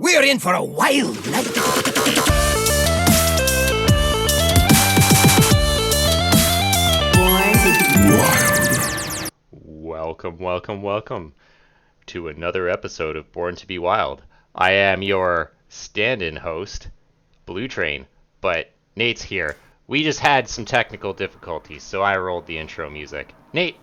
We're in for a wild night. Welcome to another episode of Born to be Wild. I am your stand-in host, Blutrane, but Nate's here. We just had some technical difficulties, so I rolled the intro music. Nate!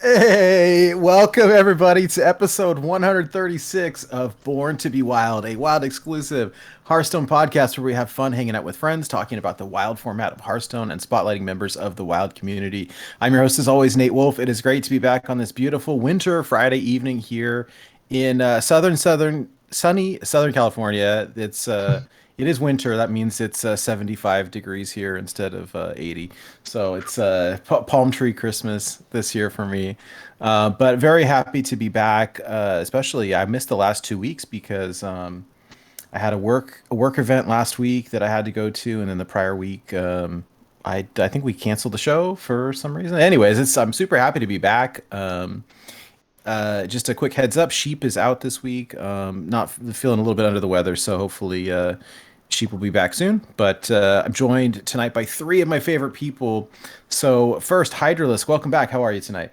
Hey, welcome everybody to episode 136 of Born to be Wild, a Wild exclusive Hearthstone podcast where we have fun hanging out with friends, talking about the Wild format of Hearthstone and spotlighting members of the Wild community. I'm your host as always, Nate Wolf. It is great to be back on this beautiful winter Friday evening here in sunny Southern California. It is winter. That means it's 75 degrees here instead of 80. So it's palm tree Christmas this year for me. But very happy to be back. Especially, I missed the last 2 weeks because I had a work event last week that I had to go to, and then the prior week I think we canceled the show for some reason. Anyways, I'm super happy to be back. Just a quick heads up, Sheep is out this week. Not feeling a little bit under the weather, so hopefully Sheep will be back soon. But I'm joined tonight by three of my favorite people. So first, Hydraless, welcome back. How are you tonight?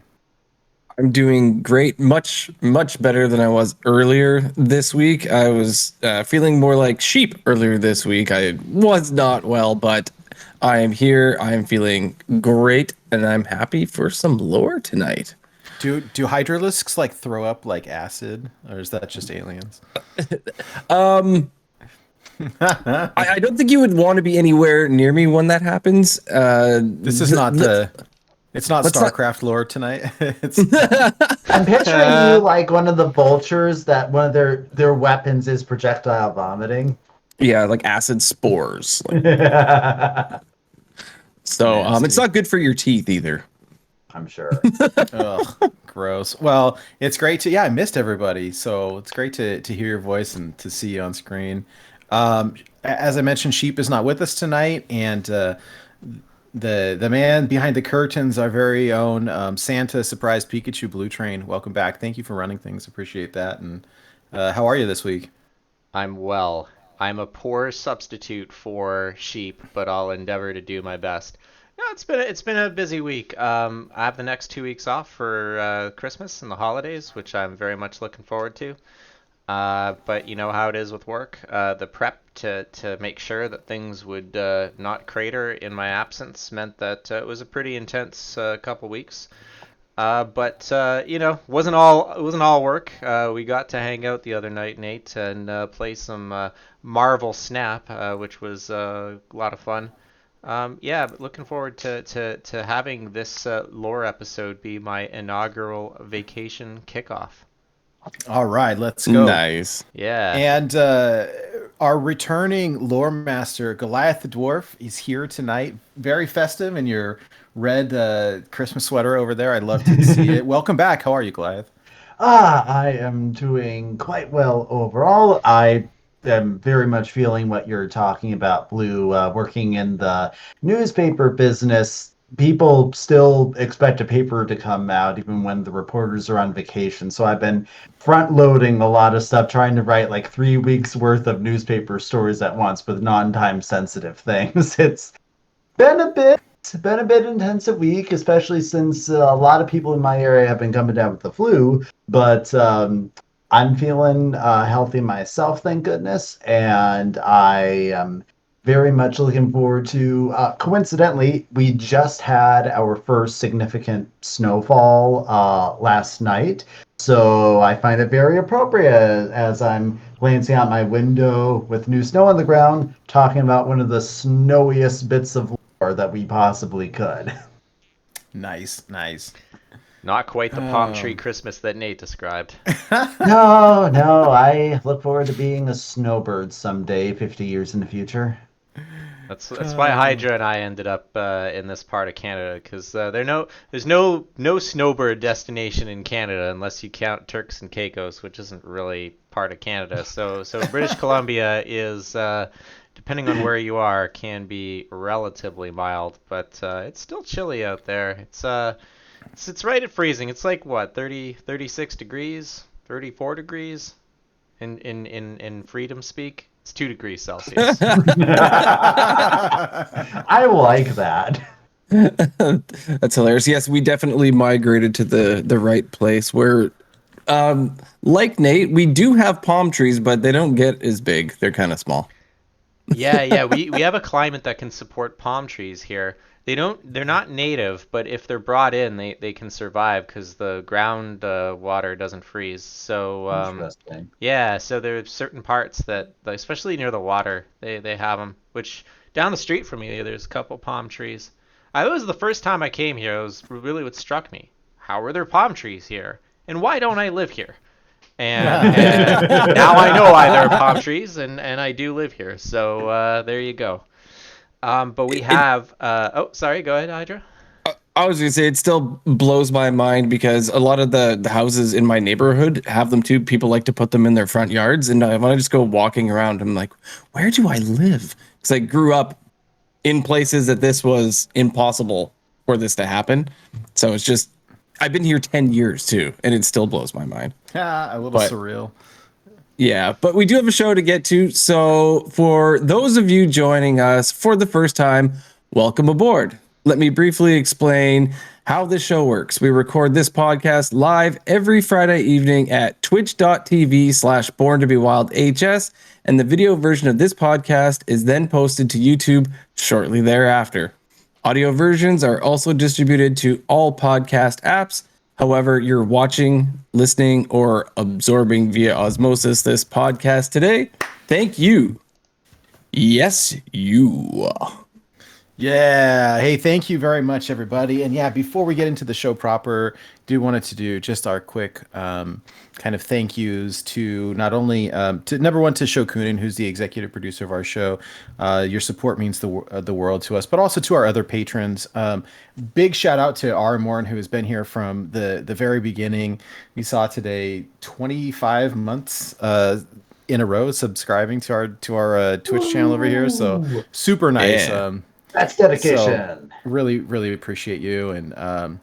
I'm doing great, much better than I was earlier this week. I was feeling more like Sheep earlier this week. I was not well, but I am here. I am feeling great, and I'm happy for some lore tonight. Do Hydralisks like throw up like acid, or is that just aliens? I don't think you would want to be anywhere near me when that happens. This is not it's not StarCraft lore tonight. I'm picturing you like one of the vultures that one of their weapons is projectile vomiting. Yeah, like acid spores. So it's not good for your teeth either. I'm sure. Ugh, gross. Well, it's great to I missed everybody, so it's great to hear your voice and to see you on screen. As I mentioned, Sheep is not with us tonight, and the man behind the curtains, our very own Santa Surprise Pikachu Blutrane. Welcome back. Thank you for running things. Appreciate that. And how are you this week? I'm well. I'm a poor substitute for Sheep, but I'll endeavor to do my best. No, it's been a busy week. I have the next 2 weeks off for Christmas and the holidays, which I'm very much looking forward to. But you know how it is with work. The prep to make sure that things would not crater in my absence meant that it was a pretty intense couple weeks. But wasn't all work. We got to hang out the other night, Nate, and play some Marvel Snap, which was a lot of fun. But looking forward to having this lore episode be my inaugural vacation kickoff. All right, let's go. Nice. Yeah. And our returning Loremaster Goliath the Dwarf is here tonight. Very festive in your red Christmas sweater over there. I'd love to see it. Welcome back. How are you, Goliath? I am doing quite well overall. I am very much feeling what you're talking about, Blue. Working in the newspaper business, people still expect a paper to come out even when the reporters are on vacation. So I've been front loading a lot of stuff, trying to write like 3 weeks worth of newspaper stories at once with non-time sensitive things. It's been a bit intensive week, especially since a lot of people in my area have been coming down with the flu. But I'm feeling healthy myself, thank goodness, and I am very much looking forward to, coincidentally, we just had our first significant snowfall last night. So I find it very appropriate as I'm glancing out my window with new snow on the ground, talking about one of the snowiest bits of lore that we possibly could. Nice. Not quite the palm tree Christmas that Nate described. No, I look forward to being a snowbird someday, 50 years in the future. That's why Hydra and I ended up in this part of Canada, because there's no snowbird destination in Canada unless you count Turks and Caicos, which isn't really part of Canada. So British Columbia is, depending on where you are, can be relatively mild, but it's still chilly out there. It's right at freezing. It's like what, 36 degrees, 34 degrees. in freedom speak? It's 2 degrees Celsius. I like that. That's hilarious. Yes, we definitely migrated to the right place where, like Nate, we do have palm trees, but they don't get as big. They're kind of small. Yeah, we have a climate that can support palm trees here. They're not native, but if they're brought in, they can survive because the ground water doesn't freeze. So Interesting. yeah, so there are certain parts that, especially near the water, they have them. Which down the street from me, there's a couple palm trees. It was the first time I came here. It was really what struck me. How are there palm trees here? And why don't I live here? And now I know why there are palm trees, and I do live here. So there you go. But we have. Oh, sorry. Go ahead, Hydra. I was gonna say it still blows my mind because a lot of the houses in my neighborhood have them too. People like to put them in their front yards, and when I just go walking around, I'm like, where do I live? Because I grew up in places that this was impossible for this to happen. So it's just, I've been here 10 years too, and it still blows my mind. A little surreal. Yeah, but we do have a show to get to. So for those of you joining us for the first time, welcome aboard. Let me briefly explain how this show works. We record this podcast live every Friday evening at twitch.tv/borntobewildhs, and the video version of this podcast is then posted to YouTube shortly thereafter. Audio versions are also distributed to all podcast apps. However, you're watching, listening, or absorbing via osmosis this podcast today. Thank you. Yes, you. Yeah. Hey, thank you very much, everybody. And yeah, before we get into the show proper, do wanted to do just our quick kind of thank yous to not only to number one to Shokunin, who's the executive producer of our show. Your support means the world to us, but also to our other patrons. Big shout out to Morn, who has been here from the very beginning. We saw today 25 months in a row subscribing to our Twitch channel over here. So super nice. Yeah. That's dedication. So really, really appreciate you and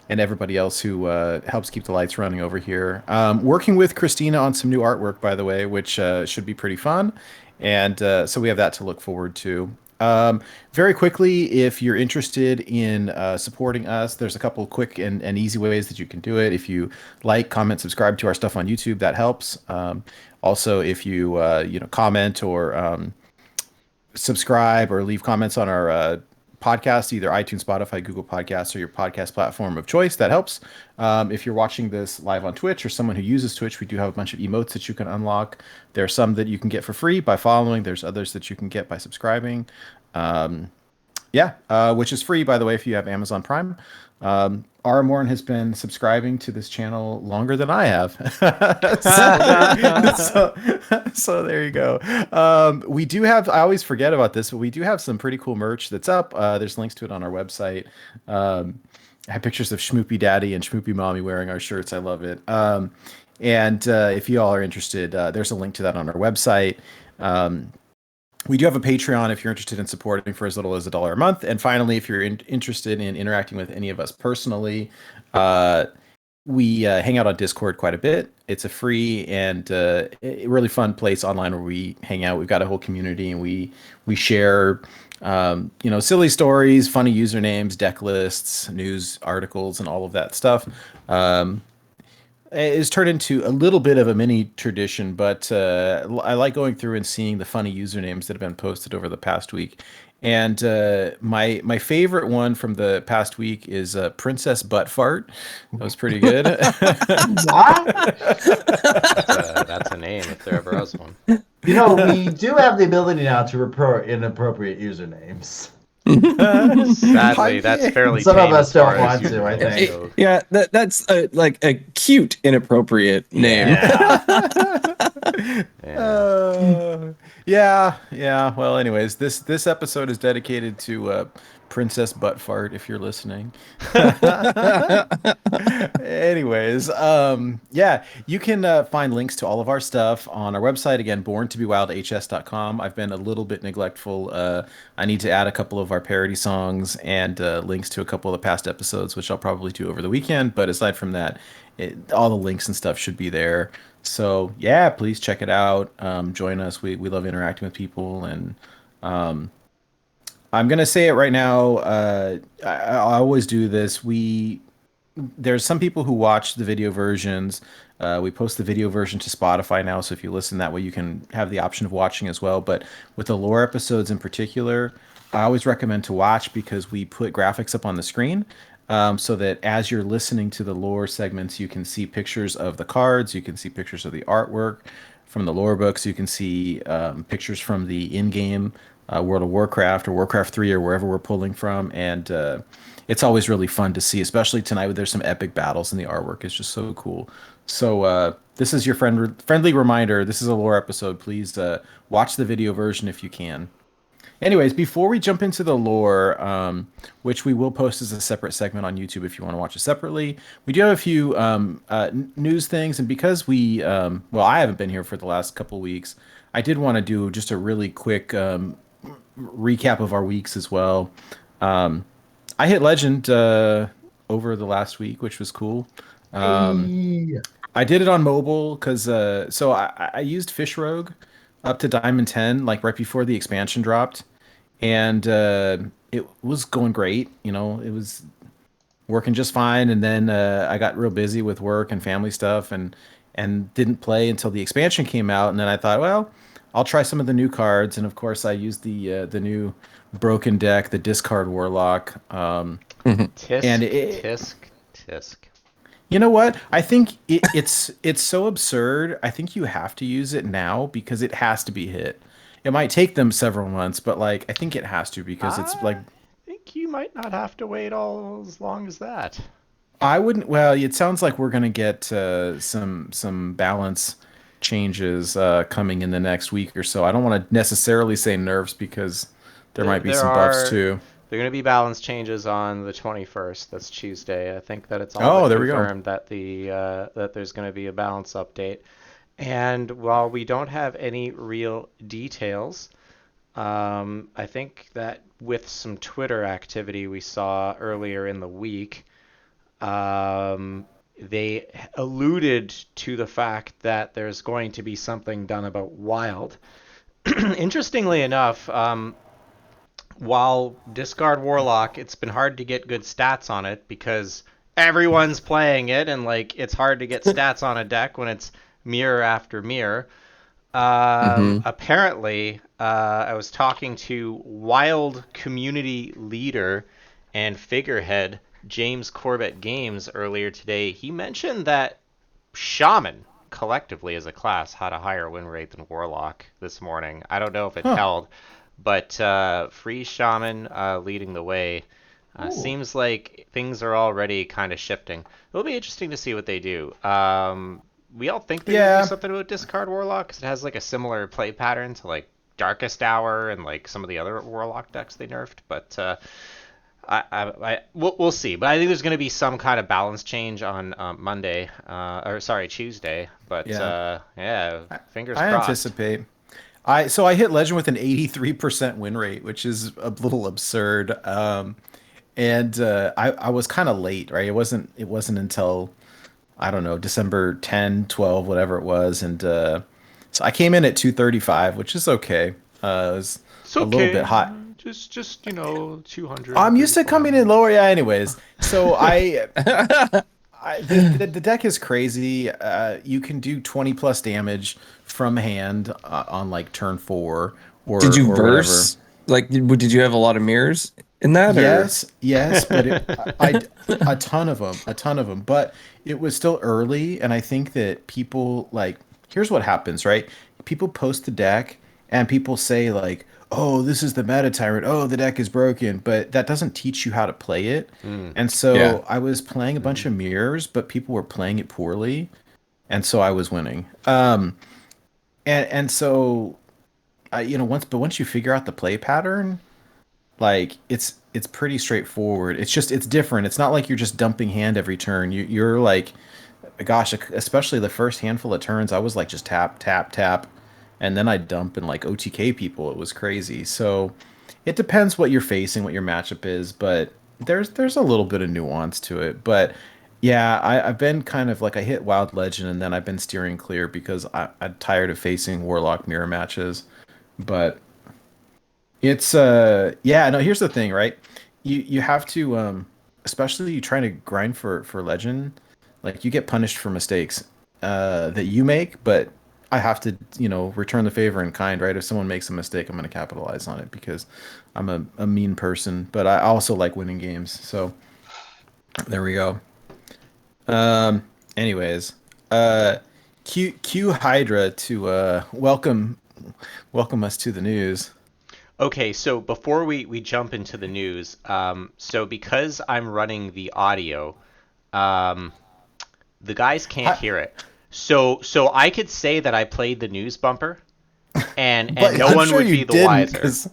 everybody else who helps keep the lights running over here. Working with Christina on some new artwork, by the way, which should be pretty fun. And so we have that to look forward to. Very quickly, if you're interested in supporting us, there's a couple of quick and easy ways that you can do it. If you like, comment, subscribe to our stuff on YouTube, that helps. Also, if you comment or subscribe or leave comments on our podcast, either iTunes, Spotify, Google Podcasts, or your podcast platform of choice, that helps. If you're watching this live on Twitch or someone who uses Twitch, we do have a bunch of emotes that you can unlock. There are some that you can get for free by following. There's others that you can get by subscribing. Which is free, by the way, if you have Amazon Prime. Aramorn has been subscribing to this channel longer than I have. So there you go. We do have, I always forget about this, but we do have some pretty cool merch that's up. There's links to it on our website. I have pictures of Schmoopy Daddy and Schmoopy Mommy wearing our shirts. I love it. And if you all are interested, there's a link to that on our website. We do have a Patreon if you're interested in supporting for as little as $1 a month. And finally, if you're interested in interacting with any of us personally, we hang out on Discord quite a bit. It's a free and a really fun place online where we hang out. We've got a whole community, and we share silly stories, funny usernames, deck lists, news articles, and all of that stuff. It's turned into a little bit of a mini tradition, but I like going through and seeing the funny usernames that have been posted over the past week. And my favorite one from the past week is Princess Buttfart. That was pretty good. That's a name if there ever was one. We do have the ability now to report inappropriate usernames. Sadly, that's fairly Some tame of us as far don't as want to, I usernames think. go. Yeah, that's like a cute, inappropriate name. Yeah. Well, anyways, this episode is dedicated to Princess Buttfart, if you're listening. Anyways, yeah, you can find links to all of our stuff on our website. Again, borntobewildhs.com. I've been a little bit neglectful. I need to add a couple of our parody songs and links to a couple of the past episodes, which I'll probably do over the weekend. But aside from that, all the links and stuff should be there. So yeah, please check it out. Join us. We love interacting with people, and I'm gonna say it right now. I always do this. There's some people who watch the video versions. We post the video version to Spotify now, so if you listen that way, you can have the option of watching as well. But with the lore episodes in particular, I always recommend to watch because we put graphics up on the screen, so that as you're listening to the lore segments, you can see pictures of the cards, you can see pictures of the artwork from the lore books, you can see pictures from the in-game World of Warcraft or Warcraft 3 or wherever we're pulling from, and it's always really fun to see, especially tonight where there's some epic battles and the artwork is just so cool. So this is your friendly reminder. This is a lore episode. Please watch the video version if you can. Anyways, before we jump into the lore, which we will post as a separate segment on YouTube if you want to watch it separately, we do have a few news things. And because I haven't been here for the last couple weeks, I did want to do just a really quick recap of our weeks as well. I hit Legend over the last week, which was cool. I did it on mobile because I used Fish Rogue up to Diamond 10, like right before the expansion dropped, and it was going great. You know, it was working just fine, and then I got real busy with work and family stuff, and didn't play until the expansion came out, and then I thought, well, I'll try some of the new cards, and of course I used the new broken deck, the Discard Warlock, Tisk, and tisk. You know what? I think it's so absurd. I think you have to use it now because it has to be hit. It might take them several months, but like I think it has to because it's like I think you might not have to wait all as long as that. I wouldn't. Well, it sounds like we're gonna get some balance changes coming in the next week or so. I don't want to necessarily say nerfs because there might be some buffs too. There are going to be balance changes on the 21st. That's Tuesday. I think that it's all there we go. confirmed that that there's going to be a balance update. And while we don't have any real details, I think that with some Twitter activity we saw earlier in the week, they alluded to the fact that there's going to be something done about Wild. Interestingly enough, while Discard Warlock, it's been hard to get good stats on it because everyone's playing it, and like it's hard to get stats on a deck when it's mirror after mirror. Apparently, I was talking to Wild community leader and figurehead James Corbett Games earlier today. He mentioned that Shaman collectively as a class had a higher win rate than Warlock this morning. I don't know if it held, but Free Shaman leading the way. Seems like things are already kind of shifting. It'll be interesting to see what they do. We all think they're going to do something about Discard Warlock because it has like a similar play pattern to like Darkest Hour and like some of the other Warlock decks they nerfed. But we'll see. But I think there's going to be some kind of balance change on Tuesday. But fingers crossed. I anticipate. I hit Legend with an 83% win rate, which is a little absurd. And I was kind of late, right? It wasn't until I don't know, December 10, 12, whatever it was, and so I came in at 235, which is okay. It was a little bit hot. Just 200. I'm used to coming in lower, yeah. Anyways, so the deck is crazy. You can do 20 plus damage from hand on like turn 4. Or did you or verse? Like, did you have a lot of mirrors in that? Yes, but a ton of them. But it was still early, and I think that people here's what happens, right? People post the deck, and people say like, "Oh, this is the meta tyrant. Oh, the deck is broken," but that doesn't teach you how to play it. And so I was playing a bunch of mirrors, but people were playing it poorly, and so I was winning. And so, once you figure out the play pattern, like it's it's pretty straightforward. It's different. It's not like you're just dumping hand every turn. You're like, gosh, especially the first handful of turns, I was like just tap tap tap, and then I dump and like OTK people. It was crazy. So it depends what you're facing, what your matchup is, but there's a little bit of nuance to it. But yeah, I've been kind of like I hit Wild Legend and then I've been steering clear because I'm tired of facing Warlock mirror matches. But it's yeah, no, here's the thing, right? You have to especially you trying to grind for legend, like you get punished for mistakes that you make, but I have to, return the favor in kind, right? If someone makes a mistake, I'm going to capitalize on it because I'm a mean person, but I also like winning games. So there we go. Anyways, Q Hydra to welcome us to the news. Okay, so before we jump into the news, so because I'm running the audio, the guys can't hear it. So I could say that I played the news bumper, and no I'm one sure would you be the didn't, wiser. 'cause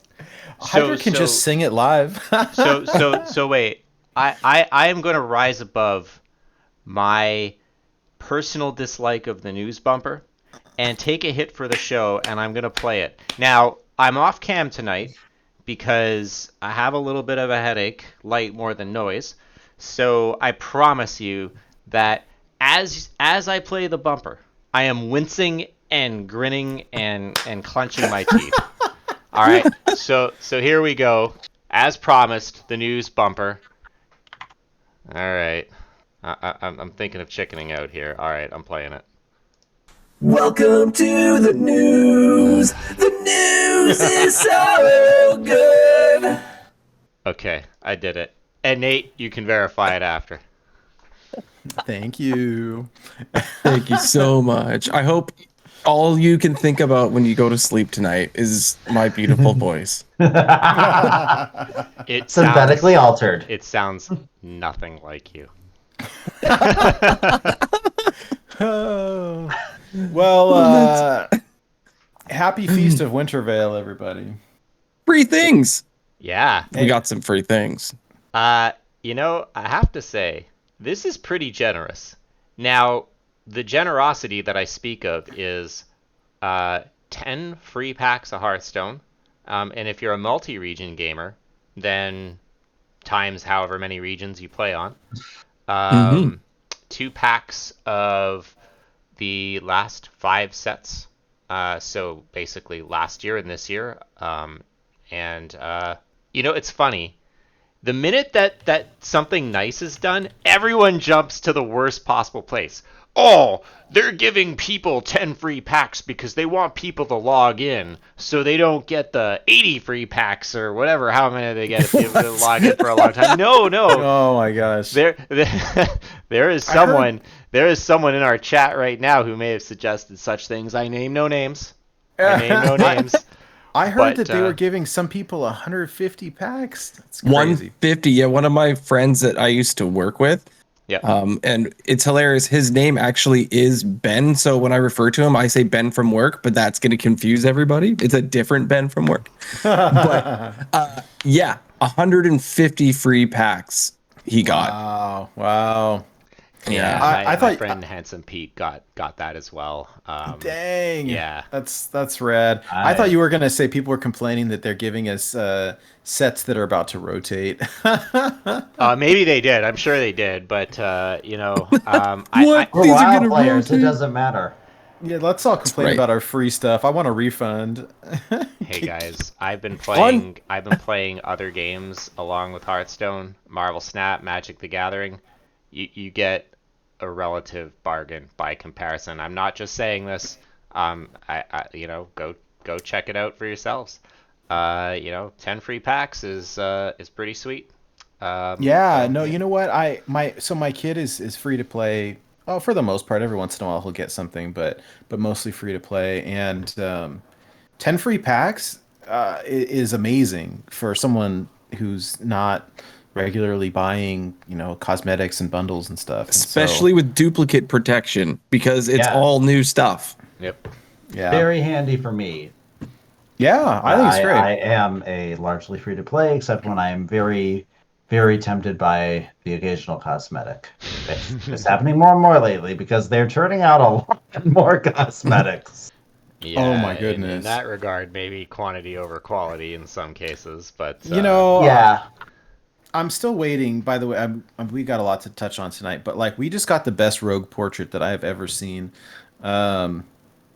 Hydra can just sing it live. So wait, I am going to rise above my personal dislike of the news bumper and take a hit for the show, and I'm going to play it. Now, I'm off cam tonight because I have a little bit of a headache, light more than noise. So I promise you that as I play the bumper, I am wincing and grinning and clenching my teeth. All right, so here we go. As promised, the news bumper. All right, I'm thinking of chickening out here. All right, I'm playing it. Welcome to the news. The news is so good. Okay, I did it. And Nate, you can verify it after. Thank you. Thank you so much. I hope all you can think about when you go to sleep tonight is my beautiful voice. It Synthetically altered. It sounds nothing like you. Oh. Well, happy Feast of Wintervale, everybody. Free things. Yeah. We got some free things. I have to say, this is pretty generous. Now, the generosity that I speak of is 10 free packs of Hearthstone. And if you're a multi-region gamer, then times however many regions you play on. 2 packs of the last 5 sets. So basically last year and this year. It's funny. The minute that something nice is done, everyone jumps to the worst possible place. Oh, they're giving people 10 free packs because they want people to log in so they don't get the 80 free packs or whatever, how many they get if they log in for a long time. No. Oh my gosh. There is someone in our chat right now who may have suggested such things. I name no names. I heard that they were giving some people 150 packs. That's crazy. 150. Yeah, one of my friends that I used to work with. Yeah. And it's hilarious. His name actually is Ben. So when I refer to him, I say Ben from work, but that's going to confuse everybody. It's a different Ben from work. But yeah, 150 free packs he got. Wow. Yeah, I thought my friend Handsome Pete got that as well. Dang. Yeah. That's rad. I thought you were gonna say people were complaining that they're giving us sets that are about to rotate. Maybe they did. I'm sure they did. But What? We're These are WoW gonna players. It rotate? doesn't matter. Yeah, let's all complain right. about our free stuff. I want a refund. hey guys, I've been playing other games along with Hearthstone, Marvel Snap, Magic the Gathering. You get a relative bargain by comparison. I'm not just saying this. Go check it out for yourselves. 10 free packs is pretty sweet. You know what? My kid is free to play. Oh, for the most part, every once in a while he'll get something, but mostly free to play. And 10 free packs is amazing for someone who's not regularly buying, cosmetics and bundles and stuff. Especially with duplicate protection because it's all new stuff. Yep. Yeah. Very handy for me. Yeah, I think it's great. I am a largely free to play, except when I am very, very tempted by the occasional cosmetic. It's happening more and more lately because they're turning out a lot more cosmetics. Oh my In goodness. that regard, maybe quantity over quality in some cases, but You know, Yeah. I'm still waiting. By the way, we got a lot to touch on tonight, but like we just got the best rogue portrait that I have ever seen. Um,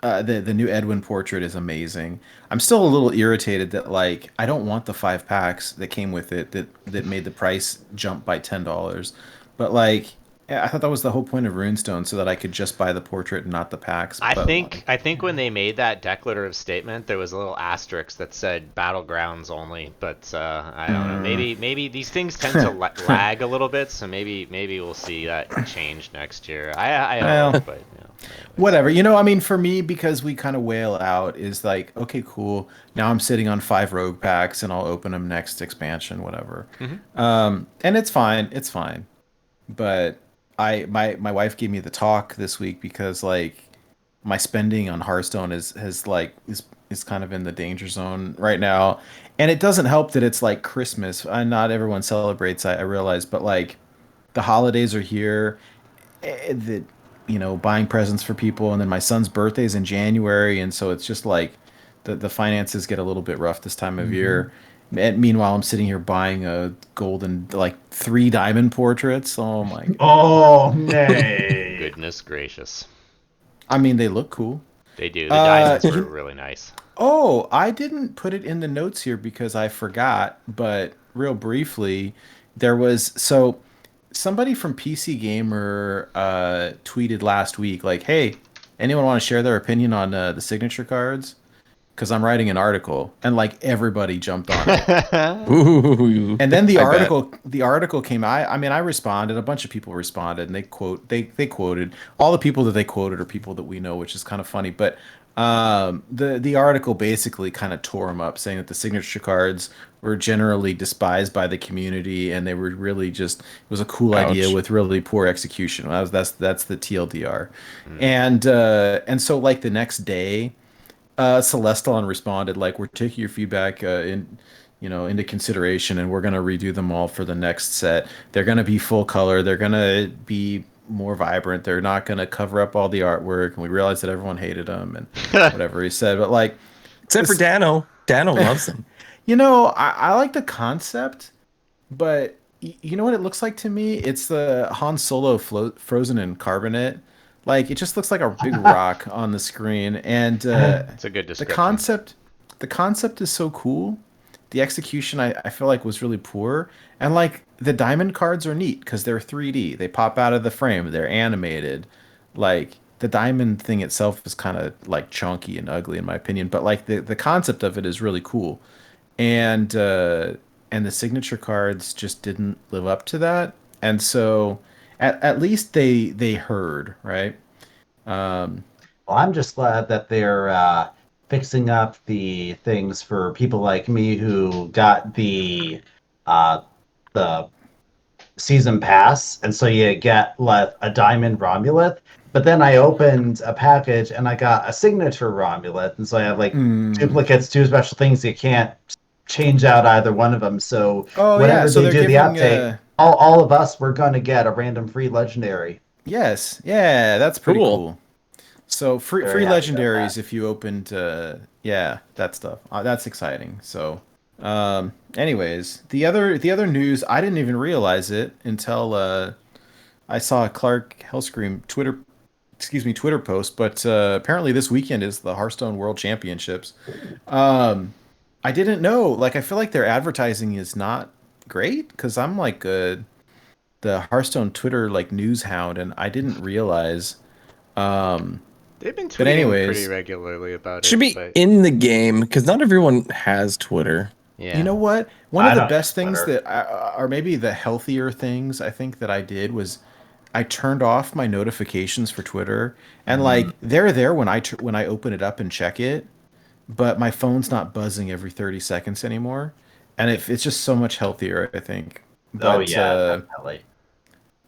the new Edwin portrait is amazing. I'm still a little irritated that like I don't want the 5 packs that came with it that made the price jump by $10. But like I thought that was the whole point of Runestone, so that I could just buy the portrait and not the packs. I think when they made that declarative statement, there was a little asterisk that said battlegrounds only. But I don't know. Maybe these things tend to lag a little bit, so maybe we'll see that change next year. I Well, hope, but you know, whatever. You know, I mean, for me, because we kind of whale out, is like, okay, cool. Now I'm sitting on 5 rogue packs, and I'll open them next expansion, whatever. And it's fine. It's fine. But my wife gave me the talk this week because like my spending on Hearthstone is kind of in the danger zone right now, and it doesn't help that it's like Christmas. Not everyone celebrates, I realize, but like the holidays are here. That buying presents for people, and then my son's birthday's in January, and so it's just like the finances get a little bit rough this time of year. And meanwhile, I'm sitting here buying a golden, like 3 diamond portraits. Oh my God. Oh, nay. goodness gracious, I mean, they look cool. they do. The diamonds were really nice. Oh, I didn't put it in the notes here because I forgot, but real briefly, there was somebody from PC Gamer tweeted last week, like, hey, anyone want to share their opinion on the signature cards? Because I'm writing an article, and like everybody jumped on it. Ooh. And then the I bet. article came. I mean, I responded. A bunch of people responded, and they quoted all the people that they quoted are people that we know, which is kind of funny. But the article basically kind of tore them up, saying that the signature cards were generally despised by the community, and they were really just, it was a cool idea Ouch. with really poor execution. That's the TLDR. And so like the next day, Celestalon responded like, "We're taking your feedback into consideration, and we're gonna redo them all for the next set. They're gonna be full color. They're gonna be more vibrant. They're not gonna cover up all the artwork." And we realized that everyone hated them and whatever he said. But like, Except for Dano. Dano loves them. I like the concept, but you know what it looks like to me? It's the Han Solo frozen in carbonate. Like it just looks like a big rock on the screen, and It's a good the description. concept is so cool. The execution I feel like was really poor, and like the diamond cards are neat because they're 3D. They pop out of the frame. They're animated. Like the diamond thing itself is kind of like chunky and ugly in my opinion, but like the concept of it is really cool, and the signature cards just didn't live up to that, and so at least they heard, right. Well, I'm just glad that they're fixing up the things for people like me who got uh, the season pass, and so you get like a diamond Romulith. But then I opened a package and I got a signature Romulith, and so I have like duplicates, 2 special things. You can't change out either one of them. So Oh yeah, whenever so they they're do the giving update, all of us we're gonna get a random free legendary. yes, yeah, that's pretty Cool. cool. So free Very happy about legendaries that. if you opened yeah, that stuff. That's exciting. So anyways, the other news, I didn't even realize it until I saw a Clark Hellscream Twitter post, but apparently this weekend is the Hearthstone World Championships. I didn't know. Like I feel like their advertising is not great because I'm like the Hearthstone Twitter like news hound, and I didn't realize. Um, They've been but tweeting pretty anyways, regularly about Should it, be but in the game because not everyone has Twitter. yeah. you know what? One I of the don't best use things Twitter. or maybe the healthier things I think that I did was I turned off my notifications for Twitter, and like they're there when when I open it up and check it, but my phone's not buzzing every 30 seconds anymore, and it's just so much healthier, I think. Oh But yeah, definitely.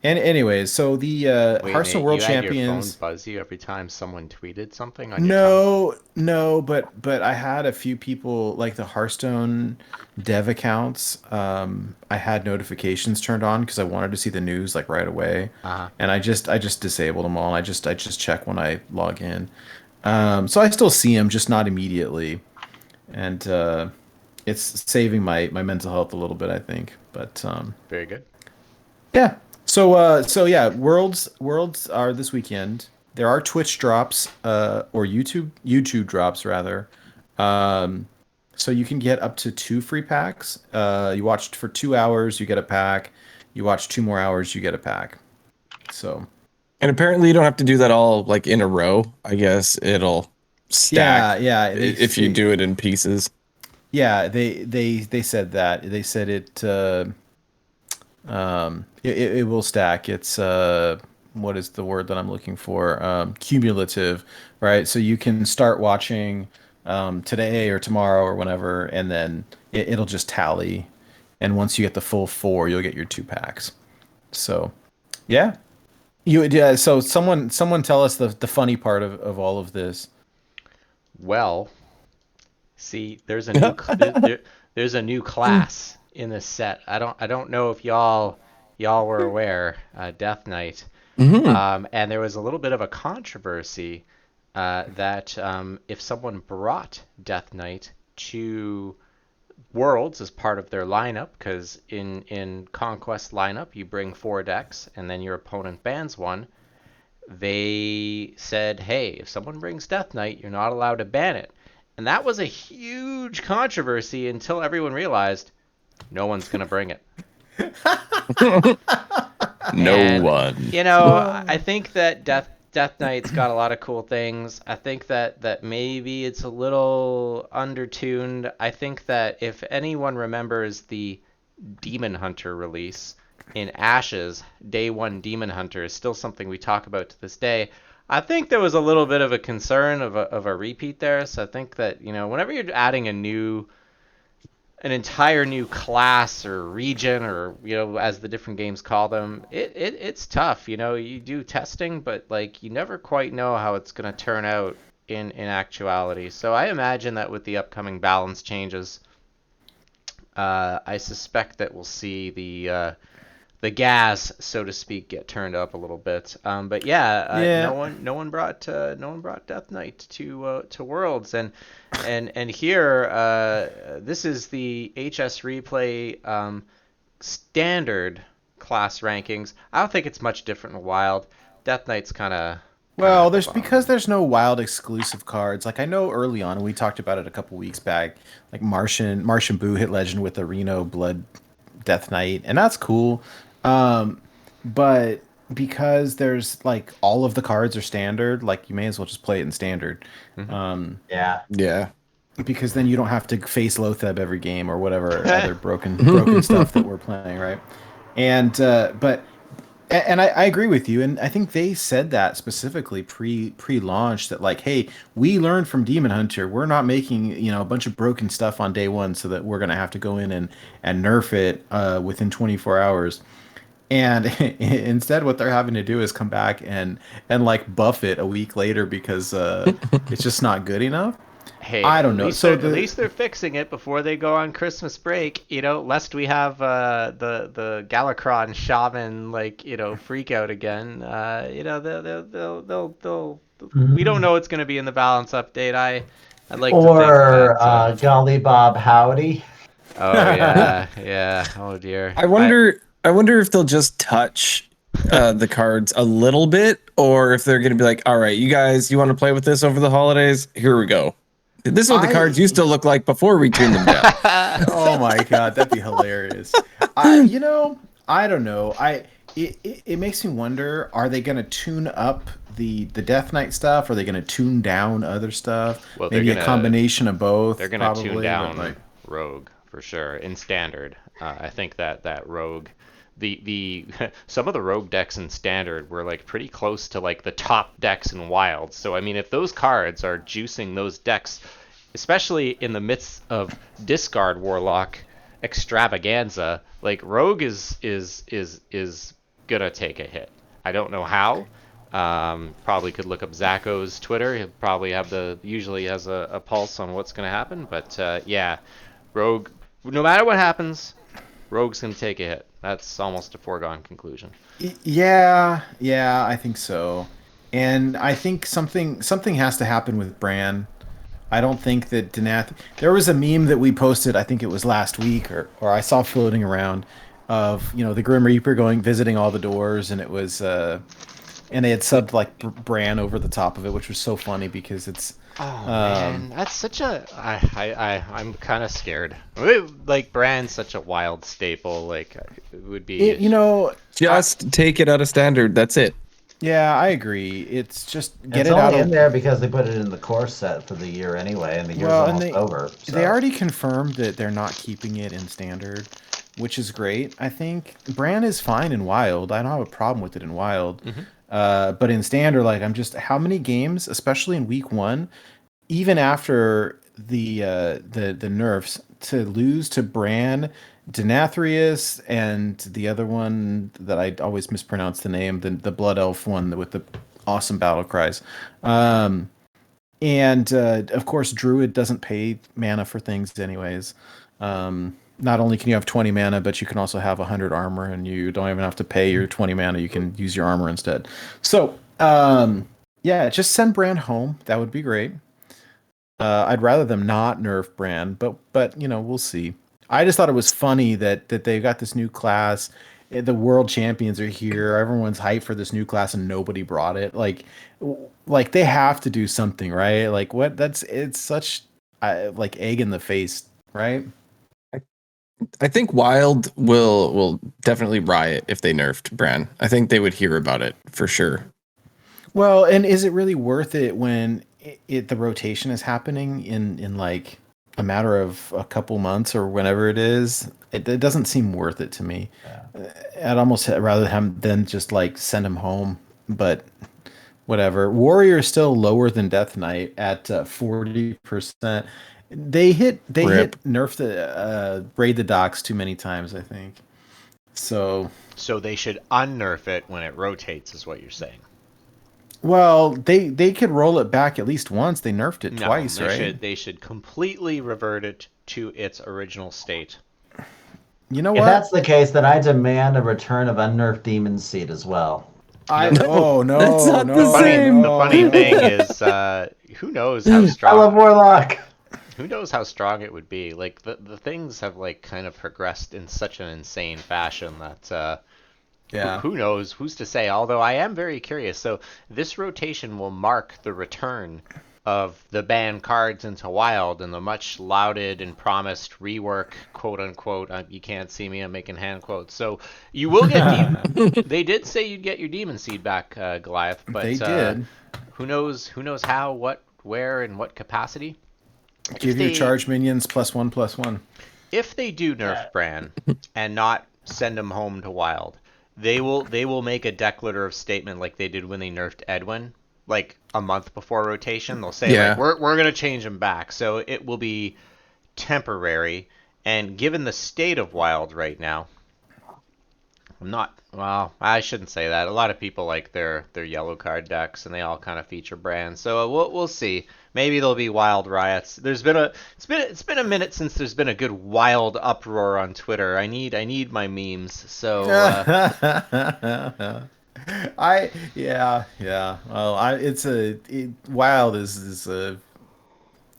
And anyways, so the Wait, Hearthstone Nate, World you had your phone Champions. buzz you every time someone tweeted something on your tablet? No, but I had a few people like the Hearthstone dev accounts. I had notifications turned on because I wanted to see the news like right away, Uh-huh. and I just disabled them all. I just check when I log in. So I still see them, just not immediately, and it's saving my mental health a little bit, I think. But Very good. yeah. So yeah, worlds are this weekend. There are Twitch drops, or YouTube drops rather. Um, so you can get up to 2 free packs. You watched for 2 hours, you get a pack. You watch 2 more hours, you get a pack. So And apparently you don't have to do that all like in a row. I guess it'll stack yeah, if you do it in pieces. yeah, they said that. They said it. It will stack. It's what is the word that I'm looking for? Cumulative, right? So you can start watching today or tomorrow or whenever, and then it'll just tally. And once you get the full 4, you'll get your 2 packs. So, yeah. Yeah. So someone tell us the funny part of all of this. Well, see, there's a new there's a new class in this set. I don't know if y'all were aware, Death Knight. And there was a little bit of a controversy that if someone brought Death Knight to Worlds as part of their lineup, because in Conquest lineup you bring 4 decks and then your opponent bans one. They said, hey, if someone brings Death Knight, you're not allowed to ban it. And that was a huge controversy until everyone realized no one's going to bring it. No one. You know, I think that Death Knight's got a lot of cool things. I think that maybe it's a little undertuned. I think that if anyone remembers the Demon Hunter release in Ashes, Day 1 Demon Hunter is still something we talk about to this day. I think there was a little bit of a concern of a repeat there. So I think that, you know, whenever you're adding an entire new class or region, or, you know, as the different games call them, it's tough. You know, you do testing, but like you never quite know how it's going to turn out in actuality. So I imagine that with the upcoming balance changes, I suspect that we'll see the gas, so to speak, get turned up a little bit. But yeah, no one brought Death Knight to Worlds, and here this is the HS Replay standard class rankings. I don't think it's much different in Wild. Death Knight's kind of Well, because there's no wild exclusive cards. Like I know early on, and we talked about it a couple weeks back. Like Martian Boo hit legend with the Reno Blood Death Knight, and that's cool. But because there's like all of the cards are standard, like you may as well just play it in standard. Yeah. Because then you don't have to face Lotheb every game or whatever other broken stuff that we're playing, right? And I agree with you, and I think they said that specifically pre-launch that like, hey, we learned from Demon Hunter, we're not making, you know, a bunch of broken stuff on day 1 so that we're gonna have to go in and nerf it within 24 hours. And instead, what they're having to do is come back and like buff it a week later because it's just not good enough. Hey, I don't know. At least they're fixing it before they go on Christmas break, you know, lest we have the Galakron shaman, like, you know, freak out again. You know, they'll we don't know what's going to be in the balance update. I'd like to think that, Golly Bob Howdy. oh yeah. Oh dear. I wonder if they'll just touch the cards a little bit, or if they're going to be like, all right, you guys, you want to play with this over the holidays? Here we go. This is what the cards used to look like before we tuned them down. Oh my god, that'd be hilarious. I don't know. It makes me wonder, are they going to tune up the Death Knight stuff? Are they going to tune down other stuff? Well, maybe a combination of both. They're going to tune probably, down but, like, Rogue for sure in standard. I think that Rogue, the some of the Rogue decks in standard were like pretty close to like the top decks in Wild. So I mean, if those cards are juicing those decks, especially in the midst of discard Warlock extravaganza, like Rogue is gonna take a hit. I don't know how. Probably could look up Zacho's Twitter. He'll probably usually has a pulse on what's gonna happen. But yeah, Rogue. No matter what happens, Rogue's gonna take a hit. That's almost a foregone conclusion. Yeah, I think so. And I think something has to happen with Bran. I don't think that Denath... There was a meme that we posted, I think it was last week, or I saw floating around, of, the Grim Reaper visiting all the doors, and it was... and they had subbed, like, Bran over the top of it, which was so funny, because it's... Oh, man, that's such a... I'm kind of scared. Like, Bran's such a wild staple, like, it would be... Just take it out of standard, that's it. Yeah, I agree. It's just it's only in there because they put it in the core set for the year anyway, and the year's almost over. So. They already confirmed that they're not keeping it in standard, which is great. I think Bran is fine in wild. I don't have a problem with it in wild, but in standard, like how many games, especially in week 1, even after the nerfs, to lose to Bran, Denathrius, and the other one that I always mispronounce the name, the Blood Elf one with the awesome battle cries. And of course, Druid doesn't pay mana for things anyways. Not only can you have 20 mana, but you can also have 100 armor, and you don't even have to pay your 20 mana. You can use your armor instead. So, yeah, just send Bran home. That would be great. I'd rather them not nerf Bran, but we'll see. I just thought it was funny that they got this new class. The world champions are here. Everyone's hyped for this new class, and nobody brought it. Like they have to do something, right? Like what? It's such like egg in the face, right? I think Wild will definitely riot if they nerfed Bran. I think they would hear about it for sure. Well, and is it really worth it when the rotation is happening in like a matter of a couple months or whenever it is? It doesn't seem worth it to me. Yeah. I'd almost rather than just like send him home, but whatever. Warrior is still lower than Death Knight at 40%. They hit nerf the Raid the Docks too many times, I think. So they should unnerf it when it rotates, is what you're saying. Well, they could roll it back at least once. They nerfed it twice, right? They should completely revert it to its original state. You know what? If that's the case, then I demand a return of unnerfed Demon Seed as well. No, that's not the same. The funny thing is, who knows how strong... I love Warlock! Who knows how strong it would be? Like, the things have, like, kind of progressed in such an insane fashion that... Yeah. Who knows? Who's to say? Although I am very curious. So this rotation will mark the return of the banned cards into Wild and the much lauded and promised rework, quote unquote. You can't see me. I'm making hand quotes. So you will get They did say you'd get your Demon Seed back, Goliath. But they did. Who knows? Who knows how? What? Where? In what capacity? Give your charge minions +1/+1. If they do nerf Bran and not send him home to Wild, they will make a declarative statement like they did when they nerfed Edwin, like a month before rotation. They'll say, like, we're going to change him back. So it will be temporary. And given the state of Wild right now, I shouldn't say that. A lot of people like their yellow card decks, and they all kind of feature Bran. So we'll see. Maybe there'll be Wild riots. It's been a minute since there's been a good Wild uproar on Twitter. I need my memes. So Well, Wild is a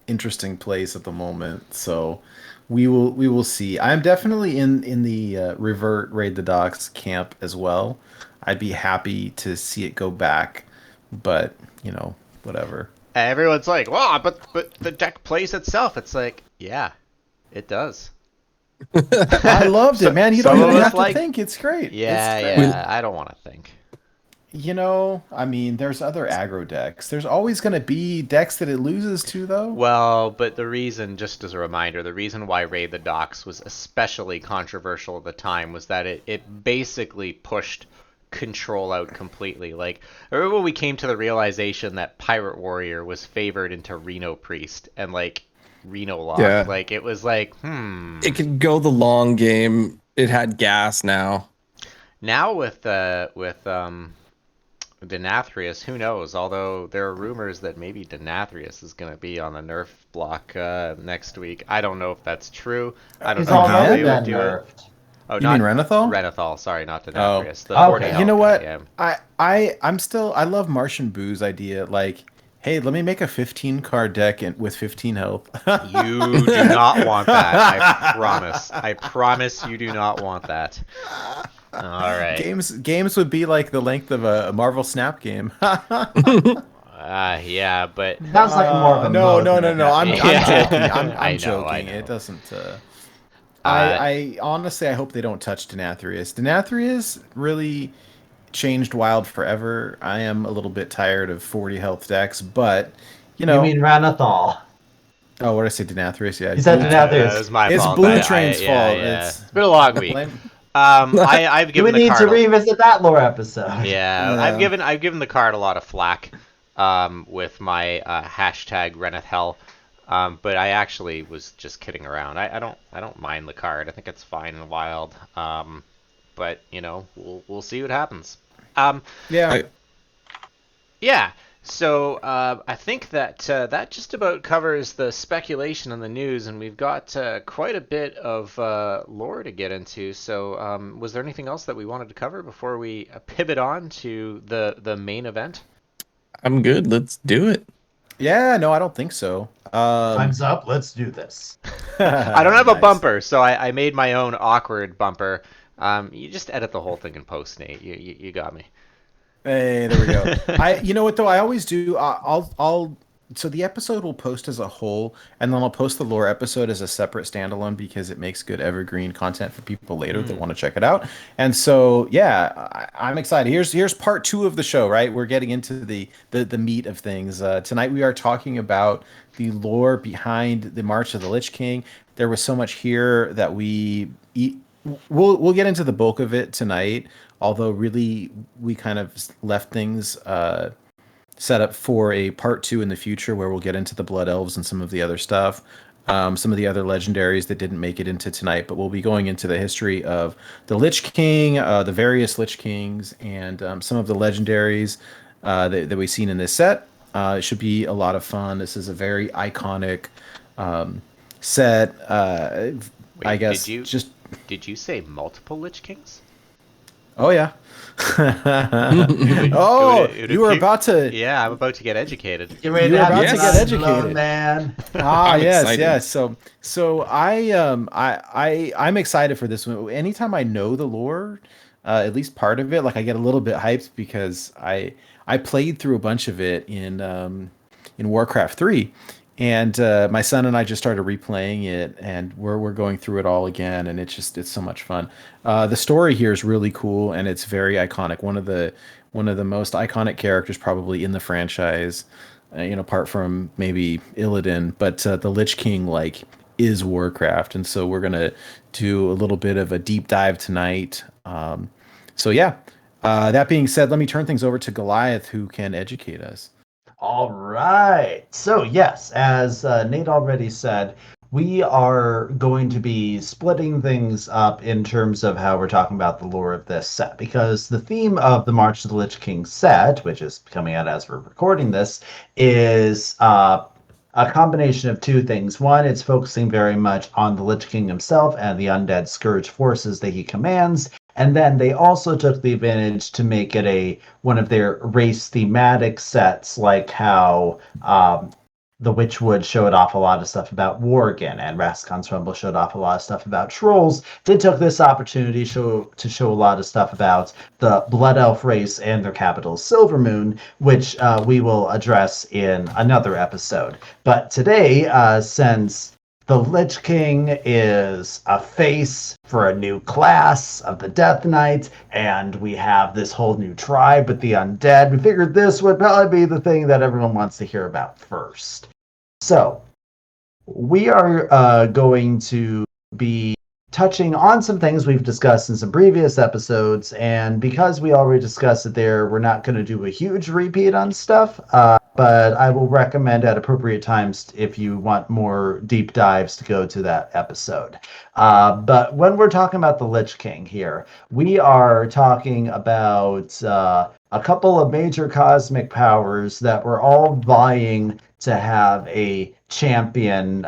interesting place at the moment. So we will see. I'm definitely in the revert Raid the Docks camp as well. I'd be happy to see it go back, but whatever. Everyone's like, "Wow, but the deck plays itself." It's like, yeah, it does. I loved it, man. You don't even have to think. It's great. Yeah, it's great. I don't want to think. I mean, there's other aggro decks. There's always going to be decks that it loses to, though. Well, but the reason, just as a reminder, the reason why Raid the Docks was especially controversial at the time was that it basically pushed control out completely. Like, I remember when we came to the realization that Pirate Warrior was favored into Reno Priest, and, like, Reno locked. Yeah. Like, it was like, It could go the long game. It had gas now. Now with Denathrius, who knows? Although there are rumors that maybe Denathrius is going to be on the nerf block next week. I don't know if that's true. I don't He's know how already they would been do it. nerfed. Oh, You not mean Renethal? Renethal, sorry, not Denathrius. The okay. 40 health You know guy, what? yeah. I love Martian Boo's idea. Like, hey, let me make a 15 card deck with 15 health. You do not want that. I promise. I promise you do not want that. All right. Games would be like the length of a Marvel Snap game. Yeah, but Sounds like more of a no. mode than a I'm Yeah. joking. I'm I know, joking. I know. It doesn't. I honestly, I hope they don't touch Denathrius. Denathrius really changed Wild forever. I am a little bit tired of 40 health decks, but you know. You mean Ranethal? Oh, what did I say? Denathrius? Yeah. You said that Denathrius. was my It's fault. Blutrane's fault. Yeah. It's been a long week. blame- I've You given would the need card to revisit that lore episode. Yeah, Yeah. I've given the card a lot of flack with my hashtag Renethel. But I actually was just kidding around. I don't mind the card. I think it's fine in Wild. But you know, we'll see what happens. Yeah. Yeah. So I think that that just about covers the speculation and the news, and we've got quite a bit of lore to get into. So was there anything else that we wanted to cover before we pivot on to the main event? I'm good. Let's do it. Yeah, no, I don't think so. Time's up. Let's do this. I don't have a Nice. bumper, so I made my own awkward bumper. You just edit the whole thing in post, Nate. You got me. Hey, there we go. You know what though? I always do. So the episode will post as a whole, and then I'll post the lore episode as a separate standalone because it makes good evergreen content for people later that want to check it out. And so, yeah, I'm excited. Here's part 2 of the show. Right, we're getting into the meat of things. Tonight we are talking about the lore behind the March of the Lich King. There was so much here that we'll get into the bulk of it tonight. Although really we kind of left things set up for a part 2 in the future where we'll get into the Blood Elves and some of the other stuff, some of the other legendaries that didn't make it into tonight. But we'll be going into the history of the Lich King, the various Lich Kings, and some of the legendaries that we've seen in this set. It should be a lot of fun. This is a very iconic set. Wait, I guess did you say multiple Lich Kings? Oh yeah. You were about to. Yeah, I'm about to get educated. You're ready You're to have about your to get mind educated. blown, man. Ah, I'm yes, excited. yes. So I'm excited for this one. Anytime I know the lore, at least part of it, like I get a little bit hyped because I played through a bunch of it in Warcraft 3. And my son and I just started replaying it, and we're going through it all again, and it's so much fun. The story here is really cool, and it's very iconic. One of the most iconic characters probably in the franchise, apart from maybe Illidan. But the Lich King is Warcraft, and so we're gonna do a little bit of a deep dive tonight. So yeah. That being said, let me turn things over to Goliath, who can educate us. All right. So, yes, as Nate already said, we are going to be splitting things up in terms of how we're talking about the lore of this set, because the theme of the March of the Lich King set, which is coming out as we're recording this, is a combination of two things. One, it's focusing very much on the Lich King himself and the undead scourge forces that he commands. And then they also took the advantage to make it one of their race thematic sets, like how the Witchwood showed off a lot of stuff about Worgen, and Raskon's Rumble showed off a lot of stuff about Trolls. They took this opportunity to show a lot of stuff about the Blood Elf race and their capital, Silvermoon, which we will address in another episode. But today, since the Lich King is a face for a new class of the Death Knight, and we have this whole new tribe with the undead. We figured this would probably be the thing that everyone wants to hear about first. So, we are going to be touching on some things we've discussed in some previous episodes, and because we already discussed it there, we're not going to do a huge repeat on stuff, but I will recommend at appropriate times if you want more deep dives to go to that episode. But when we're talking about the Lich King here, we are talking about a couple of major cosmic powers that were all vying to have a champion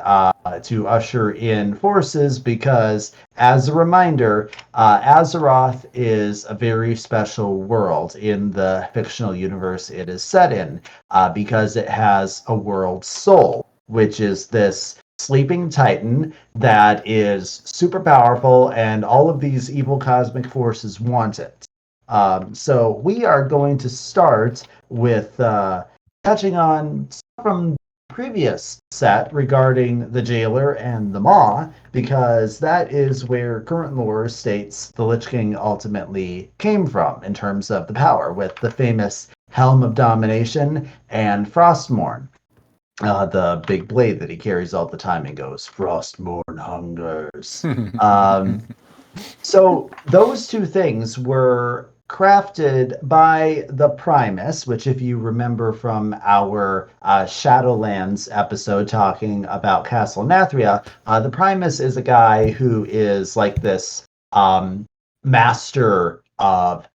to usher in forces, because, as a reminder, Azeroth is a very special world in the fictional universe it is set in, because it has a world soul, which is this sleeping titan that is super powerful, and all of these evil cosmic forces want it. So we are going to start with touching on from previous set regarding the Jailer and the Maw, because that is where current lore states the Lich King ultimately came from in terms of the power, with the famous Helm of Domination and Frostmourne, the big blade that he carries all the time and goes, "Frostmourne hungers." So those two things were crafted by the Primus, which, if you remember from our Shadowlands episode talking about Castle Nathria, the Primus is a guy who is like this master of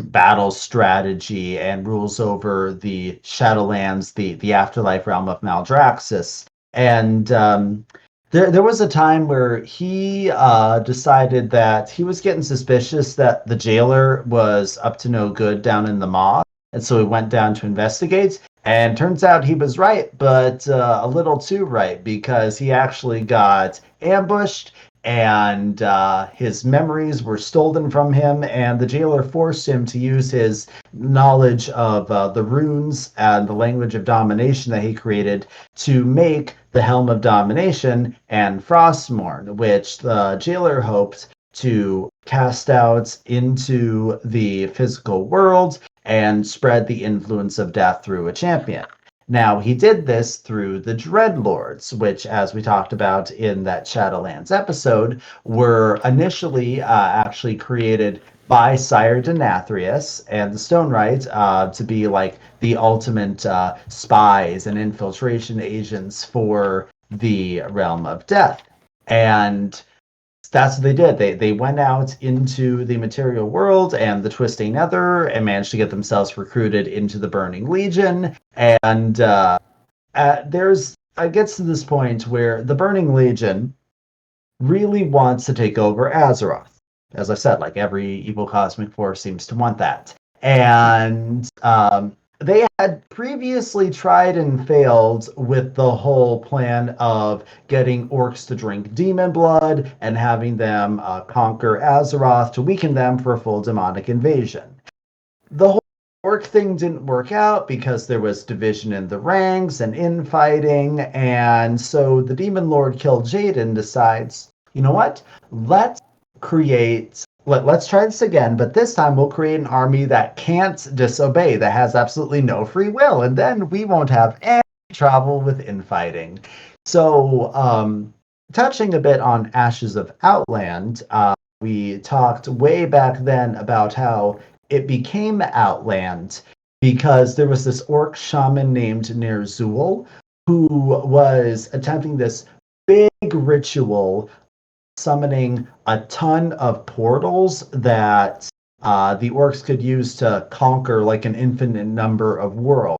battle strategy and rules over the Shadowlands, the afterlife realm of Maldraxxus. And there was a time where he decided that he was getting suspicious that the Jailer was up to no good down in the Maw, and so he went down to investigate, and turns out he was right, but a little too right, because he actually got ambushed, and his memories were stolen from him, and the Jailer forced him to use his knowledge of the runes and the language of domination that he created to make the Helm of Domination and Frostmourne, which the Jailer hoped to cast out into the physical world and spread the influence of death through a champion. Now, he did this through the Dreadlords, which, as we talked about in that Shadowlands episode, were initially actually created by Sire Denathrius and the Stoneright to be like the ultimate spies and infiltration agents for the Realm of Death. And that's what they did. They went out into the material world and the Twisting Nether and managed to get themselves recruited into the Burning Legion. And it gets to this point where the Burning Legion really wants to take over Azeroth. As I said, like every evil cosmic force seems to want that. And they had previously tried and failed with the whole plan of getting orcs to drink demon blood and having them conquer Azeroth to weaken them for a full demonic invasion. The whole orc thing didn't work out because there was division in the ranks and infighting, and so the Demon Lord Kil'jaeden decides, you know what? Let's try this again, but this time we'll create an army that can't disobey, that has absolutely no free will, and then we won't have any trouble with infighting. So, touching a bit on Ashes of Outland, we talked way back then about how it became Outland because there was this orc shaman named Ner'zhul who was attempting this big ritual summoning a ton of portals that the orcs could use to conquer like an infinite number of worlds.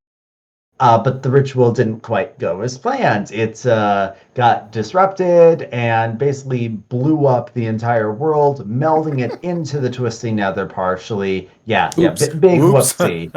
But the ritual didn't quite go as planned. It got disrupted and basically blew up the entire world, melding it into the Twisting Nether partially. Big whoopsie.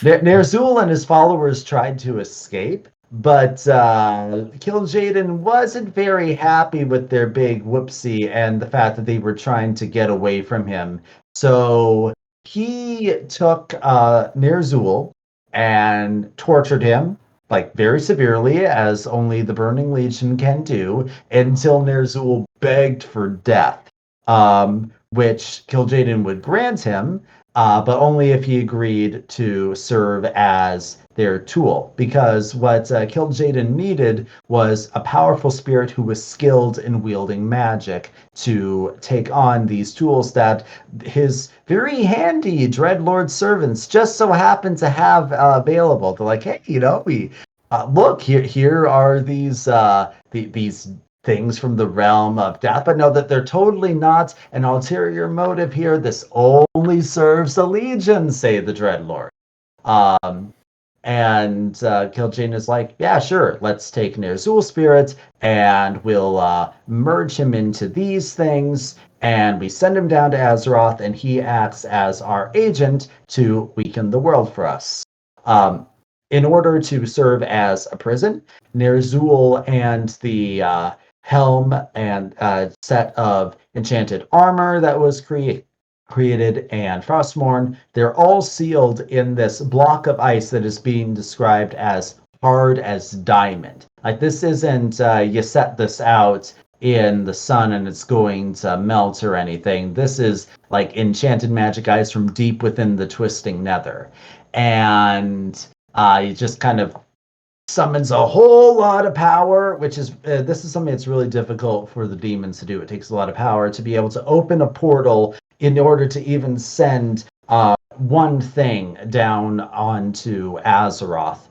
Ner'zhul and his followers tried to escape, but Kil'jaeden wasn't very happy with their big whoopsie and the fact that they were trying to get away from him. So he took Ner'zhul and tortured him, like very severely, as only the Burning Legion can do, until Ner'zhul begged for death, which Kil'jaeden would grant him. but only if he agreed to serve as their tool. Because what Kil'jaeden needed was a powerful spirit who was skilled in wielding magic to take on these tools that his very handy Dreadlord servants just so happen to have available. They're like, hey, we look here are these things from the realm of death, but know that they're totally not an ulterior motive here. This only serves the Legion, say the Dreadlord. And Kil'jaeden is like, yeah, sure, let's take Ner'zhul's spirit and we'll merge him into these things, and we send him down to Azeroth, and he acts as our agent to weaken the world for us. In order to serve as a prison, Ner'zhul and the helm and set of enchanted armor that was created and Frostmourne, they're all sealed in this block of ice that is being described as hard as diamond. Like, this isn't you set this out in the sun and it's going to melt or anything. This is like enchanted magic ice from deep within the twisting nether. And it just kind of summons a whole lot of power, which is this is something that's really difficult for the demons to do. It takes a lot of power to be able to open a portal in order to even send one thing down onto Azeroth.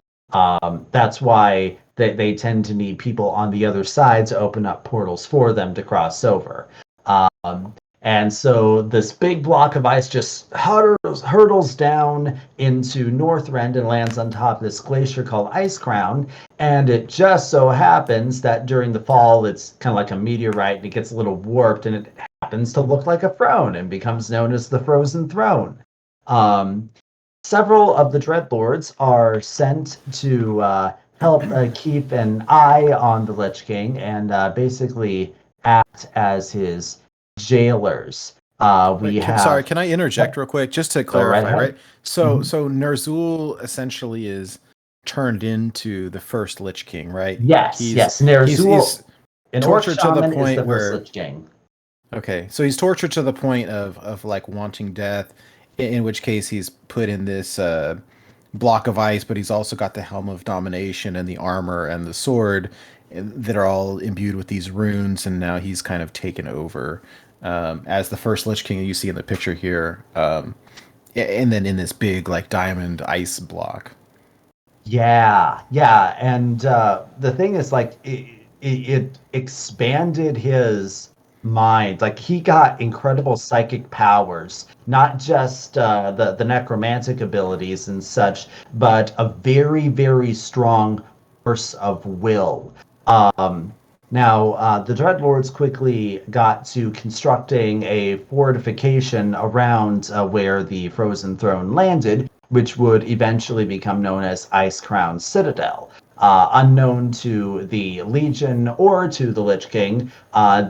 That's why they tend to need people on the other side to open up portals for them to cross over. And so this big block of ice just hurtles down into Northrend and lands on top of this glacier called Ice Crown. And it just so happens that during the fall, it's kind of like a meteorite, and it gets a little warped, and it happens to look like a throne and becomes known as the Frozen Throne. Several of the Dreadlords are sent to help keep an eye on the Lich King and basically act as his jailers. Sorry, can I interject real quick just to clarify, right? So Ner'zhul essentially is turned into the first Lich King, right? Yes, Ner'zhul he's tortured to the point is the where Lich King. Okay, so he's tortured to the point of like wanting death, in which case he's put in this block of ice, but he's also got the Helm of Domination and the armor and the sword that are all imbued with these runes, and now he's kind of taken over as the first Lich King you see in the picture here, and then in this big like diamond ice block. Yeah, and the thing is, like, it expanded his mind. Like, he got incredible psychic powers, not just the necromantic abilities and such, but a very, very strong force of will. Now, the Dreadlords quickly got to constructing a fortification around where the Frozen Throne landed, which would eventually become known as Ice Crown Citadel. Unknown to the Legion or to the Lich King,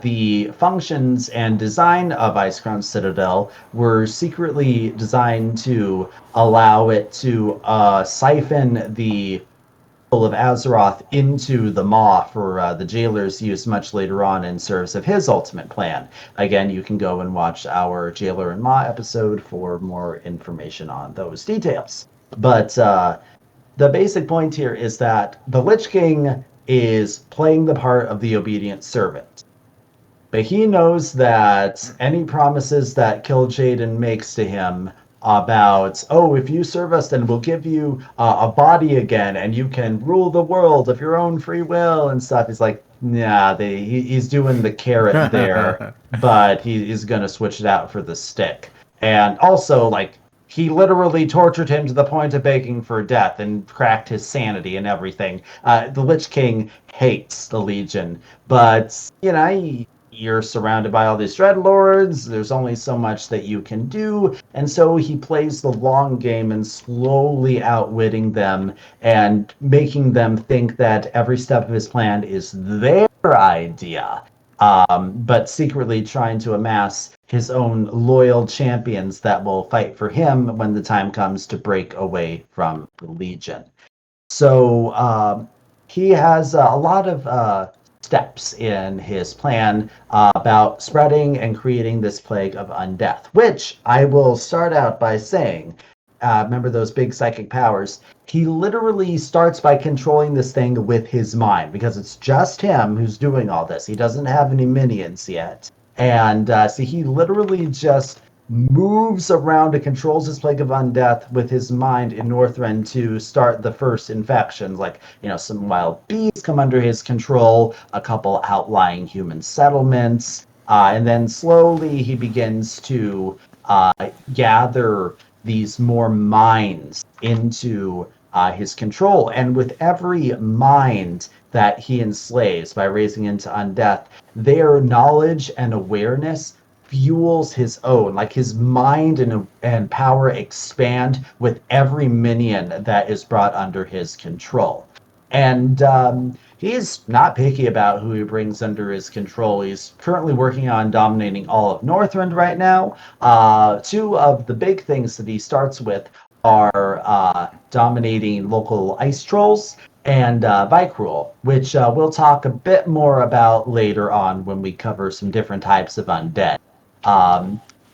the functions and design of Ice Crown Citadel were secretly designed to allow it to siphon the of Azeroth into the Maw for the jailers use much later on in service of his ultimate plan. Again, you can go and watch our Jailer and Maw episode for more information on those details. But the basic point here is that the Lich King is playing the part of the obedient servant. But he knows that any promises that Kil'jaeden makes to him about, oh, if you serve us, then we'll give you a body again, and you can rule the world of your own free will and stuff. He's like, nah, he's doing the carrot there, but he's going to switch it out for the stick. And also, like, he literally tortured him to the point of begging for death and cracked his sanity and everything. The Lich King hates the Legion, but, you're surrounded by all these Dreadlords, there's only so much that you can do, and so he plays the long game and slowly outwitting them and making them think that every step of his plan is their idea, but secretly trying to amass his own loyal champions that will fight for him when the time comes to break away from the Legion. So he has a lot of steps in his plan about spreading and creating this plague of undeath, which I will start out by saying, remember those big psychic powers? He literally starts by controlling this thing with his mind, because it's just him who's doing all this. He doesn't have any minions yet. And so he literally just moves around and controls his plague of undeath with his mind in Northrend to start the first infections. Like, some wild bees come under his control, a couple outlying human settlements, and then slowly he begins to gather these more minds into his control. And with every mind that he enslaves by raising into undeath, their knowledge and awareness fuels his own. Like, his mind and power expand with every minion that is brought under his control. And he's not picky about who he brings under his control. He's currently working on dominating all of Northrend right now. Two of the big things that he starts with are dominating local ice trolls and bike rule, which we'll talk a bit more about later on when we cover some different types of undead.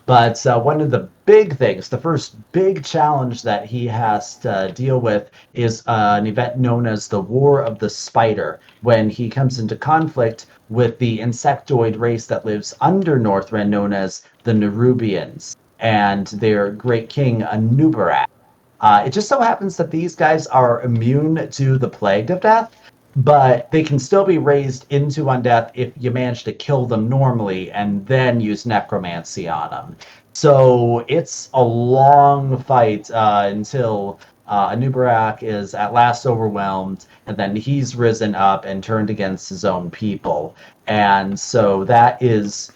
But one of the big things, the first big challenge that he has to deal with is an event known as the War of the Spider, when he comes into conflict with the insectoid race that lives under Northrend, known as the Nerubians, and their great king, Anubarak. It just so happens that these guys are immune to the Plague of Death, but they can still be raised into undeath if you manage to kill them normally and then use necromancy on them. So it's a long fight until Anubarak is at last overwhelmed, and then he's risen up and turned against his own people. And so that is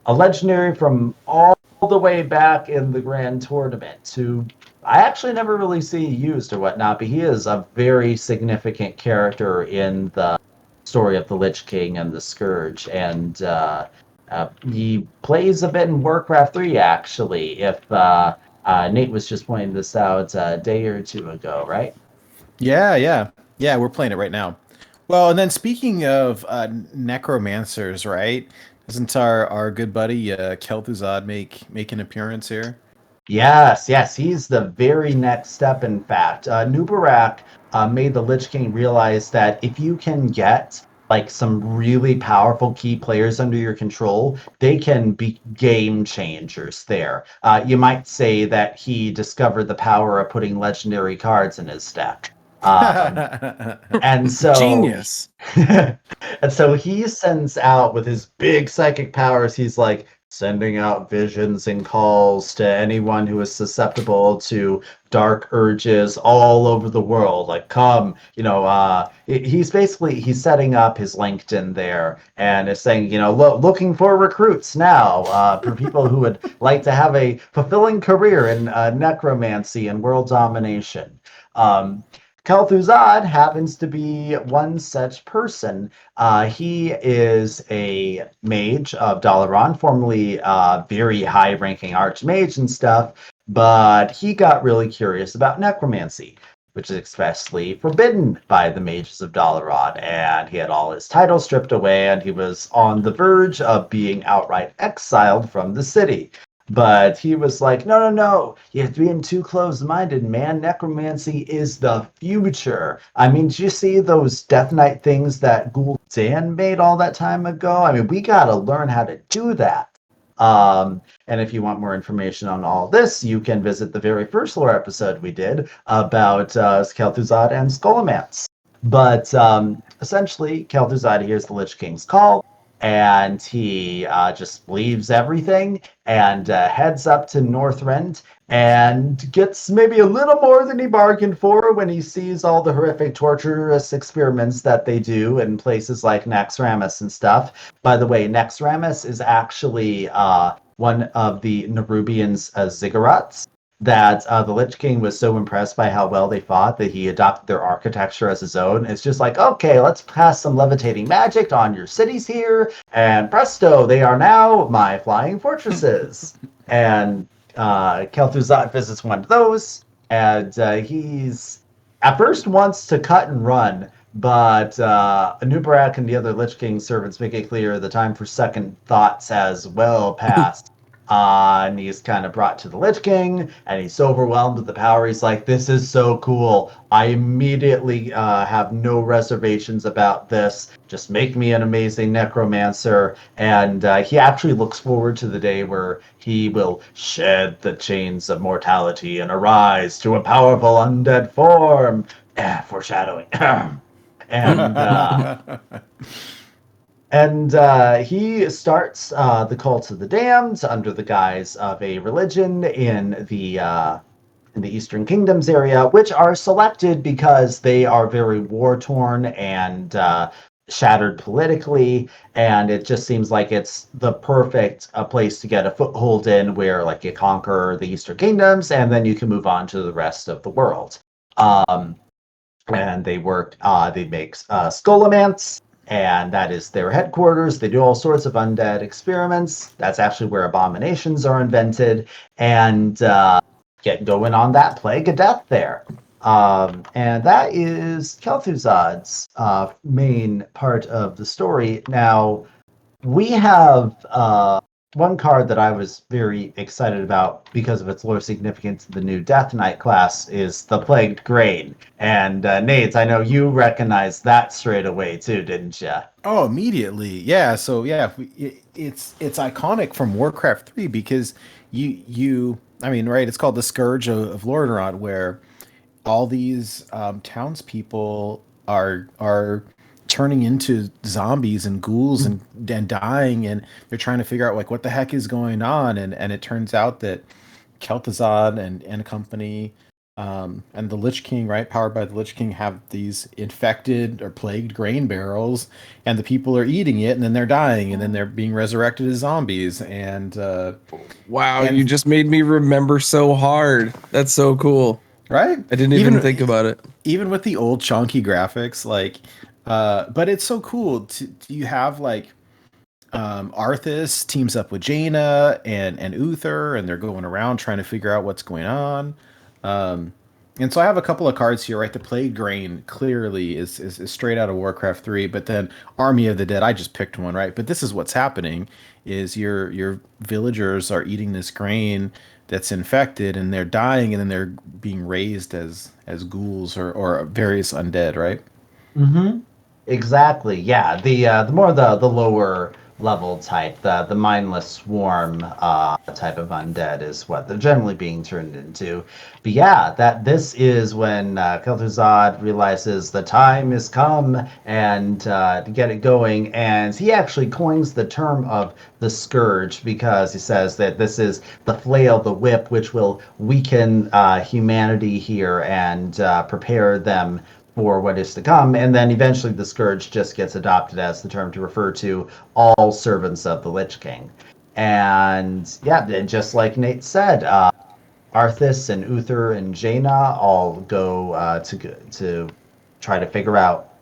a legendary from all the way back in the Grand Tournament, who I actually never really see used or whatnot, but he is a very significant character in the story of the Lich King and the Scourge, and he plays a bit in Warcraft 3, actually, if Nate was just pointing this out a day or two ago, right? Yeah, we're playing it right now. Well, and then speaking of necromancers, right? Doesn't our good buddy Kel'Thuzad make an appearance here? Yes, he's the very next step, in fact. Nubarak made the Lich King realize that if you can get like some really powerful key players under your control, they can be game changers there. You might say that he discovered the power of putting legendary cards in his deck. And so Genius. and so he sends out, with his big psychic powers, he's like sending out visions and calls to anyone who is susceptible to dark urges all over the world. Like, come, he's setting up his LinkedIn there and is saying, looking for recruits now for people who would like to have a fulfilling career in necromancy and world domination. Kel'Thuzad happens to be one such person. He is a mage of Dalaran, formerly very high-ranking archmage and stuff, but he got really curious about necromancy, which is expressly forbidden by the mages of Dalaran, and he had all his titles stripped away, and he was on the verge of being outright exiled from the city. But he was like, no, you have to be too closed-minded, man. Necromancy is the future. I mean, did you see those Death Knight things that Gul'dan made all that time ago? I mean, we got to learn how to do that. And if you want more information on all this, you can visit the very first lore episode we did about Kel'Thuzad and Scholomance. But essentially, Kel'Thuzad hears the Lich King's call, and he just leaves everything and heads up to Northrend and gets maybe a little more than he bargained for when he sees all the horrific torturous experiments that they do in places like Naxxramas and stuff. By the way, Naxxramas is actually one of the Nerubians' ziggurats that the Lich King was so impressed by how well they fought that he adopted their architecture as his own. It's just like, okay, let's pass some levitating magic on your cities here, and presto, they are now my flying fortresses. And Kel'Thuzad visits one of those, and he's at first wants to cut and run, But Anubarak and the other Lich King servants make it clear the time for second thoughts has well passed. And he's kind of brought to the Lich King, and he's so overwhelmed with the power. He's like, "This is so cool. I immediately have no reservations about this. Just make me an amazing necromancer." And he actually looks forward to the day where he will shed the chains of mortality and arise to a powerful undead form. Foreshadowing. and he starts the Cult of the Damned under the guise of a religion in the Eastern Kingdoms area, which are selected because they are very war-torn and shattered politically, and it just seems like it's the perfect place to get a foothold in, where like you conquer the Eastern Kingdoms and then you can move on to the rest of the world. And they make Scholomance, and that is their headquarters. They do all sorts of undead experiments. That's actually where abominations are invented, and get going on that plague of death there. And that is Kel'Thuzad's main part of the story. Now, we have one card that I was very excited about because of its lore significance. The new Death Knight class is the Plagued Grain. And Nate, I know you recognized that straight away too, didn't you? Oh, immediately. Yeah. So yeah, it's iconic from Warcraft 3 because I mean, right, it's called the Scourge of Lordaeron, where all these townspeople are turning into zombies and ghouls and dying, and they're trying to figure out like what the heck is going on, and it turns out that Kel'Thuzad and company and the Lich King, right, powered by the Lich King, have these infected or plagued grain barrels, and the people are eating it, and then they're dying, and then they're being resurrected as zombies. And wow, you just made me remember so hard. That's so cool. Right? I didn't even think about it. Even with the old chunky graphics, like, but it's so cool. You have like Arthas teams up with Jaina and Uther, and they're going around trying to figure out what's going on. And so I have a couple of cards here, right? The Plague Grain clearly is straight out of Warcraft 3, but then Army of the Dead, I just picked one, right? But this is what's happening, is your villagers are eating this grain that's infected, and they're dying, and then they're being raised as ghouls or various undead, right? Mm-hmm. Exactly. Yeah. The more the lower level type, the mindless swarm type of undead is what they're generally being turned into. But yeah, this is when Kel'Thuzad realizes the time has come and to get it going, and he actually coins the term of the Scourge because he says that this is the flail, the whip, which will weaken humanity here and prepare them for what is to come. And then eventually the Scourge just gets adopted as the term to refer to all servants of the Lich King. And yeah, just like Nate said, Arthas and Uther and Jaina all go to try to figure out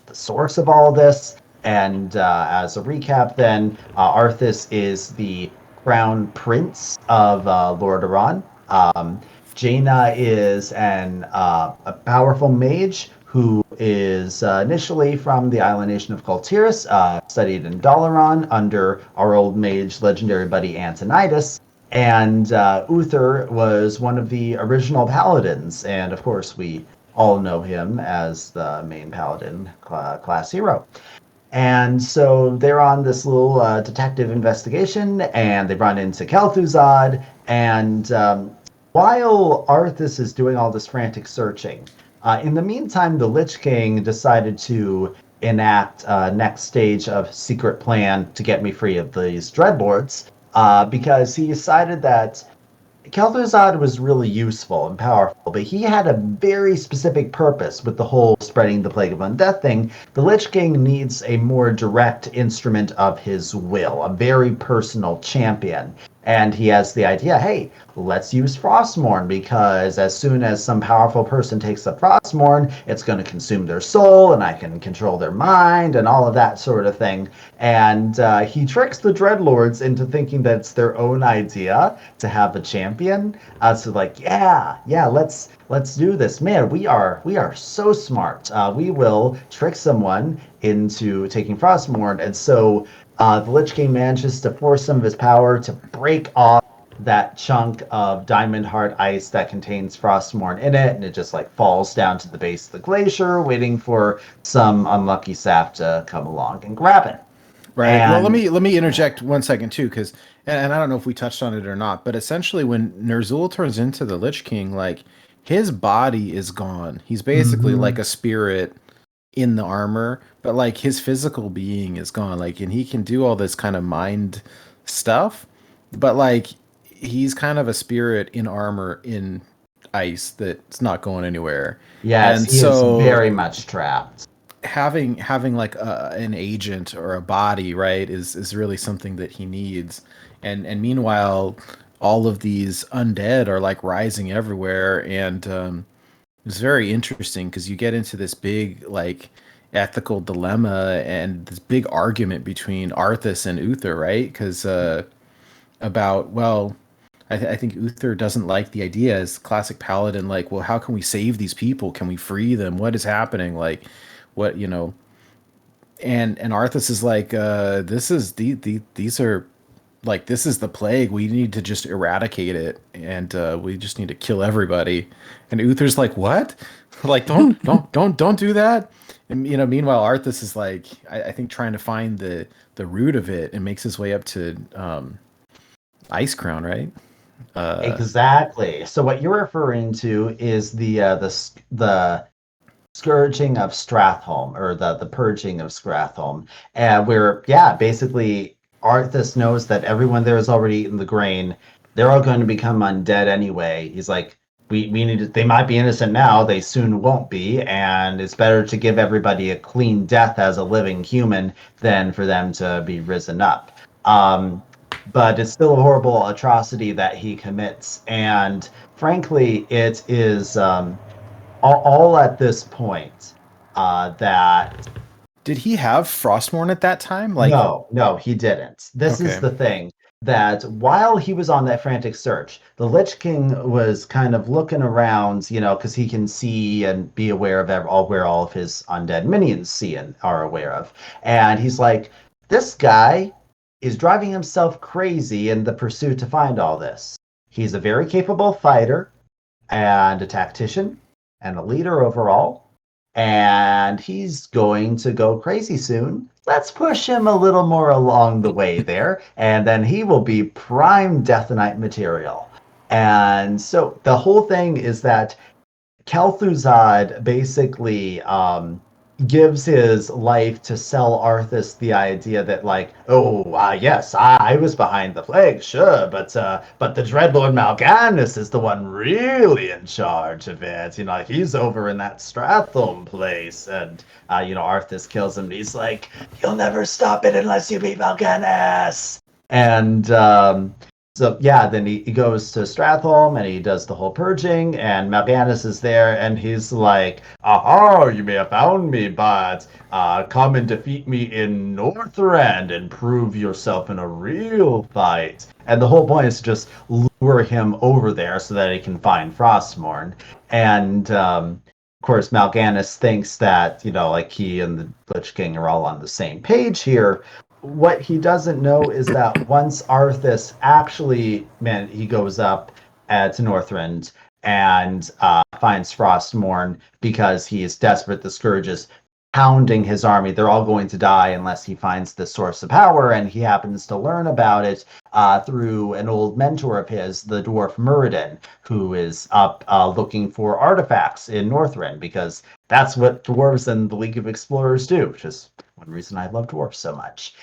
the source of all this. And as a recap then, Arthas is the crown prince of Lordaeron. Jaina is a powerful mage who is initially from the island nation of Kultiris, studied in Dalaran under our old mage legendary buddy Antonidas. And Uther was one of the original paladins, and of course we all know him as the main paladin class hero. And so they're on this little detective investigation, and they run into Kel'Thuzad, and while Arthas is doing all this frantic searching, in the meantime, the Lich King decided to enact next stage of secret plan to get me free of these Dreadlords, because he decided that Kel'Thuzad was really useful and powerful, but he had a very specific purpose with the whole spreading the Plague of Undeath thing. The Lich King needs a more direct instrument of his will, a very personal champion. And he has the idea, hey, let's use Frostmourne, because as soon as some powerful person takes up Frostmourne, it's going to consume their soul, and I can control their mind, and all of that sort of thing. And he tricks the Dreadlords into thinking that it's their own idea to have a champion. So like, yeah, let's let's do this. Man, we are so smart. We will trick someone into taking Frostmourne. And so the Lich King manages to force some of his power to break off that chunk of diamond hard ice that contains Frostmourne in it, and it just like falls down to the base of the glacier, waiting for some unlucky sap to come along and grab it. Right. And, well, let me interject 1 second too, because and I don't know if we touched on it or not, but essentially when Ner'zhul turns into the Lich King, like his body is gone. He's basically like a spirit in the armor, but like his physical being is gone. Like, and he can do all this kind of mind stuff, but like he's kind of a spirit in armor in ice that's not going anywhere. yes, and he so is very much trapped. having like an agent or a body, right, is really something that he needs. And meanwhile, all of these undead are like rising everywhere, and it's very interesting because you get into this big like ethical dilemma and this big argument between Arthas and Uther, right? Because about, well, I think Uther doesn't like the idea as classic paladin, like, well, how can we save these people? Can we free them? What is happening? Like, what, you know? And Arthas is like, this is these are like, this is the plague. We need to just eradicate it, and we just need to kill everybody. And Uther's like, what? Like, don't do that. And you know, meanwhile, Arthas is like, I think trying to find the root of it, and makes his way up to Ice Crown, right? Exactly. So what you're referring to is the scourging of Stratholme, or the purging of Stratholme, where basically Arthas knows that everyone there has already eaten the grain. They're all going to become undead anyway. He's like, we need to, they might be innocent now, they soon won't be, and it's better to give everybody a clean death as a living human than for them to be risen up. But it's still a horrible atrocity that he commits, and frankly, it is all at this point that Did he have Frostmourne at that time? Like, no, he didn't. This is Okay. the thing, that while he was on that frantic search, the Lich King was kind of looking around, you know, because he can see and be aware of where all of his undead minions see and are aware of. And he's like, this guy is driving himself crazy in the pursuit to find all this. He's a very capable fighter and a tactician and a leader overall, and he's going to go crazy soon. Let's push him a little more along the way there, and then he will be prime Death Knight material. And so the whole thing is that Kel'Thuzad basically gives his life to sell Arthas the idea that, like, yes, I was behind the plague, sure, but the Dreadlord Mal'Ganis is the one really in charge of it. You know, like, he's over in that Stratholme place, and Arthas kills him. And he's like, you'll never stop it unless you beat Mal'Ganis. And so then he goes to Stratholme and he does the whole purging, and Mal'Ganis is there, and he's like, aha, you may have found me, but come and defeat me in Northrend and prove yourself in a real fight. And the whole point is to just lure him over there so that he can find Frostmourne. And of course, Mal'Ganis thinks that, like, he and the Lich King are all on the same page here. What he doesn't know is that once Arthas actually, he goes up to Northrend and finds Frostmourne because he is desperate. The Scourge is pounding his army. They're all going to die unless he finds the source of power, and he happens to learn about it through an old mentor of his, the dwarf Muradin, who is up looking for artifacts in Northrend, because that's what dwarves and the League of Explorers do, which is one reason I love dwarves so much.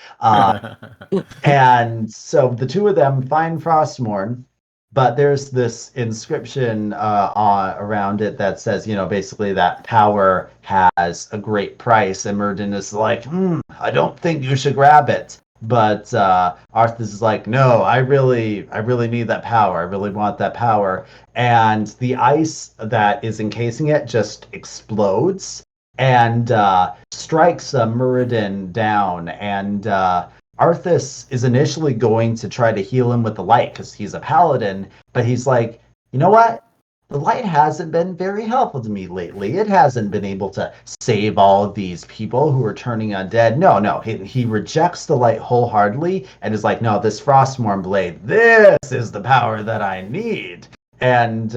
And so the two of them find Frostmourne, but there's this inscription around it that says, basically that power has a great price. And Muradin is like, I don't think you should grab it. But Arthas is like, no, I really need that power. I really want that power. And the ice that is encasing it just explodes and strikes Muradin down. And Arthas is initially going to try to heal him with the light because he's a paladin, but he's like, you know what? the light hasn't been very helpful to me lately. It hasn't been able to save all of these people who are turning undead. No, he rejects the light wholeheartedly and is like, no, this Frostmourne blade, this is the power that I need. And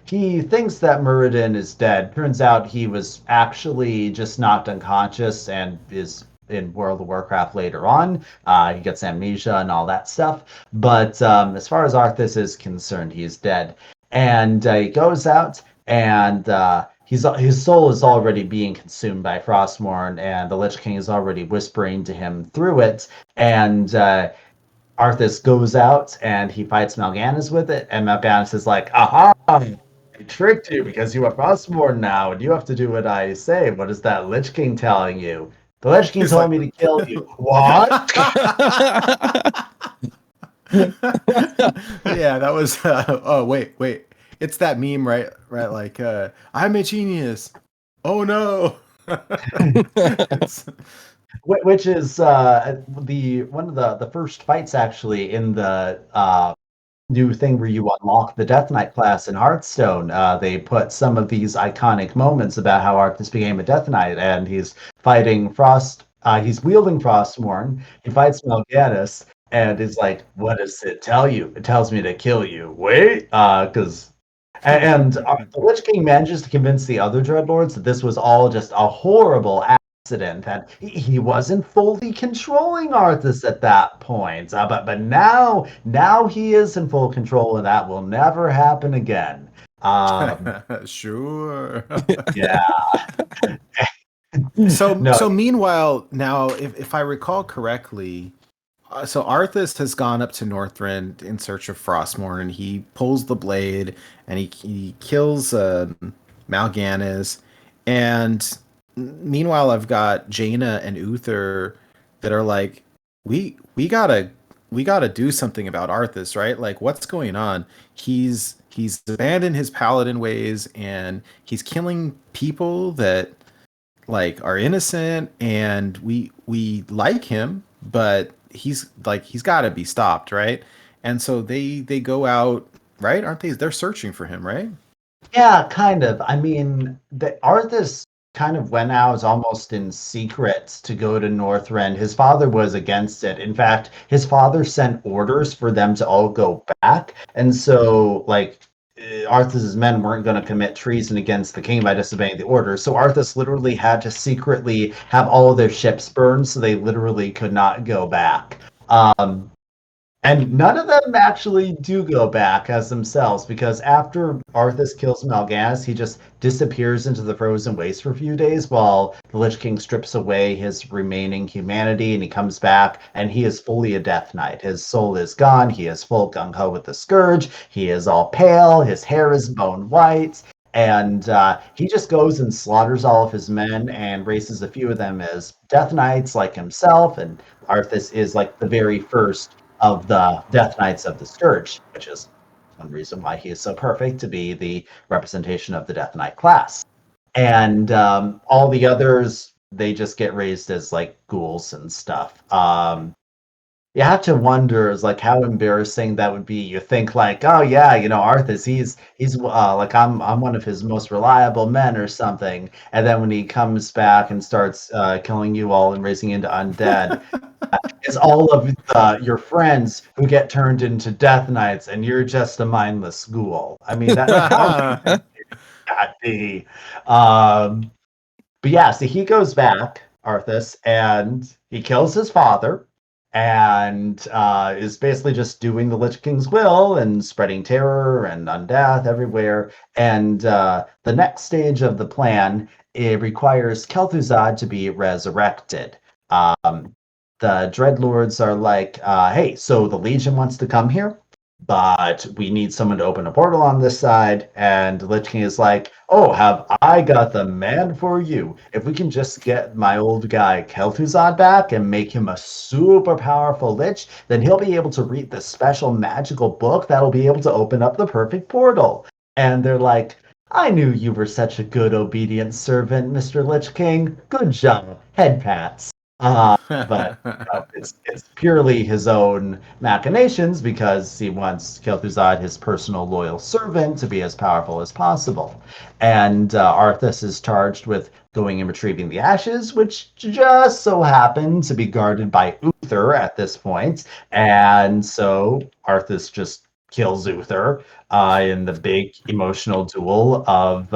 he thinks that Muradin is dead. Turns out he was actually just knocked unconscious and is in World of Warcraft later on. He gets amnesia and all that stuff. But as far as Arthas is concerned, he's dead. And he goes out, and his soul is already being consumed by Frostmourne, and the Lich King is already whispering to him through it. And Arthas goes out, and he fights Mal'Ganis with it, and Mal'Ganis is like, aha! I tricked you because you are Frostmourne now, and you have to do what I say. What is that Lich King telling you? The Lich King told me to kill you. What? Yeah, that was. Oh wait. It's that meme, right? Right, like I'm a genius. Oh no. Which is the one of the first fights actually in the new thing where you unlock the Death Knight class in Hearthstone. They put some of these iconic moments about how Arthas became a Death Knight, and he's fighting Frost. He's wielding Frostmourne. He fights Mal'Ganis, and is like, "What does it tell you? It tells me to kill you." Wait, because. The Lich King manages to convince the other Dreadlords that this was all just a horrible accident, that he wasn't fully controlling Arthas at that point. But now he is in full control, and that will never happen again. Sure. Yeah. So meanwhile, now if I recall correctly, so Arthas has gone up to Northrend in search of Frostmourne, and he pulls the blade, and he kills Mal'Ganis. And meanwhile, I've got Jaina and Uther that are like, we gotta do something about Arthas, right? Like, what's going on? He's abandoned his paladin ways, and he's killing people that like are innocent, and we like him, but he's got to be stopped, right? And so they go out, right? Aren't they? They're searching for him, right? Yeah, kind of. I mean, the Arthas kind of went out almost in secret to go to Northrend. His father was against it. In fact, his father sent orders for them to all go back, and so like Arthas's men weren't going to commit treason against the king by disobeying the orders. So Arthas literally had to secretly have all of their ships burned, so they literally could not go back. And none of them actually do go back as themselves, because after Arthas kills Mal'Ganis, he just disappears into the frozen waste for a few days while the Lich King strips away his remaining humanity, and he comes back, and he is fully a Death Knight. His soul is gone. He is full gung-ho with the Scourge. He is all pale. His hair is bone white. And he just goes and slaughters all of his men and races a few of them as Death Knights like himself. And Arthas is like the very first of the Death Knights of the Scourge, which is one reason why he is so perfect to be the representation of the Death Knight class. And all the others, they just get raised as like ghouls and stuff. You have to wonder is like how embarrassing that would be. You think like, oh yeah, you know, Arthas, he's like I'm one of his most reliable men or something, and then when he comes back and starts killing you all and raising into undead, it's all of your friends who get turned into Death Knights, and you're just a mindless ghoul. I mean, that's how it gotta be. But yeah, so he goes back, Arthas, and he kills his father, and is basically just doing the Lich King's will and spreading terror and undeath everywhere. And the next stage of the plan, it requires Kel'Thuzad to be resurrected. The Dreadlords are like, hey, so the Legion wants to come here, but we need someone to open a portal on this side. And Lich King is like, oh, have I got the man for you. If we can just get my old guy Kel'Thuzad back and make him a super powerful Lich, then he'll be able to read the special magical book that'll be able to open up the perfect portal. And they're like, I knew you were such a good obedient servant, Mr. Lich King. Good job. Head pats. But it's purely his own machinations because he wants Kel'Thuzad, his personal loyal servant, to be as powerful as possible. And Arthas is charged with going and retrieving the ashes, which just so happen to be guarded by Uther at this point. And so Arthas just kills Uther in the big emotional duel of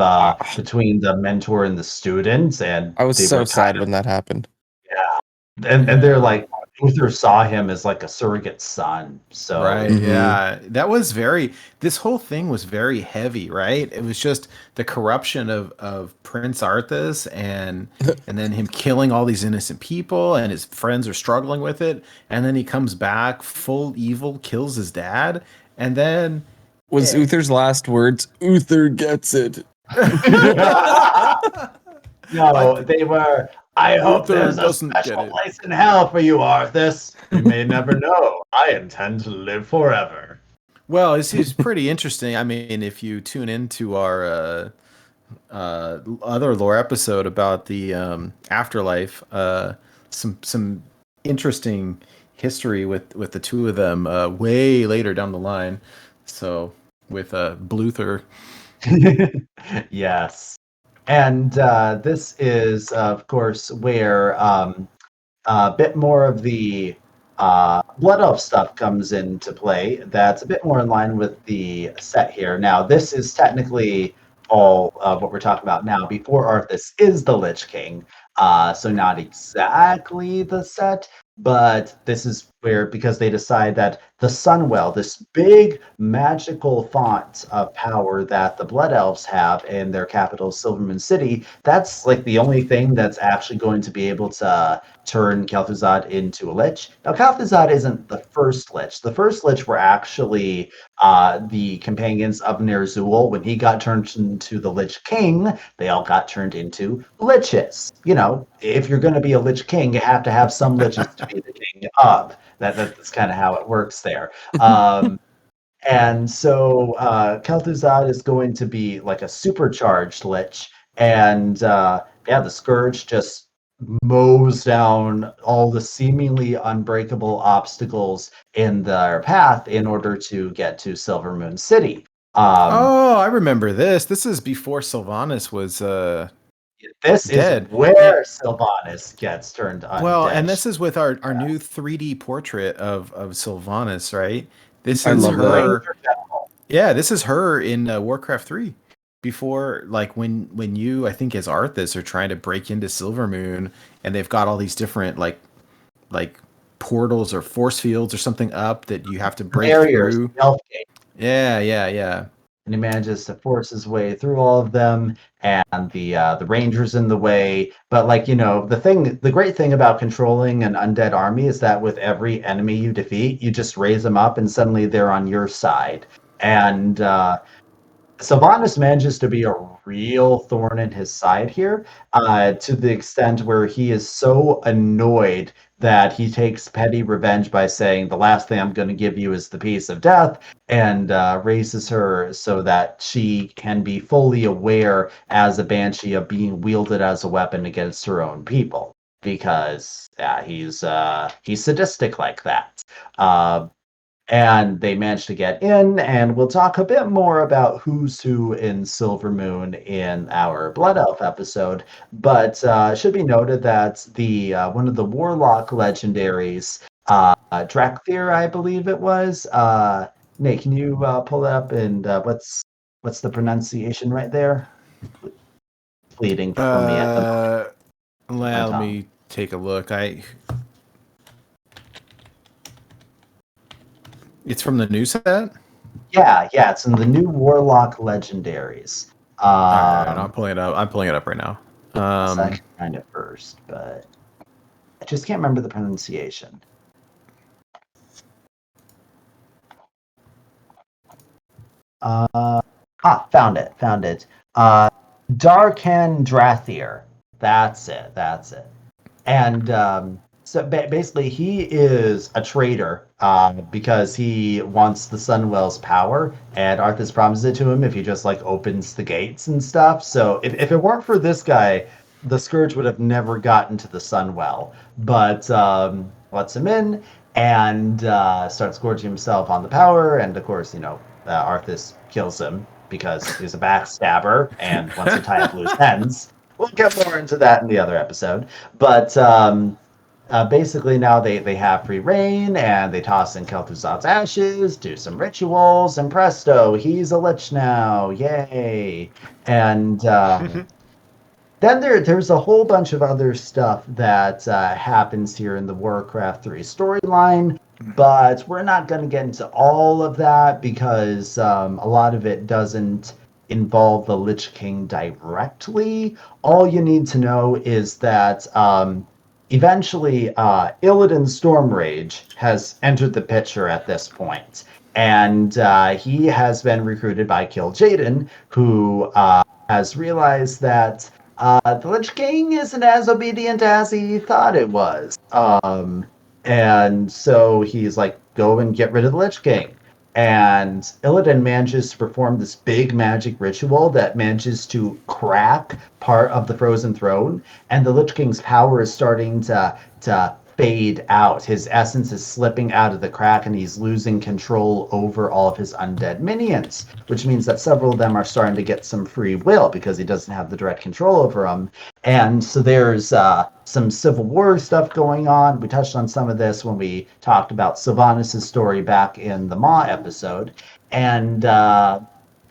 between the mentor and the student. And I was they so were sad when that happened. and they're like, Uther saw him as like a surrogate son. So Right. Mhm. Yeah. That was this whole thing was very heavy, right? It was just the corruption of Prince Arthas and then him killing all these innocent people and his friends are struggling with it. And then he comes back full evil, kills his dad. And then Was Uther's last words, Uther gets it. no, they were. I hope Uther there's a doesn't get special it. place in hell for you, Arthas. You may never know. I intend to live forever. Well, it's pretty interesting. I mean, if you tune into our other lore episode about the afterlife, some interesting history with the two of them way later down the line. So with Bluther. Yes. And this is, of course, where a bit more of the Blood Elf stuff comes into play. That's a bit more in line with the set here. Now, this is technically all of what we're talking about now before Arthas is the Lich King. So not exactly the set, but this is where, because they decide that the Sunwell, this big magical font of power that the Blood Elves have in their capital, Silvermoon City, that's like the only thing that's actually going to be able to turn Kel'Thuzad into a Lich. Now, Kel'Thuzad isn't the first Lich. The first Lich were actually the companions of Ner'zhul. When he got turned into the Lich King, they all got turned into Liches. You know, if you're going to be a Lich King, you have to have some Liches to be the king of. That's kind of how it works there. And so Kel'Thuzad is going to be like a supercharged Lich. And the Scourge just mows down all the seemingly unbreakable obstacles in their path in order to get to Silvermoon City. Oh, I remember this. This is before Sylvanas was This dead. is where Sylvanas gets turned undead. Well, and this is with our new 3D portrait of Sylvanas, right? This I is love that. her. Yeah, this is her in Warcraft 3. Before, like when you, I think as Arthas, are trying to break into Silvermoon, and they've got all these different like portals or force fields or something up that you have to break barriers, through. Elf Gate. Yeah. And he manages to force his way through all of them, and the rangers in the way. But the great thing about controlling an undead army is that with every enemy you defeat, you just raise them up, and suddenly they're on your side. And Sylvanas manages to be a real thorn in his side here, to the extent where he is so annoyed that he takes petty revenge by saying, "The last thing I'm going to give you is the piece of death," and raises her so that she can be fully aware as a banshee of being wielded as a weapon against her own people, because he's sadistic like that. And they managed to get in, and we'll talk a bit more about who's who in Silvermoon in our Blood Elf episode. But it should be noted that the one of the Warlock legendaries, Drakthir, I believe it was. Nate, can you pull that up? And what's the pronunciation right there? Fleeting for me at the Let me take a look. It's from the new set? Yeah, it's in the new Warlock legendaries. All right, I'm pulling it up. I'm pulling it up right now. So I can find it first, but I just can't remember the pronunciation. Found it. Darkan Drathir. That's it. And so basically, he is a traitor because he wants the Sunwell's power, and Arthas promises it to him if he just opens the gates and stuff. So if it weren't for this guy, the Scourge would have never gotten to the Sunwell. But lets him in, and starts gorging himself on the power. And of course, Arthas kills him because he's a backstabber and wants to tie up loose ends. We'll get more into that in the other episode. But basically now they have free reign, and they toss in Kel'Thuzad's ashes, do some rituals, and presto, he's a lich now. Yay. And then there's a whole bunch of other stuff that happens here in the Warcraft 3 storyline, but we're not going to get into all of that because a lot of it doesn't involve the Lich King directly. All you need to know is that eventually Illidan Stormrage has entered the picture at this point, and he has been recruited by Kil'jaeden, who has realized that the Lich King isn't as obedient as he thought it was. And so he's like, go and get rid of the Lich King. And Illidan manages to perform this big magic ritual that manages to crack part of the Frozen Throne. And the Lich King's power is starting to fade out. His essence is slipping out of the crack, and he's losing control over all of his undead minions, which means that several of them are starting to get some free will because he doesn't have the direct control over them. And so there's some Civil War stuff going on. We touched on some of this when we talked about Sylvanas' story back in the Maw episode. And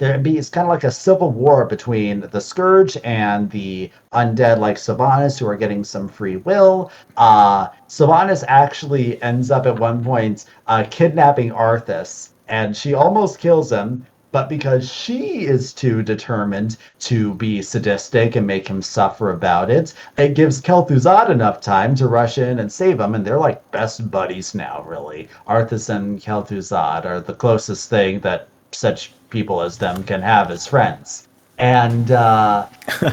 it's kind of like a civil war between the Scourge and the undead like Sylvanas, who are getting some free will. Sylvanas actually ends up at one point kidnapping Arthas, and she almost kills him, but because she is too determined to be sadistic and make him suffer about it, it gives Kel'Thuzad enough time to rush in and save him, and they're like best buddies now, really. Arthas and Kel'Thuzad are the closest thing that such people as them can have as friends. And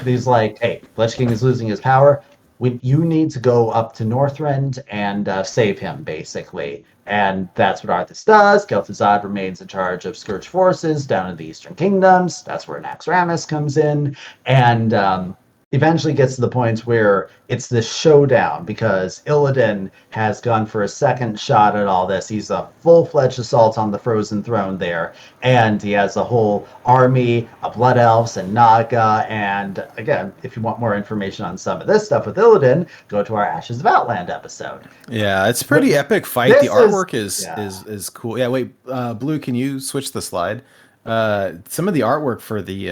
he's like, hey, Lich King is losing his power. You need to go up to Northrend and save him, basically. And that's what Arthas does. Kel'Thuzad remains in charge of Scourge forces down in the Eastern Kingdoms. That's where Naxxramas comes in. And eventually gets to the point where it's this showdown because Illidan has gone for a second shot at all this. He's a full-fledged assault on the Frozen Throne there, and he has a whole army of Blood Elves and Naga. And again, if you want more information on some of this stuff with Illidan, go to our Ashes of Outland episode. Yeah, it's a pretty epic fight. The artwork is cool. Yeah, wait, Blue, can you switch the slide? Some of the artwork for the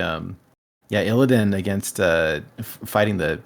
Illidan against fighting the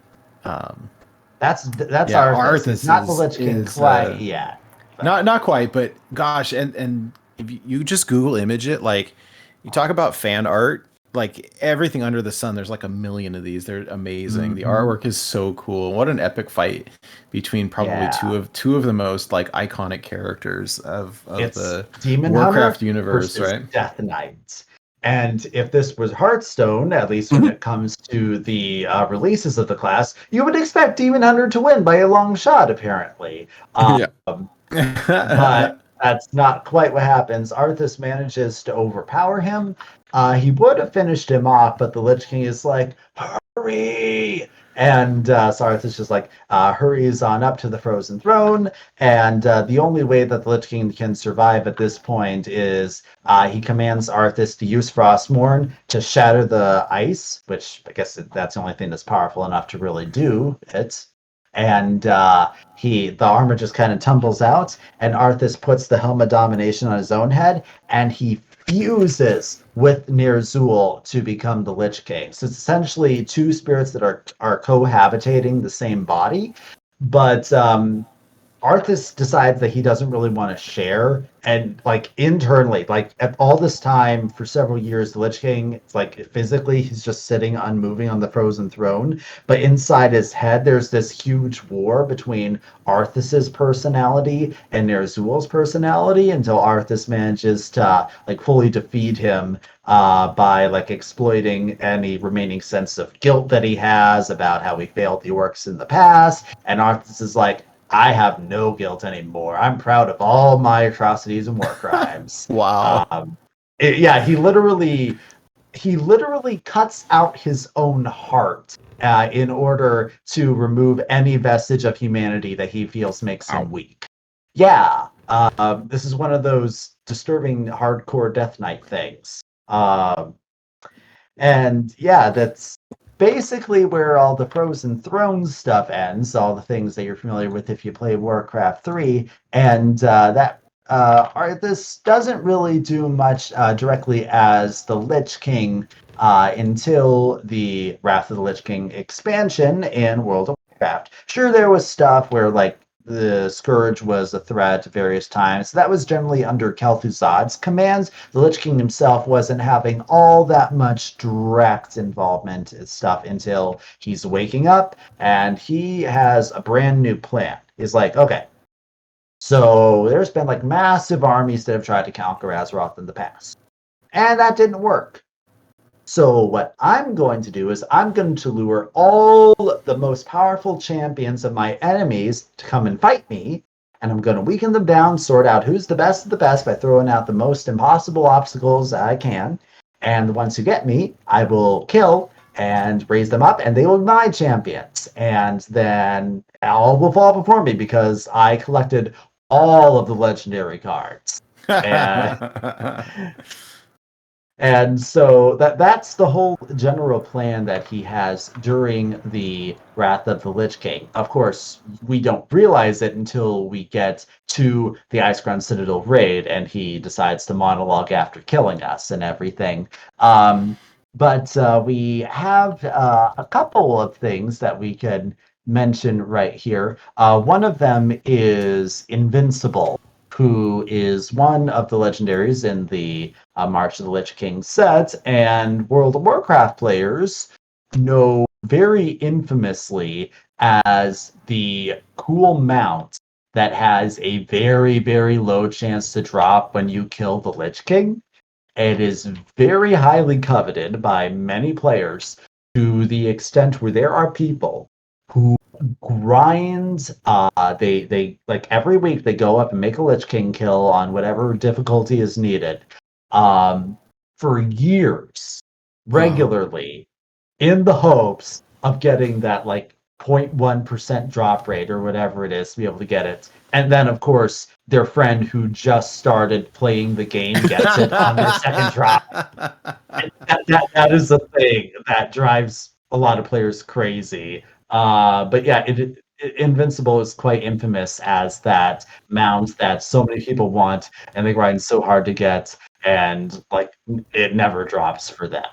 that's Arthas, not the Lich King quite yet. Not quite, but gosh, and if you just Google image it, like you talk about fan art, like everything under the sun, there's like a million of these. They're amazing. Mm-hmm. The artwork is so cool. What an epic fight between probably two of the most like iconic characters of the Demon Warcraft Hunter universe, right? Death Knight. And if this was Hearthstone, at least when it comes to the releases of the class, you would expect Demon Hunter to win by a long shot, apparently. But that's not quite what happens. Arthas manages to overpower him. He would have finished him off, but the Lich King is like, hurry! And so Arthas just like hurries on up to the Frozen Throne. And the only way that the Lich King can survive at this point is he commands Arthas to use Frostmourne to shatter the ice, which I guess that's the only thing that's powerful enough to really do it. And the armor just kind of tumbles out, and Arthas puts the Helm of Domination on his own head, and he fuses with Ner'zhul to become the Lich King. So it's essentially two spirits that are cohabitating the same body, but Arthas decides that he doesn't really want to share, and like internally, like at all this time for several years, the Lich King, like physically, he's just sitting unmoving on the Frozen Throne, but inside his head, there's this huge war between Arthas's personality and Ner'zhul's personality until Arthas manages to like fully defeat him by like exploiting any remaining sense of guilt that he has about how he failed the orcs in the past, and Arthas is like, I have no guilt anymore. I'm proud of all my atrocities and war crimes. Wow. He literally cuts out his own heart in order to remove any vestige of humanity that he feels makes him weak. Yeah, this is one of those disturbing hardcore Death Knight things. And yeah, that's basically where all the Frozen Thrones stuff ends, all the things that you're familiar with if you play Warcraft 3. And this doesn't really do much directly as the Lich King until the Wrath of the Lich King expansion in World of Warcraft. Sure, there was stuff where, like, the Scourge was a threat at various times. That was generally under Kel'Thuzad's commands. The Lich King himself wasn't having all that much direct involvement in stuff until he's waking up, and he has a brand new plan. He's like, okay, so there's been like massive armies that have tried to conquer Azeroth in the past, and that didn't work. So what I'm going to do is I'm going to lure all the most powerful champions of my enemies to come and fight me, and I'm going to weaken them down, sort out who's the best of the best by throwing out the most impossible obstacles I can, and the ones who get me, I will kill and raise them up, and they will be my champions, and then all will fall before me because I collected all of the legendary cards. And so that's the whole general plan that he has during the Wrath of the Lich King. Of course, we don't realize it until we get to the Icecrown Citadel raid, and he decides to monologue after killing us and everything. But we have a couple of things that we could mention right here. One of them is Invincible, who is one of the legendaries in the March of the Lich King set, and World of Warcraft players know very infamously as the cool mount that has a very, very low chance to drop when you kill the Lich King. It is very highly coveted by many players to the extent where there are people who grind. They like every week they go up and make a Lich King kill on whatever difficulty is needed for years regularly in the hopes of getting that like 0.1% drop rate or whatever it is to be able to get it. And then, of course, their friend who just started playing the game gets it on their second drop. And that is a thing that drives a lot of players crazy. But yeah, Invincible is quite infamous as that mount that so many people want, and they grind so hard to get, and like it never drops for them.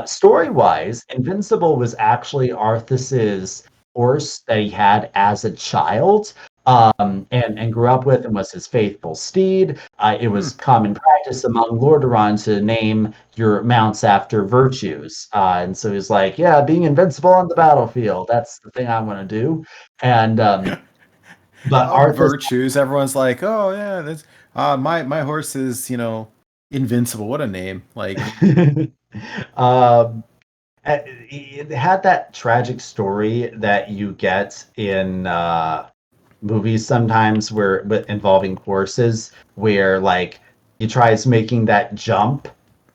Story-wise, Invincible was actually Arthas's horse that he had as a child, and grew up with, and was his faithful steed. It was common practice among Lordaeron to name your mounts after virtues. And so he's like, yeah, being invincible on the battlefield, that's the thing I want to do. And but Arthas, virtues, everyone's like, oh yeah, that's my horse is, invincible. What a name. Like it had that tragic story that you get in movies sometimes but involving horses, where like he tries making that jump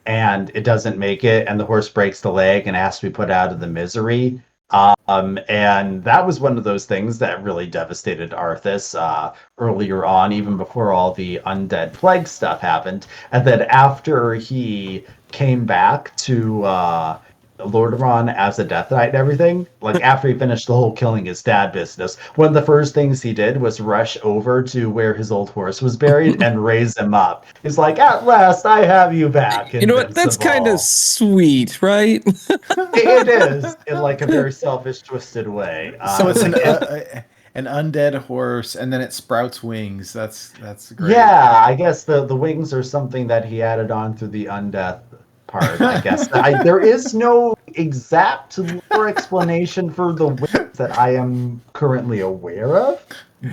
and it doesn't make it, and the horse breaks the leg and has to be put out of the misery. And that was one of those things that really devastated Arthas earlier on, even before all the undead plague stuff happened. And then after he came back to Lordaeron as a Death Knight and everything, like after he finished the whole killing his dad business, one of the first things he did was rush over to where his old horse was buried and raise him up. He's like, at last I have you back. You know what? That's kind of sweet, right? It is, in like a very selfish, twisted way. So it's an undead horse, and then it sprouts wings. That's great. Yeah, I guess the wings are something that he added on through the undeath part, I guess. There is no exact lore explanation for the wings that I am currently aware of,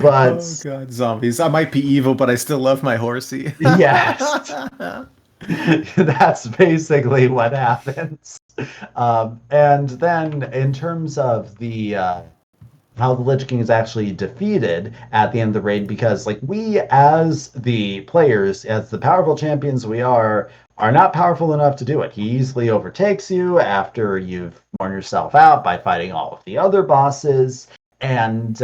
but oh god, zombies! I might be evil, but I still love my horsey. Yes, that's basically what happens. And then, in terms of the how the Lich King is actually defeated at the end of the raid, because like we as the players, as the powerful champions we are not powerful enough to do it. He easily overtakes you after you've worn yourself out by fighting all of the other bosses. And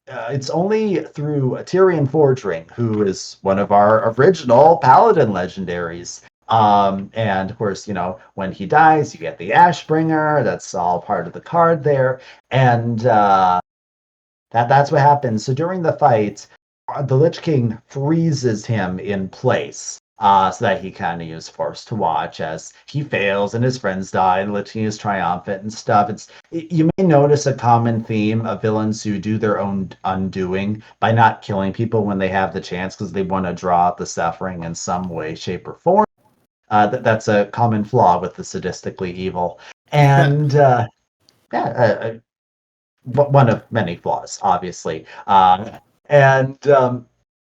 it's only through Tyrion Fordring, who is one of our original Paladin legendaries. And of course, when he dies, you get the Ashbringer. That's all part of the card there. And that's what happens. So during the fight, the Lich King freezes him in place. So that he kind of is forced to watch as he fails and his friends die and the Lich King is triumphant and stuff. You may notice a common theme of villains who do their own undoing by not killing people when they have the chance because they want to draw out the suffering in some way, shape, or form. That's a common flaw with the sadistically evil. And one of many flaws, obviously. And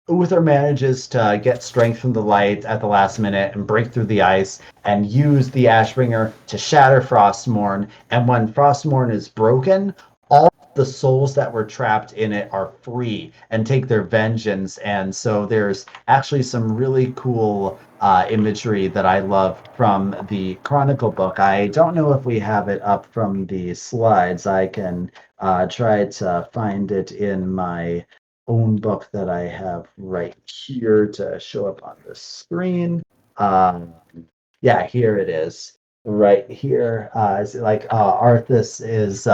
Uther manages to get strength from the light at the last minute and break through the ice and use the Ashbringer to shatter Frostmourne. And when Frostmourne is broken, all the souls that were trapped in it are free and take their vengeance. And so there's actually some really cool imagery that I love from the Chronicle book. I don't know if we have it up from the slides. I can try to find it in my own book that I have right here to show up on the screen. Yeah, here it is. Right here. It's like Arthas is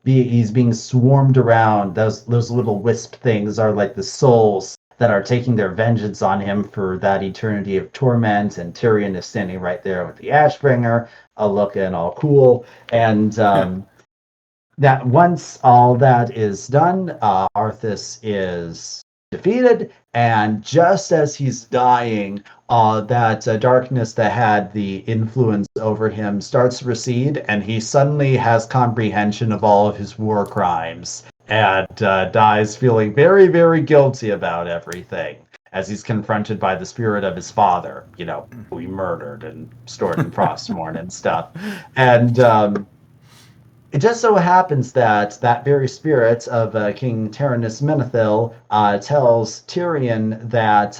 he's being swarmed around. Those little wisp things are like the souls that are taking their vengeance on him for that eternity of torment. And Tyrion is standing right there with the Ashbringer, looking all cool. And that once all that is done, Arthas is defeated, and just as he's dying, that darkness that had the influence over him starts to recede, and he suddenly has comprehension of all of his war crimes, and dies feeling very, very guilty about everything, as he's confronted by the spirit of his father, who he murdered and stored in Frostmourne and stuff. And it just so happens that very spirit of King Tyrannus Menethil tells Tyrion that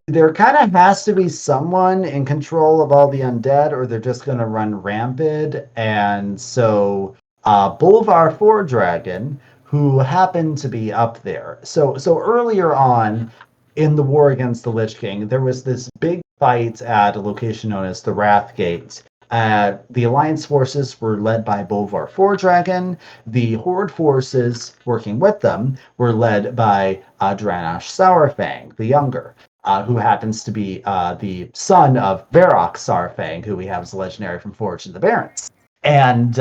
there kind of has to be someone in control of all the undead, or they're just going to run rampant. And so Bolvar Fordragon, who happened to be up there. So earlier on in the war against the Lich King, there was this big fight at a location known as the Wrathgate. The Alliance forces were led by Bolvar Fordragon. The Horde forces working with them were led by Dranosh Sourfang, the younger, who happens to be the son of Varrock Saurfang, who we have as a legendary from Forge of the Barrens. And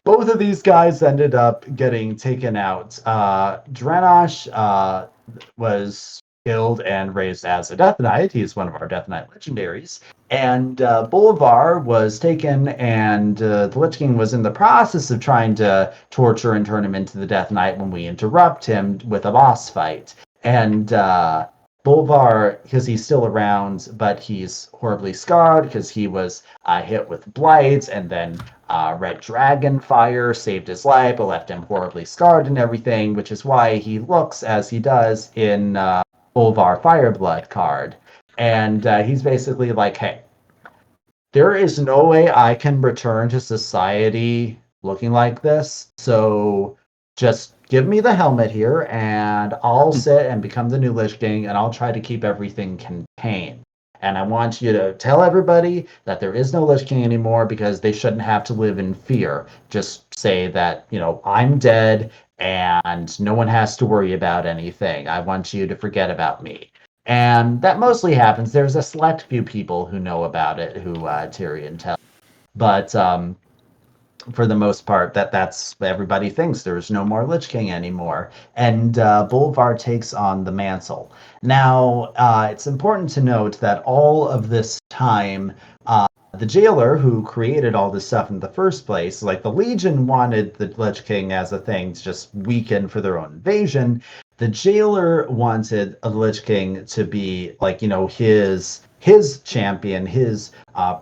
both of these guys ended up getting taken out. Dranosh was killed and raised as a Death Knight. He's one of our Death Knight legendaries. And Bolvar was taken, and the Lich King was in the process of trying to torture and turn him into the Death Knight when we interrupt him with a boss fight. And Bolvar, because he's still around, but he's horribly scarred because he was hit with blight, and then Red Dragon Fire saved his life, but left him horribly scarred and everything, which is why he looks as he does in Bolvar Fireblood card. And he's basically like, hey, there is no way I can return to society looking like this, so just give me the helmet here, and I'll sit and become the new Lich King, and I'll try to keep everything contained. And I want you to tell everybody that there is no Lich King anymore, because they shouldn't have to live in fear. Just say that, I'm dead, and no one has to worry about anything. I want you to forget about me. And that mostly happens. There's a select few people who know about it, who Tyrion tells. But for the most part, that's everybody thinks there's no more Lich King anymore. And Bolvar takes on the mantle. Now, it's important to note that all of this time, the jailer who created all this stuff in the first place, like the Legion wanted the Lich King as a thing to just weaken for their own invasion. The jailer wanted a Lich King to be like, his champion, his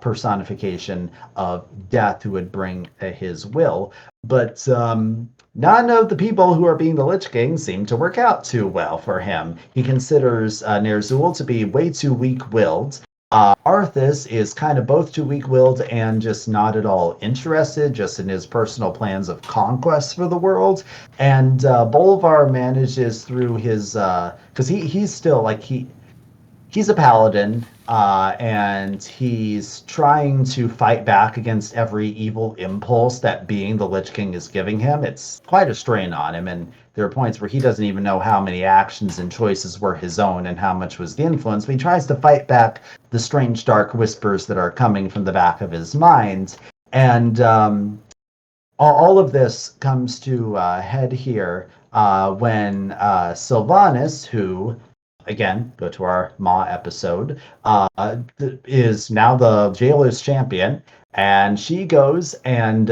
personification of death, who would bring his will. But none of the people who are being the Lich King seem to work out too well for him. He considers Ner'zhul to be way too weak-willed. Arthas is kind of both too weak-willed and just not at all interested, just in his personal plans of conquest for the world. And Bolvar manages through his, because he's still like he's a paladin, and he's trying to fight back against every evil impulse that being the Lich King is giving him. It's quite a strain on him, and there are points where he doesn't even know how many actions and choices were his own and how much was the influence, but he tries to fight back the strange dark whispers that are coming from the back of his mind. And all of this comes to head here when Sylvanas, who, again, go to our Maw episode, is now the Jailer's champion, and she goes and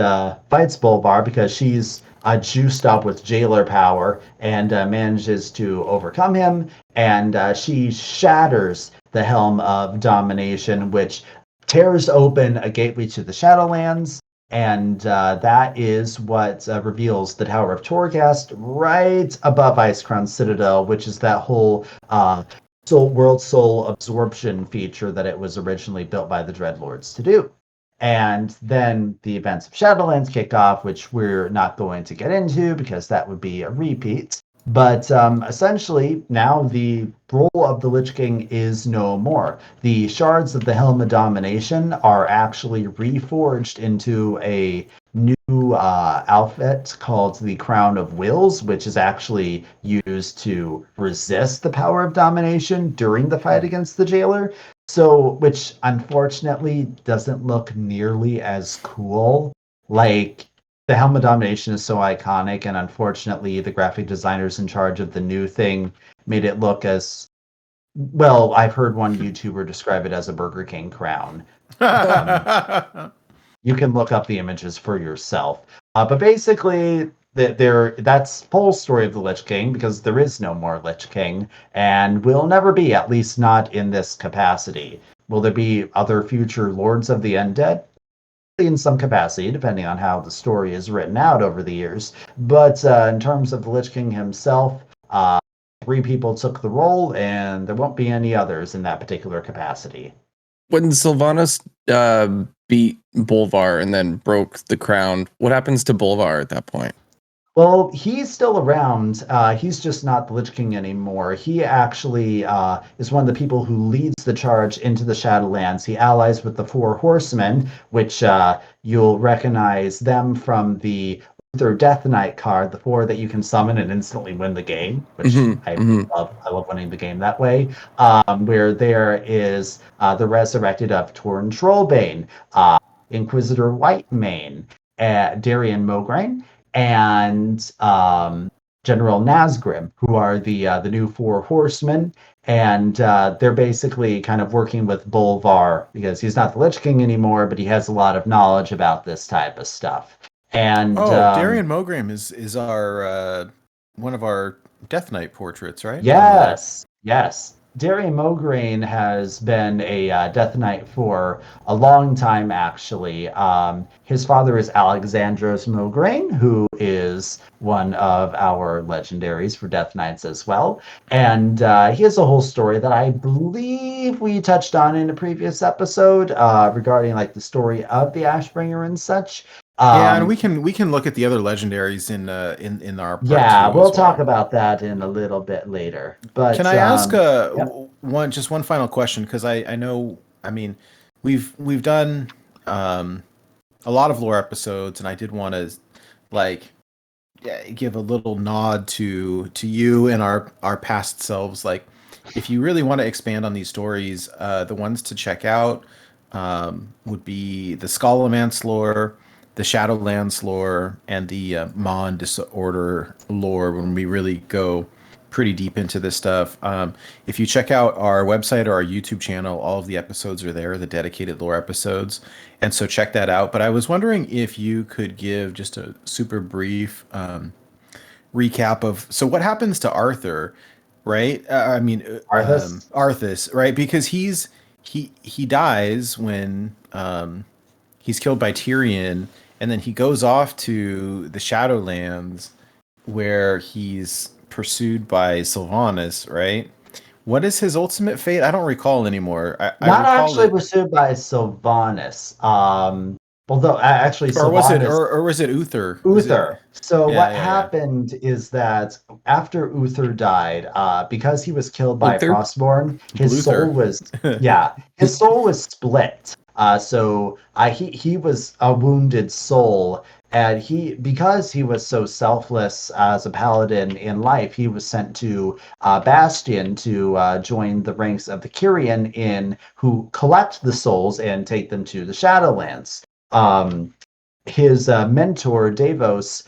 fights Bolvar because she's juiced up with Jailer power and manages to overcome him, and she shatters the Helm of Domination, which tears open a gateway to the Shadowlands, and that is what reveals the Tower of Torghast right above Icecrown Citadel, which is that whole world soul absorption feature that it was originally built by the Dreadlords to do. And then the events of Shadowlands kick off, which we're not going to get into because that would be a repeat. But essentially, now the role of the Lich King is no more. The shards of the Helm of Domination are actually reforged into a new outfit called the Crown of Wills, which is actually used to resist the power of domination during the fight against the Jailer. So, which unfortunately doesn't look nearly as cool. Like, the Helm of Domination is so iconic, and unfortunately, the graphic designers in charge of the new thing made it look as well. I've heard one YouTuber describe it as a Burger King crown. You can look up the images for yourself. But basically, that's Pole's story of the Lich King, because there is no more Lich King, and will never be, at least not in this capacity. Will there be other future Lords of the Undead? In some capacity, depending on how the story is written out over the years. But in terms of the Lich King himself, 3 people took the role, and there won't be any others in that particular capacity. When Sylvanas beat Bolvar and then broke the crown, what happens to Bolvar at that point? Well, he's still around. He's just not the Lich King anymore. He actually is one of the people who leads the charge into the Shadowlands. He allies with the 4 Horsemen, which you'll recognize them from the Uther Death Knight card, the 4 that you can summon and instantly win the game, which I love. I love winning the game that way. Where there is the Resurrected of Torn Trollbane, Inquisitor Whitemane, Darian Mograine, and General Nazgrim, who are the new 4 Horsemen, and they're basically kind of working with Bolvar because he's not the Lich King anymore, but he has a lot of knowledge about this type of stuff. And Darian Mograine is our one of our Death Knight portraits, right? Yes. Darian Mograine has been a Death Knight for a long time, actually. His father is Alexandros Mograine, who is one of our legendaries for Death Knights as well. And he has a whole story that I believe we touched on in a previous episode regarding like the story of the Ashbringer and such. Yeah, and we can look at the other legendaries in our part yeah, two we'll as well. talk about that in a little bit later. But can I ask yep. one final question? Because I know, I mean, we've done a lot of lore episodes, and I did want to like give a little nod to you and our past selves. Like, if you really want to expand on these stories, the ones to check out would be the Scholomance lore, the Shadowlands lore, and the Maw and Disorder lore, when we really go pretty deep into this stuff. If you check out our website or our YouTube channel, all of the episodes are there, the dedicated lore episodes. And so check that out. But I was wondering if you could give just a super brief recap of, so what happens to Arthur, right? Arthas, right? Because he dies when he's killed by Tyrion, and then he goes off to the Shadowlands where he's pursued by Sylvanas, right? What is his ultimate fate? I don't recall anymore. I Not recall actually that, pursued by Sylvanas. Although actually or was it, Sylvanas or was it Uther? Was it? Uther. So Yeah, what yeah, yeah. happened is that after Uther died, because he was killed by Luther? Frostborn, his soul Bluther. was his soul was split. He was a wounded soul, and because he was so selfless as a paladin in life, he was sent to Bastion to join the ranks of the Kyrian who collect the souls and take them to the Shadowlands. His mentor Davos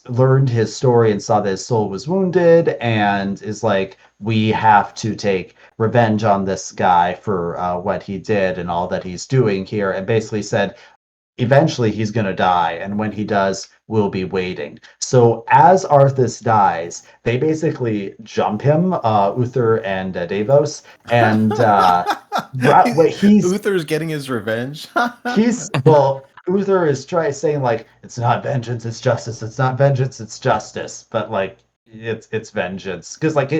learned his story and saw that his soul was wounded, and is like, we have to take revenge on this guy for what he did and all that he's doing here, and basically said, eventually he's going to die, and when he does, we'll be waiting. So as Arthas dies, they basically jump him, Uther and Davos, and Uther's getting his revenge. Uther is saying like, it's not vengeance, it's justice. It's not vengeance, it's justice. But like, it's vengeance because like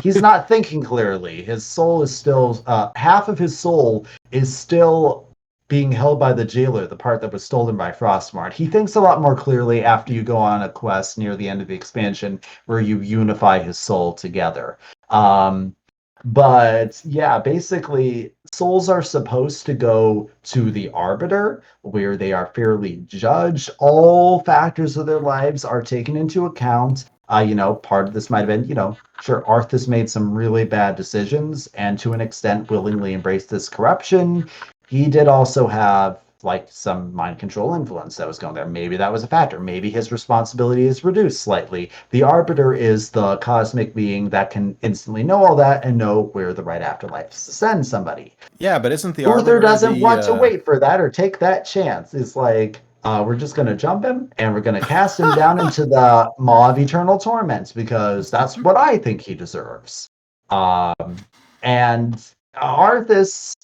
he's not thinking clearly. His soul is still half of his soul is still being held by the jailer, the part that was stolen by Frostmark. He thinks a lot more clearly after you go on a quest near the end of the expansion where you unify his soul together. But yeah, basically, souls are supposed to go to the Arbiter, where they are fairly judged. All factors of their lives are taken into account. Part of this might have been, sure, Arthas made some really bad decisions and to an extent willingly embraced this corruption. He did also have like some mind control influence that was going there. Maybe that was a factor. Maybe his responsibility is reduced slightly. The Arbiter is the cosmic being that can instantly know all that and know where the right afterlife is to send somebody. Yeah, but isn't the Arthur Arbiter doesn't want to wait for that or take that chance. It's like, we're just going to jump him and we're going to cast him down into the Maw of Eternal Torment because that's what I think he deserves. And Arthas,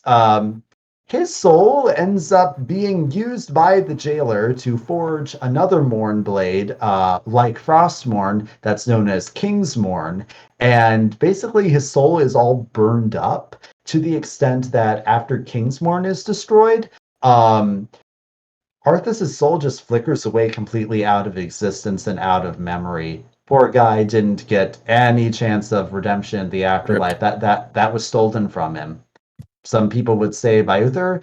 his soul ends up being used by the jailer to forge another Morn blade, like Frostmourne, that's known as Kingsmourne. And basically, his soul is all burned up to the extent that after Kingsmourne is destroyed, Arthas' soul just flickers away completely out of existence and out of memory. Poor guy didn't get any chance of redemption in the afterlife. That was stolen from him. Some people would say by Uther,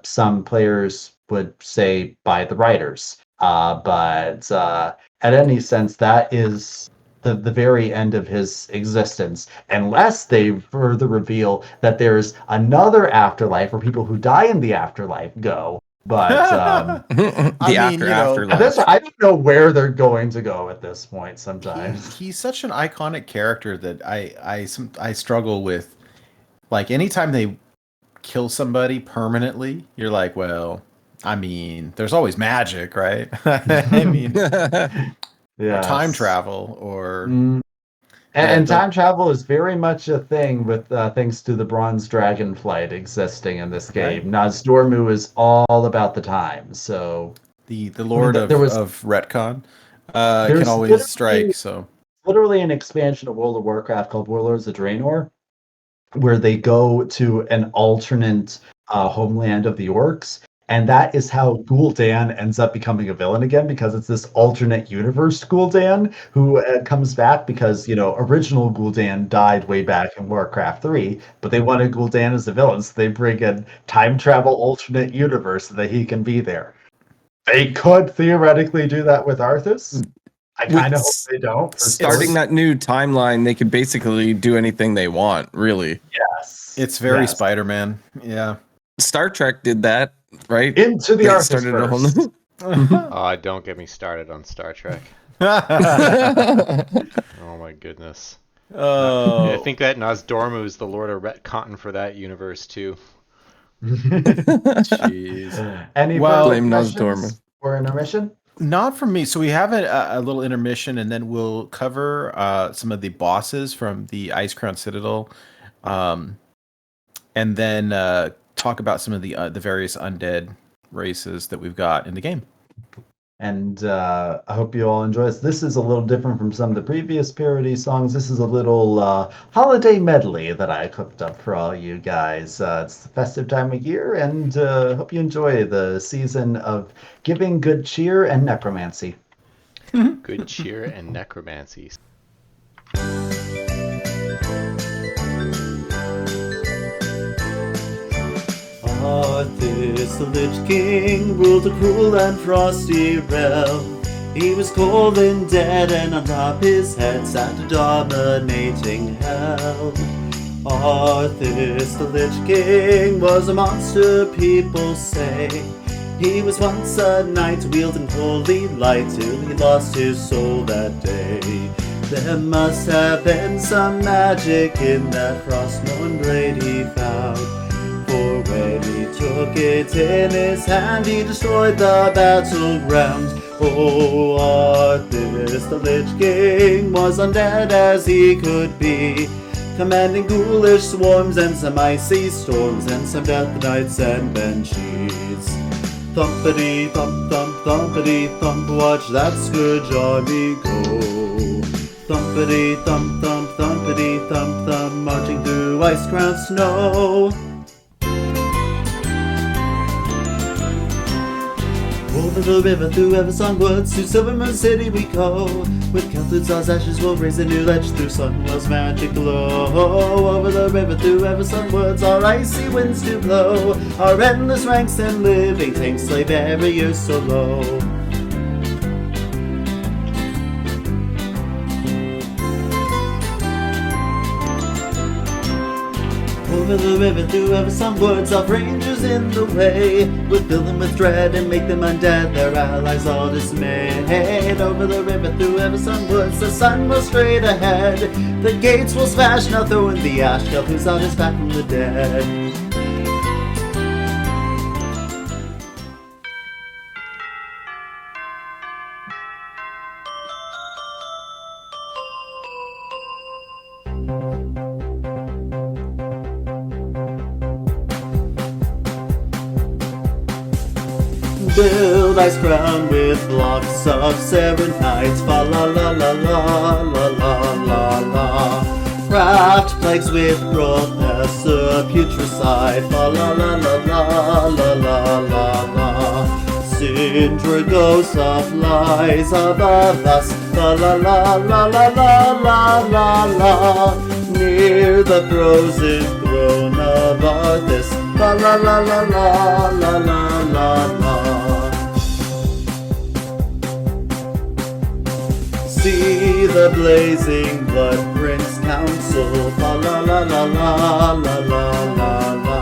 some players would say by the writers. But at any sense, that is the very end of his existence, unless they further reveal that there's another afterlife where people who die in the afterlife go. But afterlife. I don't know where they're going to go at this point. Sometimes he's such an iconic character that I struggle with. Like anytime they kill somebody permanently, you're like, well, I mean, there's always magic, right? I mean, time travel or and time travel is very much a thing with thanks to the Bronze Dragonflight existing in this game. Right. Nazdormu is all about the time, so the Lord of Retcon can always strike. So literally an expansion of World of Warcraft called Warlords of Draenor, where they go to an alternate homeland of the orcs, and that is how Gul'dan ends up becoming a villain again, because it's this alternate universe Gul'dan who comes back because, original Gul'dan died way back in Warcraft 3, but they wanted Gul'dan as a villain, so they bring in time travel alternate universe so that he can be there. They could theoretically do that with Arthas. I kind of hope they don't. Starting that new timeline, they could basically do anything they want, really. Yes. It's very Spider-Man. Yeah. Star Trek did that, right? Into the Arthas a whole new... Oh, don't get me started on Star Trek. Oh my goodness. I think that Nazdormu is the Lord of Retcon for that universe too. Jeez. Any blame Nazdormu or intermission? Not from me. So we have a little intermission, and then we'll cover some of the bosses from the Ice Crown Citadel, and then talk about some of the various undead races that we've got in the game. And I hope you all enjoy this. This is a little different from some of the previous parody songs. This is a little holiday medley that I cooked up for all you guys. It's the festive time of year, and hope you enjoy the season of giving good cheer and necromancy. Good cheer and necromancy. Arthas, the Lich King, ruled a cruel and frosty realm. He was cold and dead, and on top his head sat a dominating hell. Arthas, the Lich King, was a monster, people say. He was once a knight, wielding holy light, till he lost his soul that day. There must have been some magic in that frost-mown blade he found. For when he took it in his hand, he destroyed the battleground. Oh, Arthas, the Lich King, was undead as he could be, commanding ghoulish swarms and some icy storms and some death knights and banshees. Thumpity thump thump thumpity thump, watch that scourge army go. Thumpity thump thump thumpity thump thump, marching through ice-crowned snow. Over the river, through Eversong Woods, to Silvermoon City we go. With Kel'Thuzar's ashes we'll raise a new ledge through Sunwell's magic glow. Over the river, through Eversong Woods, our icy winds do blow. Our endless ranks and living tanks lay barriers so low. Over the river, through Eversong Woods, our rangers in the way. We'll fill them with dread and make them undead, their allies all dismayed. Over the river, through Eversong Woods, the sun will straight ahead. The gates will smash, now throwing the ash, Kel'Thuzar is back from the dead. Build ice crown with blocks of Serenites, fa la la la la la la la la. Craft plagues with Professor Putricide, fa la la la la la la la la. Sindra ghosts of lies above us, fa la la la la la la la la. Near the frozen throne of Arthas, fa la la la la la la la la. See the blazing blood prince council, fa la la la la la la la la.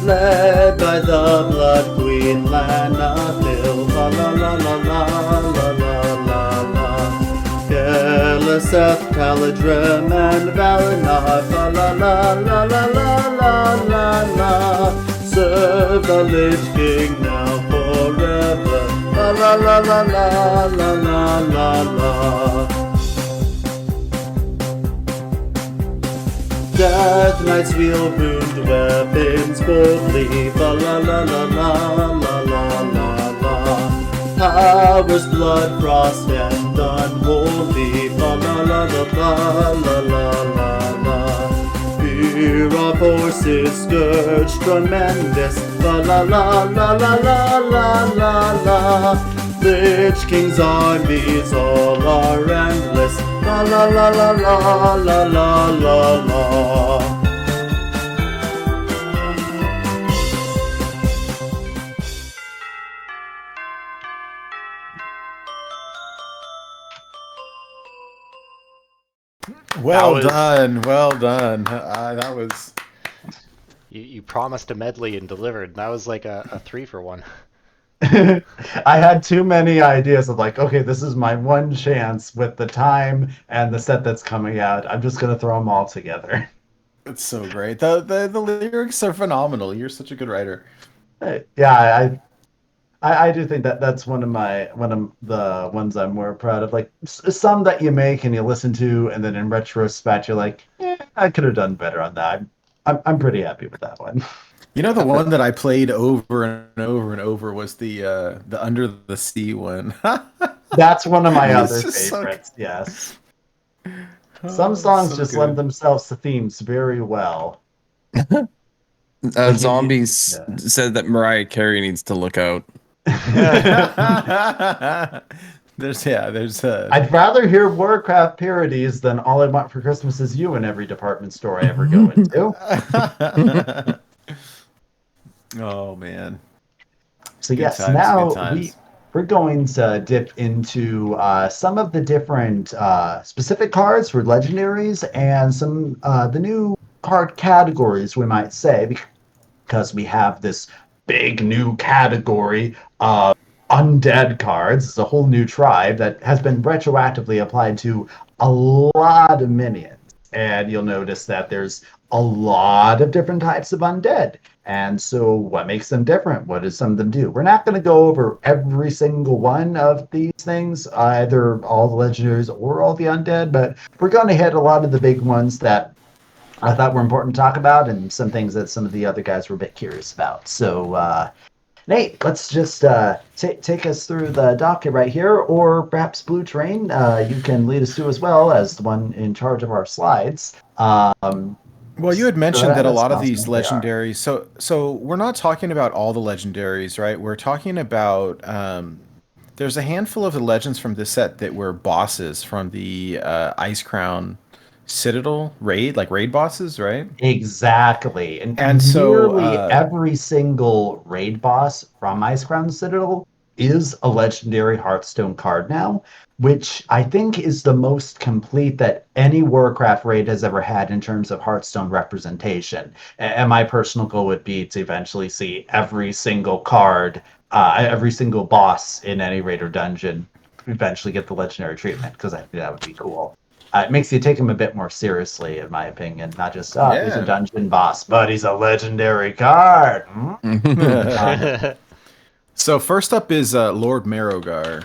Led by the blood queen Lanathil, fa la la la la la la la la. Keliseth, Caladrim, and Valinor, fa la la la la la la la la. Serve the Lich King now forever, la la la la la la la la la. Death Knights wield ruined weapons boldly, fa la la la la la la la la. Powers blood, frost, and unholy, fa la la la la la la la la. Fear of horses, scourge tremendous, la la la la la la la la la. Lich King's armies all are endless, la la la la la la la la la. Well That was- done, well done. That was You promised a medley and delivered. That was like a 3-for-1. I had too many ideas of like, okay, this is my one chance with the time and the set that's coming out. I'm just gonna throw them all together. it's so great. The lyrics are phenomenal. You're such a good writer. Yeah, I do think that that's one of the ones I'm more proud of. Like some that you make and you listen to, and then in retrospect you're like, I could have done better on that. I'm pretty happy with that one. You know, the one that I played over and over and over was the Under the Sea one. That's one of my It's other just so favorites. Yes. Oh, Some it's songs so just good. lend themselves to themes very well. Zombies Yeah. said that Mariah Carey needs to look out. there's I'd rather hear Warcraft parodies than All I Want for Christmas Is You in every department store I ever go into. Oh man. So Good yes, times, good now times. we're going to dip into some of the different specific cards for legendaries and some the new card categories, we might say, because we have this big new category of undead cards. It's a whole new tribe that has been retroactively applied to a lot of minions. And you'll notice that there's a lot of different types of undead. And so, what makes them different? What does some of them do? We're not going to go over every single one of these things, either all the legendaries or all the undead, but we're going to hit a lot of the big ones that I thought were important to talk about, and some things that some of the other guys were a bit curious about. So, Nate, let's just take us through the docket right here, or perhaps Blutrane, you can lead us through as well as the one in charge of our slides. Well, you had So mentioned that a that's lot of awesome. these They are. legendaries. So we're not talking about all the legendaries, right? We're talking about there's a handful of the legends from this set that were bosses from the Ice Crown Citadel raid, like raid bosses, right? Exactly. And And so nearly every single raid boss from Ice Crown Citadel is a legendary Hearthstone card now, which I think is the most complete that any Warcraft raid has ever had in terms of Hearthstone representation. And my personal goal would be to eventually see every single card, every single boss in any raid or dungeon eventually get the legendary treatment, because I think that would be cool. It makes you take him a bit more seriously, in my opinion. Not just, oh, he's a yeah. dungeon boss, but he's a legendary card. Hmm? Uh, So first up is Lord Marrowgar.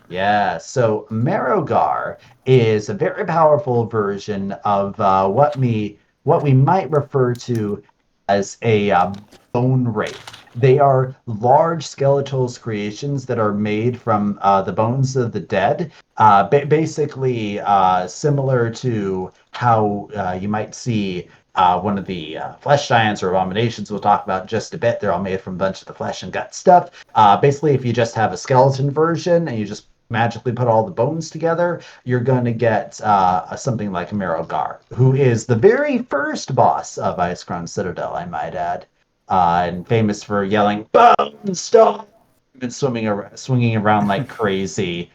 yeah, so Marrowgar is a very powerful version of what we might refer to as a bone wraith. They are large skeletal creations that are made from the bones of the dead, basically similar to how you might see one of the flesh giants or abominations we'll talk about in just a bit. They're all made from a bunch of the flesh and gut stuff. Basically, if you just have a skeleton version and you just magically put all the bones together, you're going to get something like Marrowgar, who is the very first boss of Ice Crown Citadel, I might add, and famous for yelling "Bone Stop!" and swinging around like crazy,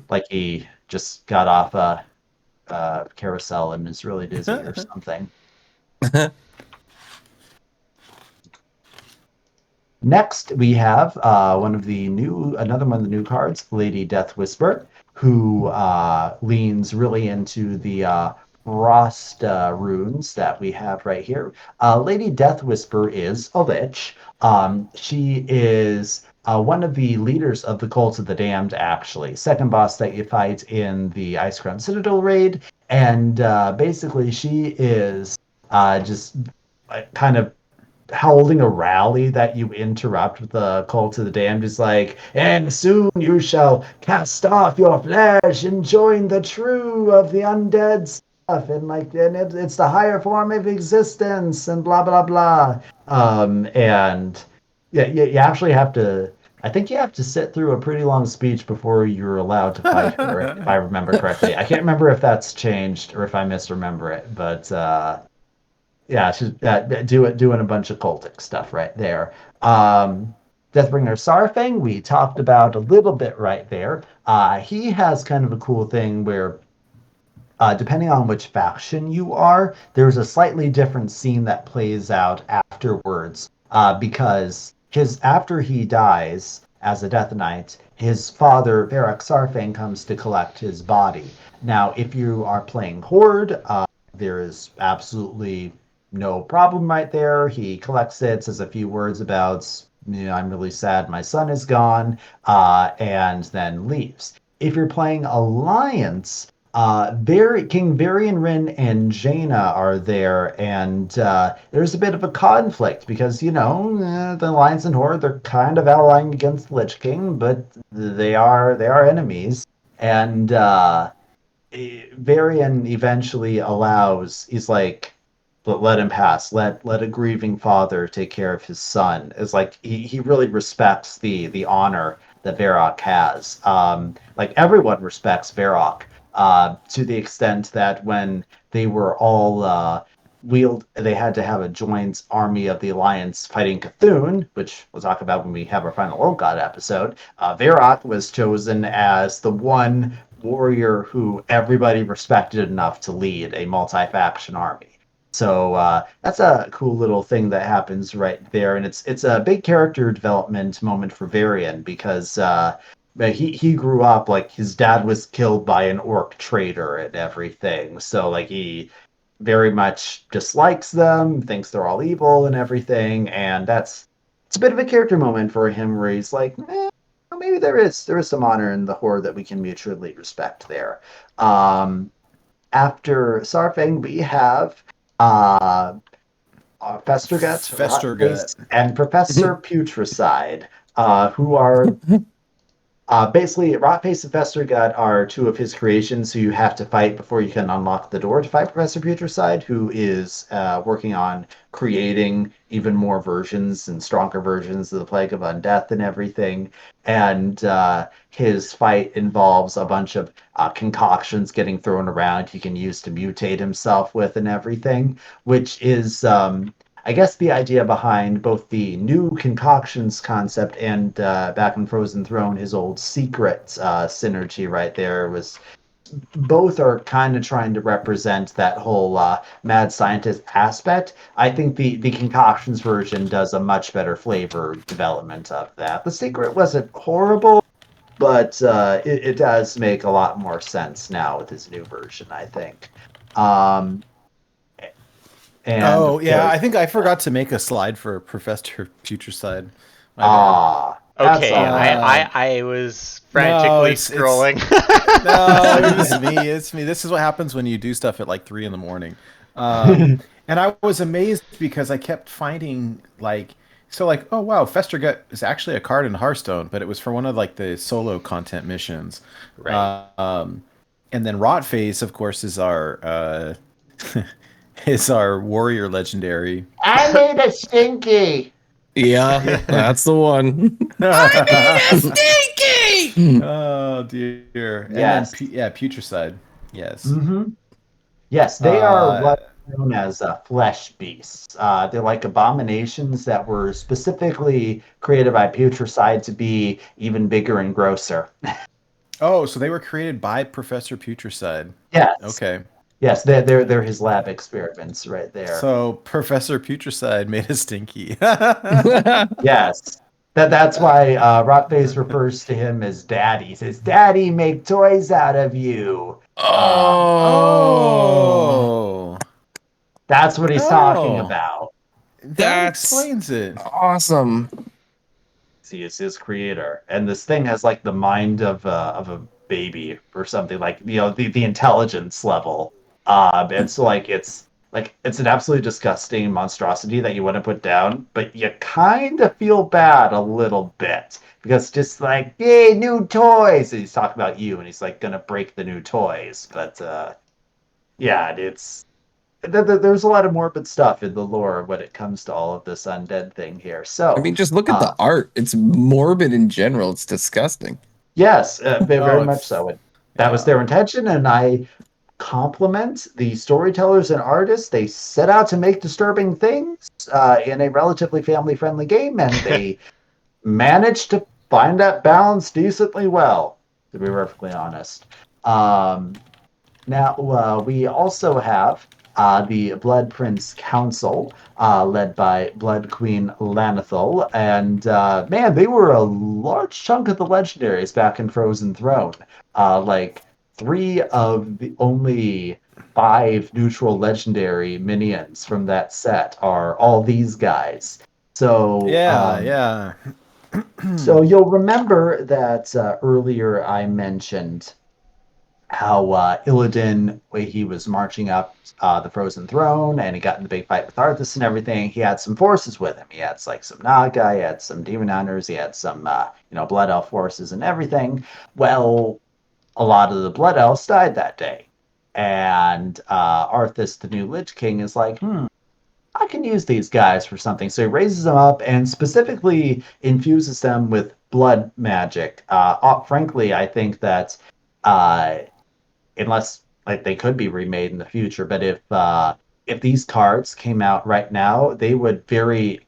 like he just got off a carousel and is really dizzy or something. Next, we have another one of the new cards, Lady Death Whisper, who leans really into the frost runes that we have right here. Lady Death Whisper is a lich. She is one of the leaders of the Cult of the Damned, actually. Second boss that you fight in the Ice Crown Citadel raid. And basically, she is just kind of holding a rally that you interrupt with the call to the damned is like, and soon you shall cast off your flesh and join the true of the undead stuff, and like, and it's the higher form of existence, and blah blah blah. And yeah, you actually have to. I think you have to sit through a pretty long speech before you're allowed to fight her, if I remember correctly. I can't remember if that's changed or if I misremember it, but yeah, she's doing a bunch of cultic stuff right there. Deathbringer Sarfang, we talked about a little bit right there. He has kind of a cool thing where, depending on which faction you are, there's a slightly different scene that plays out afterwards. Because after he dies as a Death Knight, his father, Varrock Sarfang, comes to collect his body. Now, if you are playing Horde, there is absolutely no problem right there. He collects it, says a few words about, I'm really sad my son is gone, and then leaves. If you're playing Alliance, King Varian Rin and Jaina are there, and there's a bit of a conflict because the Alliance and Horde, they're kind of allying against the Lich King, but they are enemies, and Varian eventually allows. He's like, let him pass. Let a grieving father take care of his son. It's like he really respects the honor that Varrock has. Like everyone respects Varrock, to the extent that when they were all they had to have a joint army of the Alliance fighting Cthulhu, which we'll talk about when we have our final Old God episode. Varrock was chosen as the one warrior who everybody respected enough to lead a multi-faction army. So that's a cool little thing that happens right there, and it's a big character development moment for Varian because he grew up like his dad was killed by an orc trader and everything. So like he very much dislikes them, thinks they're all evil and everything, and it's a bit of a character moment for him where he's like, maybe there is some honor in the Horde that we can mutually respect there. After Sarfang, we have Festergut, and Professor Putricide, who are basically, Rotface and Festergut are two of his creations who you have to fight before you can unlock the door to fight Professor Putricide, who is working on creating even more versions and stronger versions of the Plague of Undeath and everything. And his fight involves a bunch of concoctions getting thrown around he can use to mutate himself with and everything, which is... I guess the idea behind both the new concoctions concept and back in Frozen Throne, his old secret synergy right there was both are kind of trying to represent that whole mad scientist aspect. I think the concoctions version does a much better flavor development of that. The secret wasn't horrible, but it does make a lot more sense now with his new version, I think. I think I forgot to make a slide for Professor Putricide. Okay, I was frantically scrolling. It's me. This is what happens when you do stuff at like 3 a.m. And I was amazed because I kept finding oh wow, Festergut is actually a card in Hearthstone, but it was for one of like the solo content missions. Right. And then Rotface, of course, is our is our warrior legendary. I need a stinky. Yeah, that's the one. I need a stinky! Oh dear. Yes. And then, Putricide. Yes. Mm-hmm. Yes, they are what known as flesh beasts. They're like abominations that were specifically created by Putricide to be even bigger and grosser. Oh, so they were created by Professor Putricide. Yes. Okay. Yes, they're his lab experiments right there. So Professor Putricide made a stinky. Yes. That's why Rotface refers to him as Daddy. He says, Daddy, make toys out of you. Oh. That's what he's talking about. That explains it. Awesome. He is his creator. And this thing has like the mind of a baby or something, like, the intelligence level. And so it's an absolutely disgusting monstrosity that you want to put down, but you kind of feel bad a little bit because just like, yay, new toys. And he's talking about you, and he's like gonna break the new toys. But there's a lot of morbid stuff in the lore when it comes to all of this undead thing here. So I mean, just look at the art. It's morbid in general. It's disgusting. Yes, very much so. And that was their intention, and I compliment the storytellers and artists. They set out to make disturbing things in a relatively family-friendly game, and they managed to find that balance decently well, to be perfectly honest. Now, we also have the Blood Prince Council, led by Blood Queen Lanethal, and man, they were a large chunk of the legendaries back in Frozen Throne. 3 of the only 5 neutral legendary minions from that set are all these guys. So So you'll remember that earlier I mentioned how Illidan, when he was marching up the Frozen Throne, and he got in the big fight with Arthas and everything, he had some forces with him. He had like some Naga, he had some Demon Hunters, he had some Blood Elf forces and everything. Well, a lot of the Blood Elves died that day, and Arthas, the new Lich King, is like, I can use these guys for something. So he raises them up and specifically infuses them with blood magic. Frankly, I think that uh, unless like they could be remade in the future, but if these cards came out right now, they would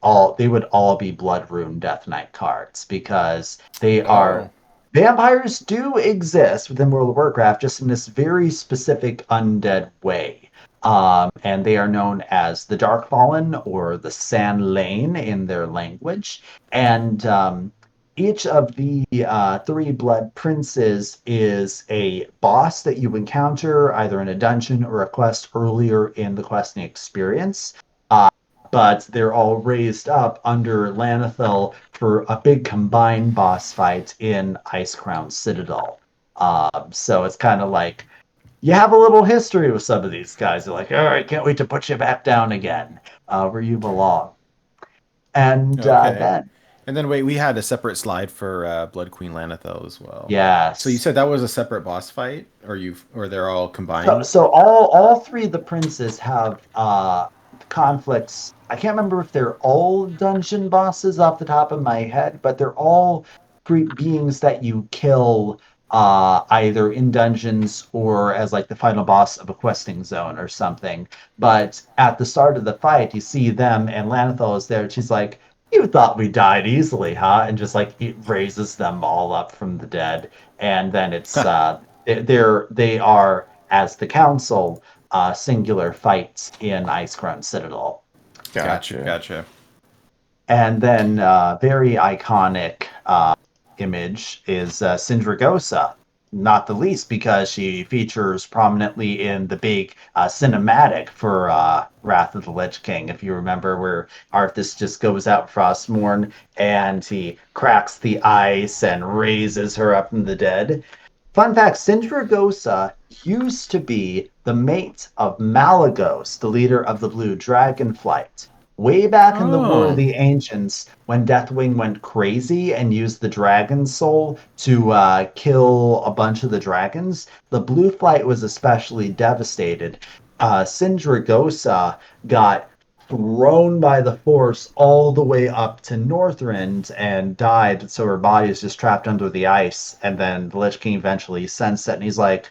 all be Blood Rune Death Knight cards because they are. Vampires do exist within World of Warcraft, just in this very specific undead way. And they are known as the Dark Fallen or the Sand Lane in their language. And each of the three Blood Princes is a boss that you encounter either in a dungeon or a quest earlier in the questing experience. But they're all raised up under Lanethel for a big combined boss fight in Icecrown Citadel. So it's kind of like you have a little history with some of these guys. They're like, all right, can't wait to put you back down again where you belong. And then wait, we had a separate slide for Blood Queen Lanethel as well. Yeah. So you said that was a separate boss fight, or they're all combined? So all three of the princes have conflicts. I can't remember if they're all dungeon bosses off the top of my head, but they're all beings that you kill either in dungeons or as like the final boss of a questing zone or something. But at the start of the fight, you see them and Lanethel is there. She's like, "You thought we died easily, huh?" And just like it raises them all up from the dead. And then it's they are as the council singular fights in Icecrown Citadel. Gotcha. And then very iconic image is Syndragosa, not the least because she features prominently in the big cinematic for Wrath of the Lich King. If you remember, where Arthas just goes out Frostmourne and he cracks the ice and raises her up from the dead. Fun fact, Syndragosa used to be the mate of Malagos, the leader of the Blue Dragonflight. Way back in the War of the Ancients, when Deathwing went crazy and used the dragon soul to kill a bunch of the dragons, the Blue Flight was especially devastated. Syndragosa got thrown by the Force all the way up to Northrend and died, so her body is just trapped under the ice. And then the Lich King eventually sensed it, and he's like,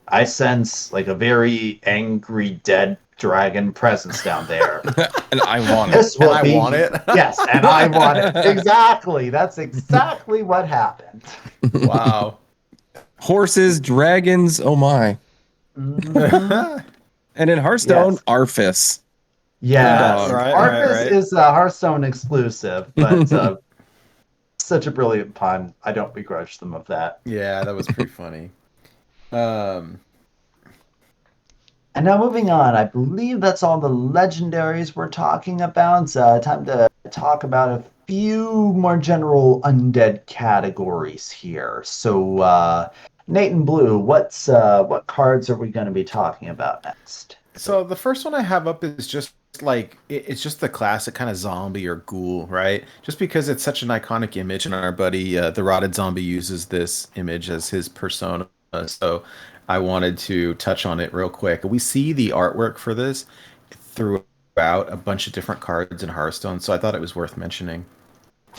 I sense like a very angry dead dragon presence down there. And I want it. I want it. Yes, and I want it. Exactly. That's exactly what happened. Wow. Horses, dragons, oh my. Mhm. And in Hearthstone, Yes. Arthas. Yes. Right, Arthas right. is a Hearthstone exclusive, but such a brilliant pun. I don't begrudge them of that. Yeah, that was pretty funny. And now moving on, I believe that's all the legendaries we're talking about. Time to talk about a few more general undead categories here. So, Nate and Blue, what cards are we going to be talking about next? So the first one I have up is just like it's just the classic kind of zombie or ghoul, right? Just because it's such an iconic image, and our buddy the Rotted Zombie uses this image as his persona. So I wanted to touch on it real quick. We see the artwork for this throughout a bunch of different cards in Hearthstone, so I thought it was worth mentioning.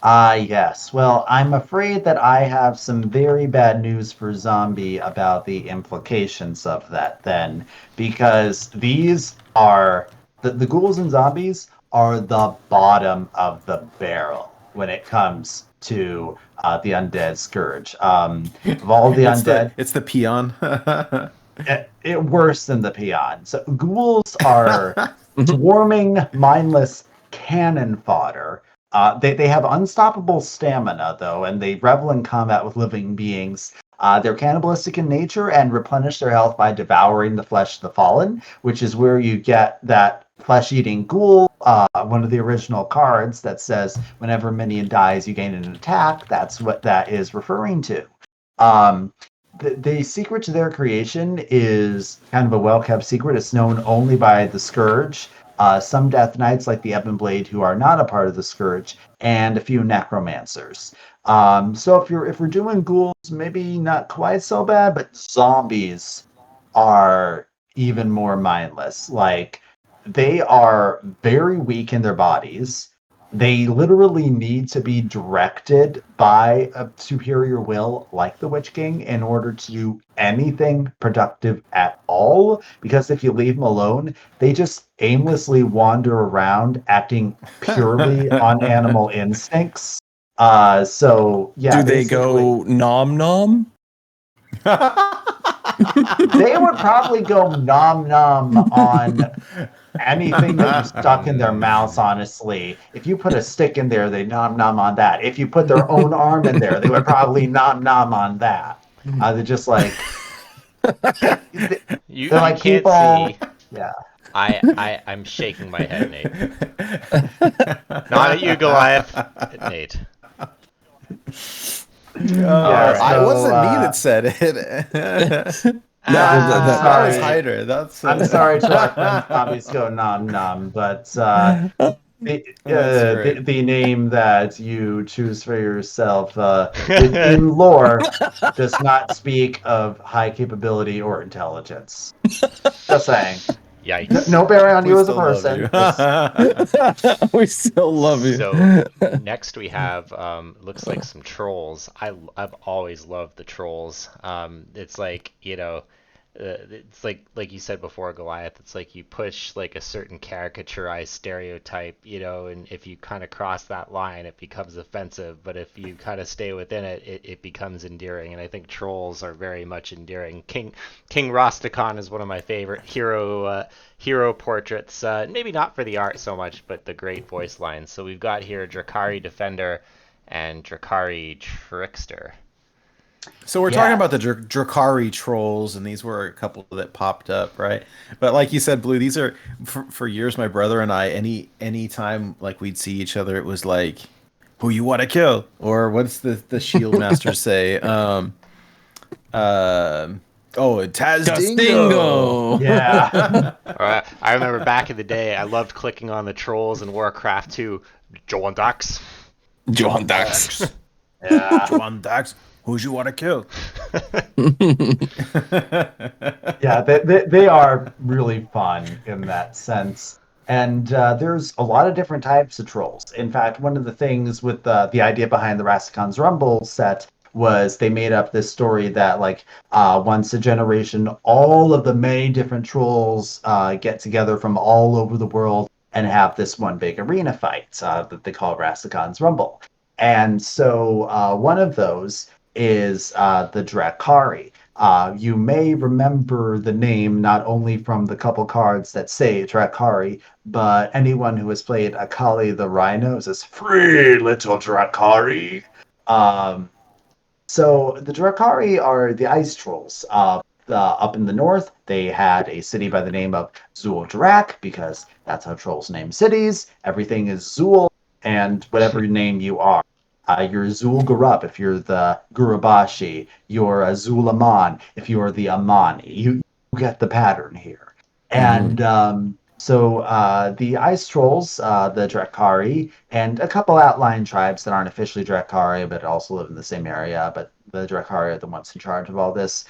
Yes. Well, I'm afraid that I have some very bad news for Zombie about the implications of that then, because these are the ghouls and zombies are the bottom of the barrel when it comes to the undead scourge. Of all the undead, It's the peon. worse than the peon. So ghouls are swarming, mindless cannon fodder. They have unstoppable stamina, though, and they revel in combat with living beings. They're cannibalistic in nature and replenish their health by devouring the flesh of the fallen, which is where you get that flesh-eating ghoul, one of the original cards that says whenever a minion dies, you gain an attack. That's what that is referring to. the secret to their creation is kind of a well-kept secret. It's known only by the Scourge, some Death Knights like the Ebon Blade who are not a part of the Scourge, and a few Necromancers. So if we're doing ghouls, maybe not quite so bad, but zombies are even more mindless. Like, they are very weak in their bodies. They literally need to be directed by a superior will, like the Witch King, in order to do anything productive at all. Because if you leave them alone, they just aimlessly wander around, acting purely on animal instincts. So yeah, Do they basically, go nom nom? they would probably go nom nom on anything that you stuck in their mouths, honestly. If you put a stick in there, they nom nom on that. If you put their own arm in there, they would probably nom nom on that. They're just like You they're like can't people. see. Yeah. I'm shaking my head, Nate. Not at you, Goliath. At Nate. Yeah, I so, wasn't me that said it. No, that was sorry. Hydra. That's. I'm sorry to our friends zombies go nom nom, but the, great. the name that you choose for yourself in lore does not speak of high capability or intelligence. Just saying. Yikes. No bearing on We you as a still love person. you. We still love you. So next we have looks like some trolls. I've always loved the trolls. It's like, it's like you said before, Goliath. It's like you push like a certain caricaturized stereotype, and if you kind of cross that line, it becomes offensive. But if you kind of stay within it, it becomes endearing. And I think trolls are very much endearing. King Rosticon is one of my favorite hero portraits. Maybe not for the art so much, but the great voice lines. So we've got here Drakari Defender and Drakari Trickster. So we're talking about the Drakari trolls, and these were a couple that popped up, right? But like you said, Blue, these are for years. My brother and I, any time like we'd see each other, it was like, "Who you want to kill?" Or what's the shield master say? Tazdingo. Yeah. I remember back in the day, I loved clicking on the trolls in Warcraft 2. Joan Dax. John Dax. Yeah. Juan Dax. Who you want to kill? Yeah, they are really fun in that sense. And there's a lot of different types of trolls. In fact, one of the things with the idea behind the Rasticon's Rumble set was they made up this story that, like, once a generation, all of the many different trolls get together from all over the world and have this one big arena fight that they call Rasticon's Rumble. And so one of those is the Drakari. You may remember the name not only from the couple cards that say Drakari, but anyone who has played Akali the Rhino says, "Free little Drakari." So the Drakari are the ice trolls. Up in the north, they had a city by the name of Zuul-Drak, because that's how trolls name cities. Everything is Zuul, and whatever name you are. You're Zuul-Garup if you're the Gurubashi. You're a Zuul-Aman if you're the Amani. You get the pattern here. And so the Ice Trolls, the Drakari, and a couple outlying tribes that aren't officially Drakari but also live in the same area, but the Drakari are the ones in charge of all this.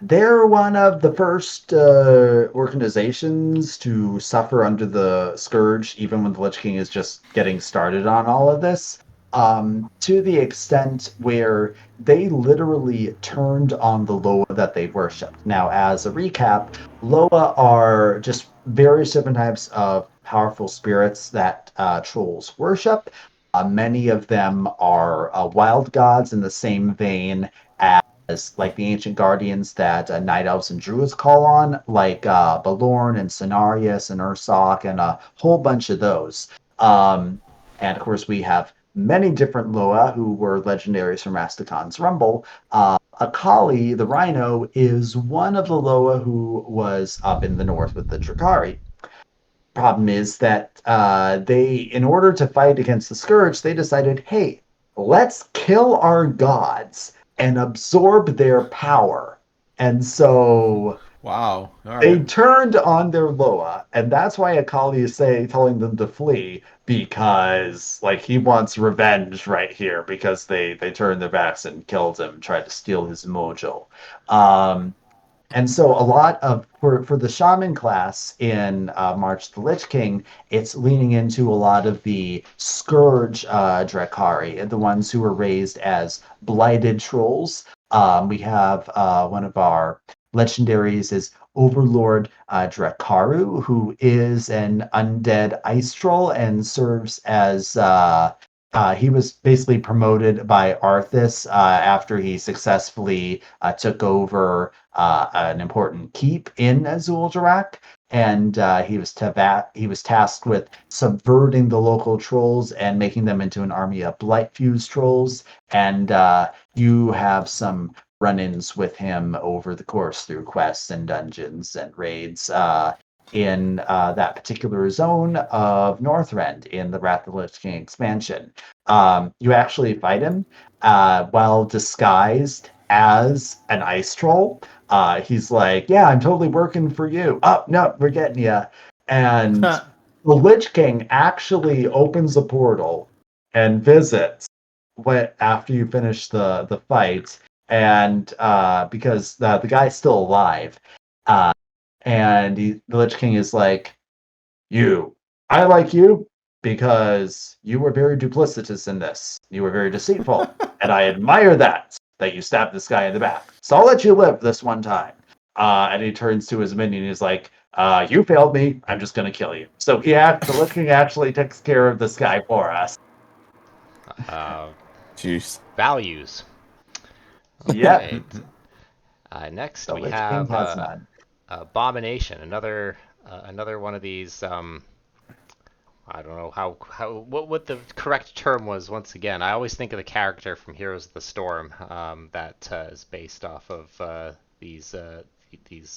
They're one of the first organizations to suffer under the Scourge, even when the Lich King is just getting started on all of this. To the extent where they literally turned on the Loa that they worshipped. Now, as a recap, Loa are just various different types of powerful spirits that trolls worship. Many of them are wild gods in the same vein as like the ancient guardians that night elves and druids call on, like Balorn and Cenarius and Ursoc and a whole bunch of those. And of course, we have many different Loa who were legendaries from Rasticon's Rumble. Akali, the Rhino, is one of the Loa who was up in the north with the Drakari. Problem is that in order to fight against the Scourge, they decided, hey, let's kill our gods and absorb their power. And so Wow. All they right. turned on their Loa, and that's why Akali is telling them to flee, because like he wants revenge right here because they turned their backs and killed him, tried to steal his mojo. And so a lot of for the shaman class in March the Lich King, it's leaning into a lot of the scourge Drakari, the ones who were raised as blighted trolls. We have one of our legendaries is Overlord Drakaru, who is an undead ice troll and serves as he was basically promoted by Arthas after he successfully took over an important keep in Azul'Darak, and he was tasked with subverting the local trolls and making them into an army of blight-fused trolls. And you have some run-ins with him over the course through quests and dungeons and raids. In that particular zone of Northrend in the Wrath of the Lich King expansion. You actually fight him while disguised as an ice troll. He's like, yeah, I'm totally working for you. Oh, no, we're getting you. And the Lich King actually opens a portal and visits after you finish the fight. And because the guy's still alive. And the Lich King is like, I like you because you were very duplicitous in this. You were very deceitful. And I admire that you stabbed this guy in the back. So I'll let you live this one time. And he turns to his minion and he's like, you failed me. I'm just going to kill you. So the Lich King actually takes care of this guy for us. Jeez. Values. Yeah. Next The we Lich have King has none. Abomination, another one of these. I don't know what the correct term was. Once again, I always think of the character from Heroes of the Storm that is based off of these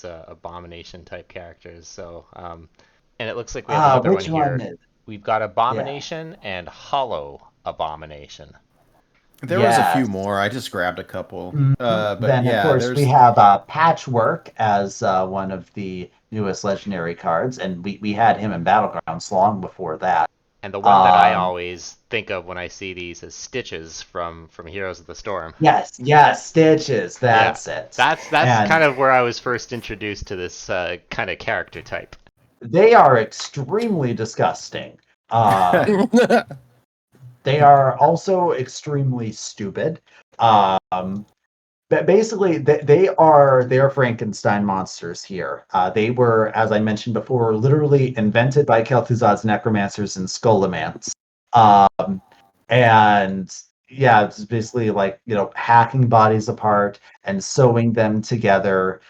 Abomination type characters. So, and it looks like we have another one here. We've got Abomination and Hollow Abomination. There was a few more. I just grabbed a couple. But then, yeah, of course, we have Patchwork as one of the newest legendary cards, and we had him in Battlegrounds long before that. And the one that I always think of when I see these is Stitches from Heroes of the Storm. Yes, Stitches. That's it. That's kind of where I was first introduced to this kind of character type. They are extremely disgusting. They are also extremely stupid. But basically, they are Frankenstein monsters here. They were, as I mentioned before, literally invented by Kel'Thuzad's necromancers and Scholomance. And yeah, it's basically like, hacking bodies apart and sewing them together.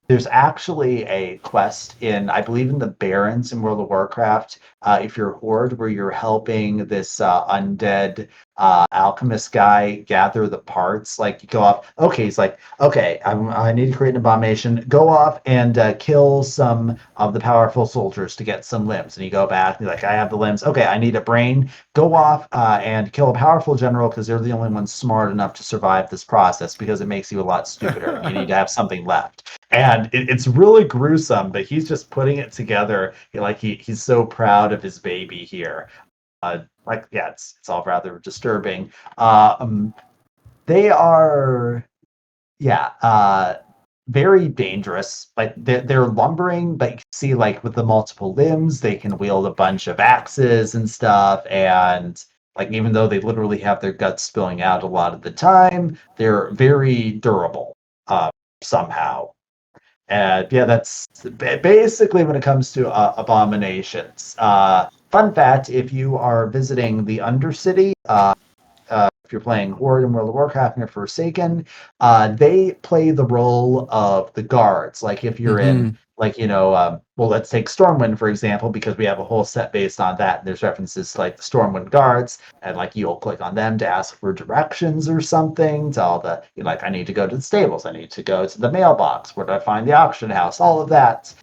There's actually a quest I believe in the Barrens in World of Warcraft, if you're Horde, where you're helping this undead alchemist guy gather the parts. Like, you go off, okay, he's like, okay, I need to create an abomination. Go off and kill some of the powerful soldiers to get some limbs. And you go back, and you're like, I have the limbs. Okay, I need a brain. Go off and kill a powerful general because they're the only ones smart enough to survive this process, because it makes you a lot stupider. You need to have something left. And it's really gruesome, but he's just putting it together. He's so proud of his baby here. It's all rather disturbing. They are, very dangerous. Like, they're lumbering, but you can see, like, with the multiple limbs, they can wield a bunch of axes and stuff. And like, even though they literally have their guts spilling out a lot of the time, they're very durable somehow. And that's basically when it comes to abominations. Fun fact, if you are visiting the Undercity, if you're playing Horde in World of Warcraft and you're Forsaken, they play the role of the guards. Like, if you're in, let's take Stormwind, for example, because we have a whole set based on that. And there's references to, like, the Stormwind guards, and, like, you'll click on them to ask for directions or something, to all the, I need to go to the stables, I need to go to the mailbox, where do I find the auction house, all of that.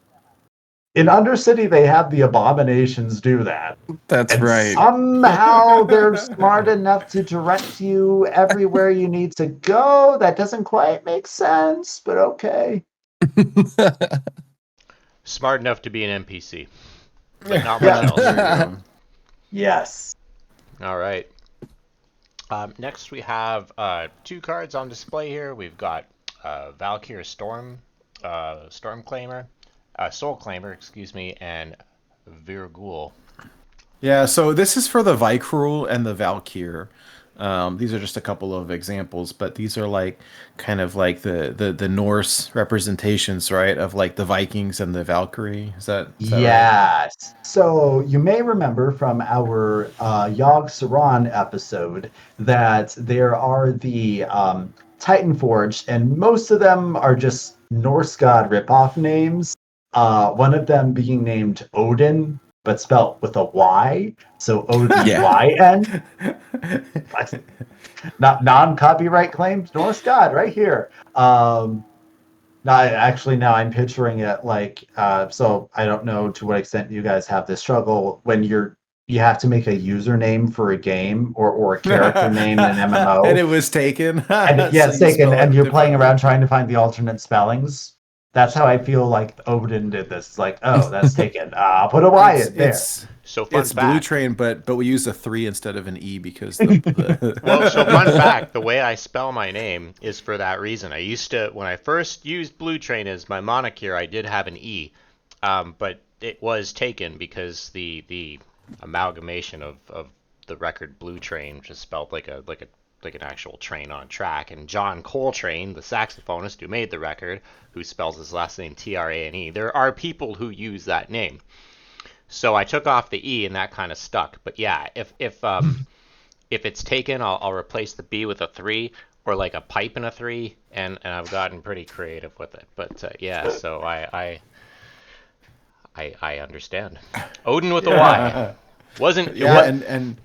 in Undercity, they have the abominations do that. That's And right. somehow they're smart enough to direct you everywhere you need to go. That doesn't quite make sense, but okay. Smart enough to be an NPC, but not Yeah. much else. Yes. All right. Next, we have 2 cards on display here. We've got Valkyr Storm Claimer, Soul Claimer, excuse me, and Virgul. Yeah, so this is for the Vykrul and the Valkyr. These are just a couple of examples, but these are like kind of like the Norse representations, right, of like the Vikings and the Valkyrie. Is that right? Yes. So you may remember from our Yogg Saron episode that there are the Titan Forged, and most of them are just Norse god ripoff names. One of them being named Odin, but spelt with a Y. So Odin. Not non-copyright claims, Norse god right here. Now I'm picturing it like so I don't know to what extent you guys have this struggle when you have to make a username for a game or a character name in an MMO. And it was taken. And yeah, it's So you taken, spell and it you're playing differently. around trying to find the alternate spellings. That's how I feel like Odin did this. It's like, oh, that's taken. I'll put a Y in there. So fun It's fact. Blutrane, but we use a 3 instead of an E because the Well, so fun fact, the way I spell my name is for that reason. I used to, when I first used Blutrane as my moniker, I did have an E, but it was taken because the amalgamation of the record Blutrane just spelled like an actual train on track. And John Coltrane, the saxophonist who made the record, who spells his last name Trane, there are people who use that name. So I took off the E and that kind of stuck. But yeah, if it's taken, I'll replace the B with a 3 or like a pipe and a 3, and I've gotten pretty creative with it. But yeah, so I understand. Odin with a Y. Wasn't yeah, it? and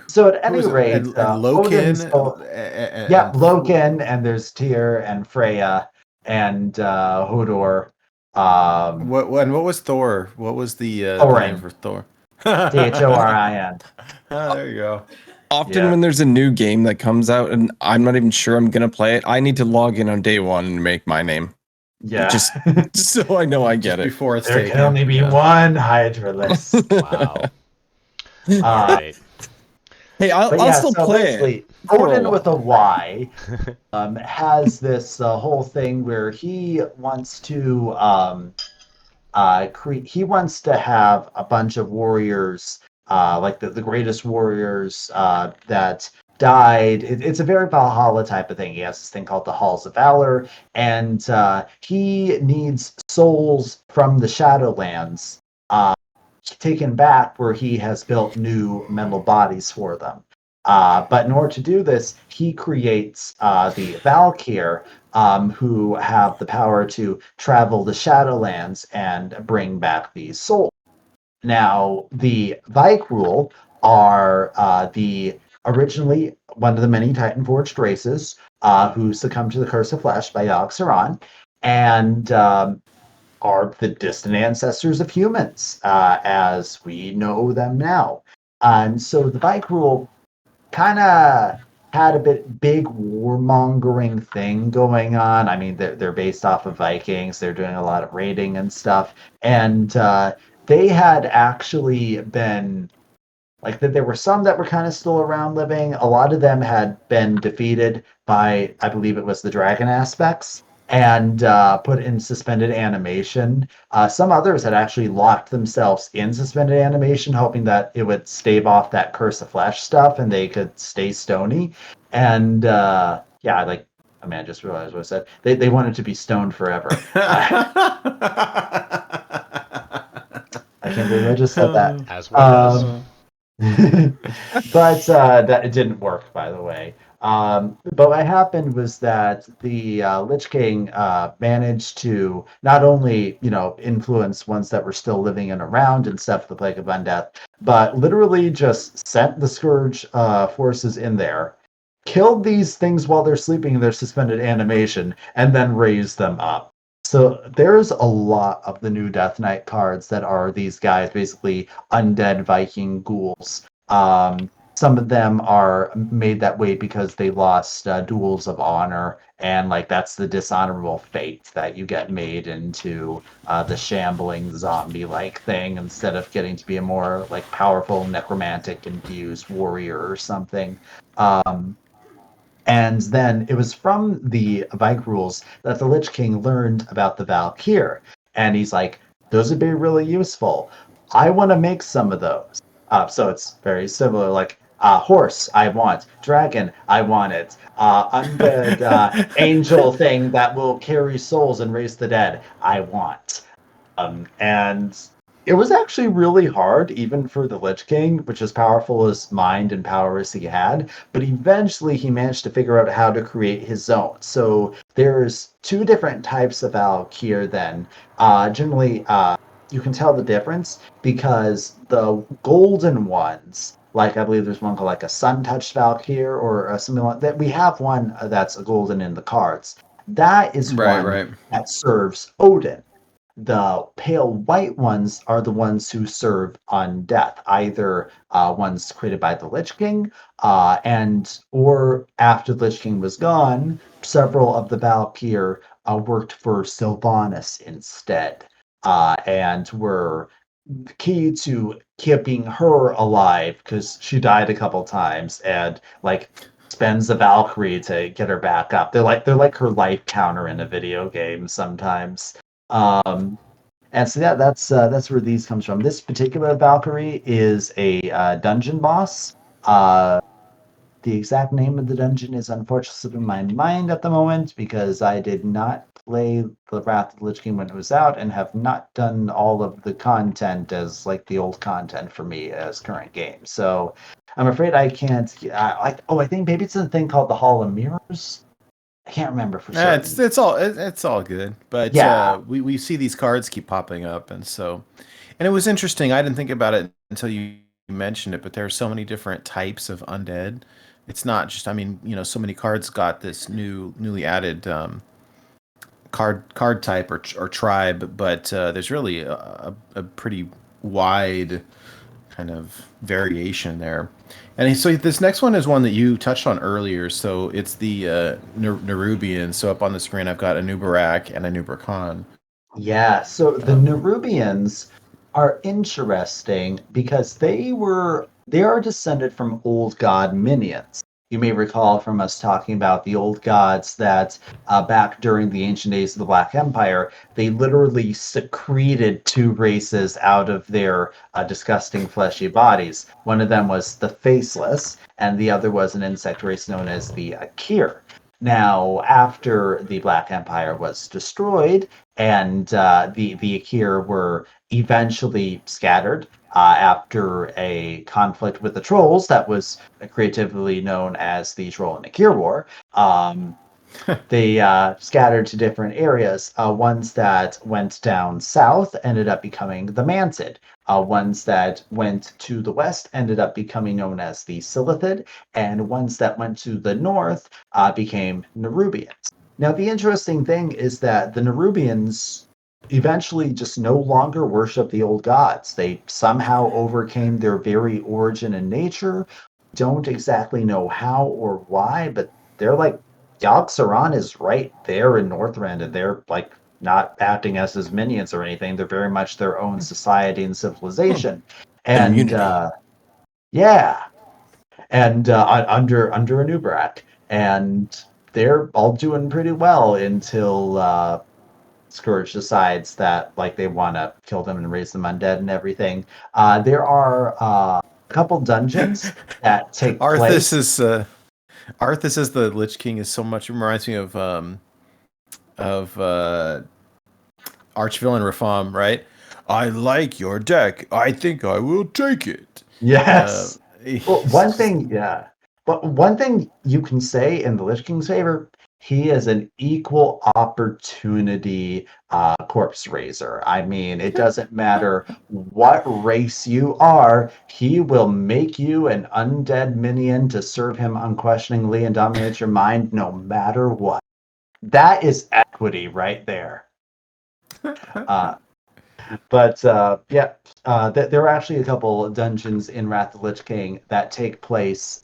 So at any was it? rate, And Loken. Loken, and there's Tyr and Freya and Hodor. What was Thor? What was the Thorin. name for Thor? Thorin. There you go. Often Yeah. when there's a new game that comes out and I'm not even sure I'm gonna play it, I need to log in on day one and make my name. Yeah. Just so I know I get it. Before it's There taken. can only be one Hydra list. Wow. All right. Hey, I'll still play it. Odin with a Y has this whole thing where he wants to he wants to have a bunch of warriors, like the greatest warriors that died. It's a very Valhalla type of thing. He has this thing called the Halls of Valor, and he needs souls from the Shadowlands taken back where he has built new mental bodies for them. But in order to do this, he creates the Valkyr, who have the power to travel the Shadowlands and bring back these souls. Now, the Vykrul are the originally one of the many Titan Forged races who succumbed to the Curse of Flesh by Yogg Saron, and are the distant ancestors of humans, as we know them now. And so the Vykrul kind of had a big warmongering thing going on. I mean, they're based off of Vikings. They're doing a lot of raiding and stuff. And they had actually been, like, there were some that were kind of still around living. A lot of them had been defeated by, I believe it was the dragon aspects, and put in suspended animation. Some others had actually locked themselves in suspended animation, hoping that it would stave off that Curse of Flesh stuff and they could stay stony. And yeah, like, oh man, I just realized what I said. They wanted to be stoned forever. I can't believe I just said that. As one does. But that it didn't work, by the way. But what happened was that the Lich King managed to not only, influence ones that were still living and around and stuff, the Plague of Undeath, but literally just sent the Scourge forces in there, killed these things while they're sleeping in their suspended animation, and then raised them up. So there's a lot of the new Death Knight cards that are these guys, basically undead Viking ghouls. Some of them are made that way because they lost duels of honor, and like that's the dishonorable fate that you get made into the shambling zombie-like thing instead of getting to be a more like powerful necromantic infused warrior or something. Um, and then it was from the Vike rules that the Lich King learned about the Valkyr. And he's like, those would be really useful. I want to make some of those. So it's very similar, like horse, I want. Dragon, I want it. Undead angel thing that will carry souls and raise the dead, I want. And it was actually really hard, even for the Lich King, which as powerful as mind and power as he had. But eventually, he managed to figure out how to create his own. So there's two different types of Valkyr. Then, generally, you can tell the difference because the golden ones, like I believe there's one called like a Sun Touched Valkyr or something like that. We have one that's a golden in the cards. That is one that serves Odin. The pale white ones are the ones who serve on death, either ones created by the Lich King, and or after the Lich King was gone, several of the Valkyr worked for Sylvanas instead, and were key to keeping her alive because she died a couple times, and like spends the Valkyrie to get her back up. They're like her life counter in a video game sometimes. And so that's where these comes from. This particular Valkyrie is a dungeon boss. The exact name of the dungeon is unfortunately slipping my mind at the moment because I did not play the Wrath of the Lich King when it was out and have not done all of the content as like the old content for me as current game. So I'm afraid I can't. I think maybe it's a thing called the Hall of Mirrors. I can't remember for sure. It's all good, but Yeah. we see these cards keep popping up, and it was interesting. I didn't think about it until you mentioned it, but there are so many different types of undead. It's not just, I mean, so many cards got this newly added card type or tribe, but there's really a pretty wide kind of variation there. And so this next one is one that you touched on earlier. So it's the Nerubian. So up on the screen, I've got a Nubarak and a Nubrakan. Yeah, so the Nerubians are interesting because they are descended from old god minions. You may recall from us talking about the old gods that back during the ancient days of the Black Empire, they literally secreted two races out of their disgusting fleshy bodies. One of them was the Faceless, and the other was an insect race known as the Akir. Now, after the Black Empire was destroyed and the Akir were eventually scattered after a conflict with the Trolls that was creatively known as the Troll and Akir War, they scattered to different areas. Ones that went down south ended up becoming the Mantid. Ones that went to the west ended up becoming known as the Silithid, and ones that went to the north became Nerubians. Now, the interesting thing is that the Nerubians eventually just no longer worship the old gods. They somehow overcame their very origin and nature. Don't exactly know how or why, but they're like, Yogg-Saron is right there in Northrend, and they're like not acting as his minions or anything. They're very much their own society and civilization. And yeah, and under a Nubarak, and they're all doing pretty well until Scourge decides that like they want to kill them and raise them undead and everything. There are a couple dungeons that take place. Arthas as the Lich King is so much, reminds me of Archvillain Rafam, right? I like your deck. I think I will take it. Yes. Well, one thing, yeah. But one thing you can say in the Lich King's favor, he is an equal opportunity corpse raiser. I mean, it doesn't matter what race you are, he will make you an undead minion to serve him unquestioningly and dominate your mind no matter what. That is equity right there. There are actually a couple dungeons in Wrath of the Lich King that take place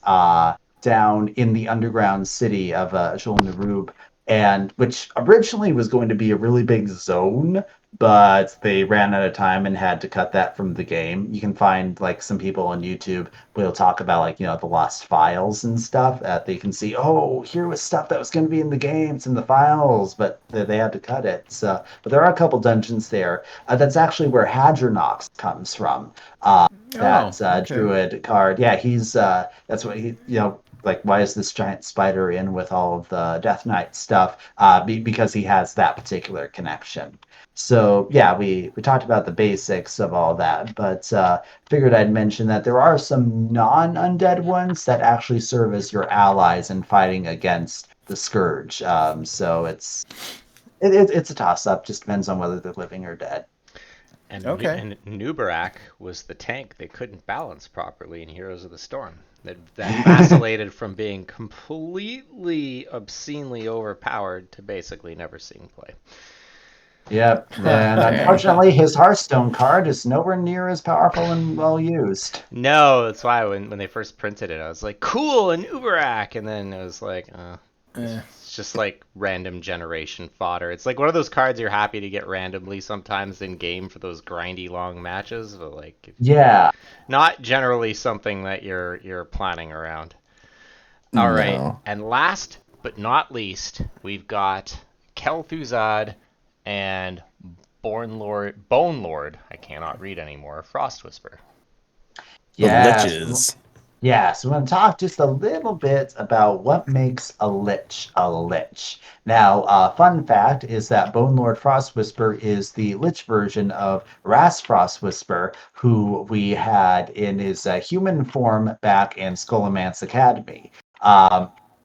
down in the underground city of Jol-Nerub, and which originally was going to be a really big zone, but they ran out of time and had to cut that from the game. You can find like some people on YouTube will talk about like the lost files and stuff that they can see. Oh, here was stuff that was going to be in the games in the files, but they had to cut it. So, but there are a couple dungeons there. That's actually where Hadronox comes from. Druid card. Yeah, he's that's what he like, why is this giant spider in with all of the Death Knight stuff? Because he has that particular connection. So yeah, we talked about the basics of all that, but figured I'd mention that there are some non-undead ones that actually serve as your allies in fighting against the Scourge. So it's a toss-up. Just depends on whether they're living or dead. And Okay. Nubarak was the tank they couldn't balance properly in Heroes of the Storm. That vacillated from being completely obscenely overpowered to basically never seeing play. Yep, and unfortunately, his Hearthstone card is nowhere near as powerful and well used. No, that's why when they first printed it, I was like, cool, an Uberak! And then it was like, it's just like random generation fodder. It's like one of those cards you're happy to get randomly sometimes in game for those grindy long matches, but like, Yeah. not generally something that you're planning around. All right, No. and last but not least, we've got Kel'Thuzad and Bone Lord. I cannot read anymore. Frost Whisper. The Yes. liches. Yeah, so we're going to talk just a little bit about what makes a lich a lich. Now, fun fact is that Bone Lord Frost Whisper is the lich version of Ras Frost Whisper, who we had in his human form back in Scholomance Academy.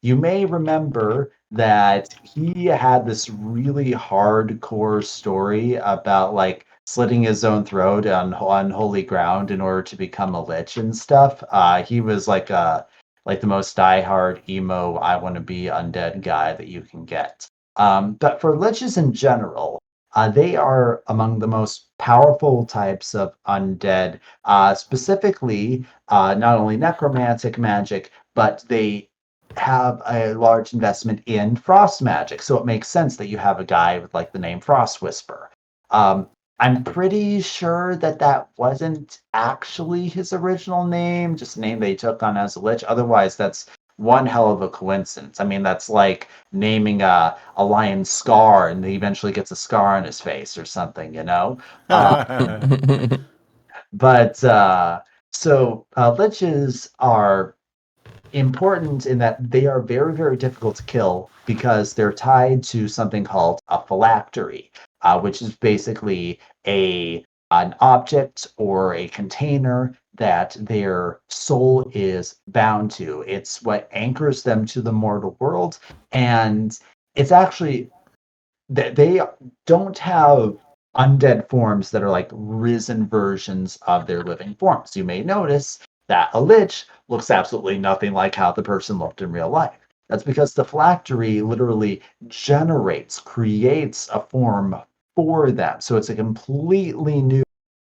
You may remember that he had this really hardcore story about like slitting his own throat on holy ground in order to become a lich and stuff. He was like the most diehard emo I want to be undead guy that you can get. But for liches in general, they are among the most powerful types of undead. Specifically, not only necromantic magic, but they have a large investment in frost magic. So it makes sense that you have a guy with like the name Frost Whisper. I'm pretty sure that wasn't actually his original name, just a name they took on as a lich. Otherwise, that's one hell of a coincidence. I mean, that's like naming a lion Scar, and he eventually gets a scar on his face or something, you know? Liches are important in that they are very, very difficult to kill because they're tied to something called a phylactery, which is basically an object or a container that their soul is bound to. It's what anchors them to the mortal world, and it's actually they don't have undead forms that are like risen versions of their living forms. You may notice that a lich looks absolutely nothing like how the person looked in real life. That's because the phylactery literally creates a form for them. So it's a completely new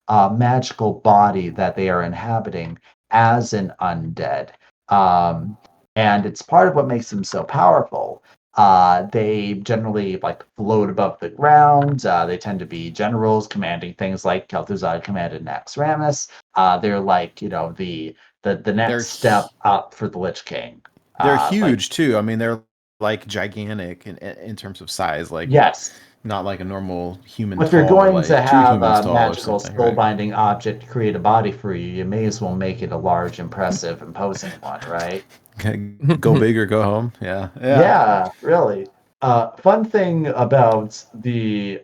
magical body that they are inhabiting as an undead. And it's part of what makes them so powerful. They generally like float above the ground. They tend to be generals commanding things like Kel'Thuzad commanded Naxxramas. They're like, the next step up for the Lich King. They're huge too. I mean, they're like gigantic in terms of size. Like, yes, not like a normal human. if you're going like to have a tall magical right? spellbinding object create a body for you, you may as well make it a large, impressive, imposing one, right? Go big or go home. Yeah. Yeah, really. Fun thing about the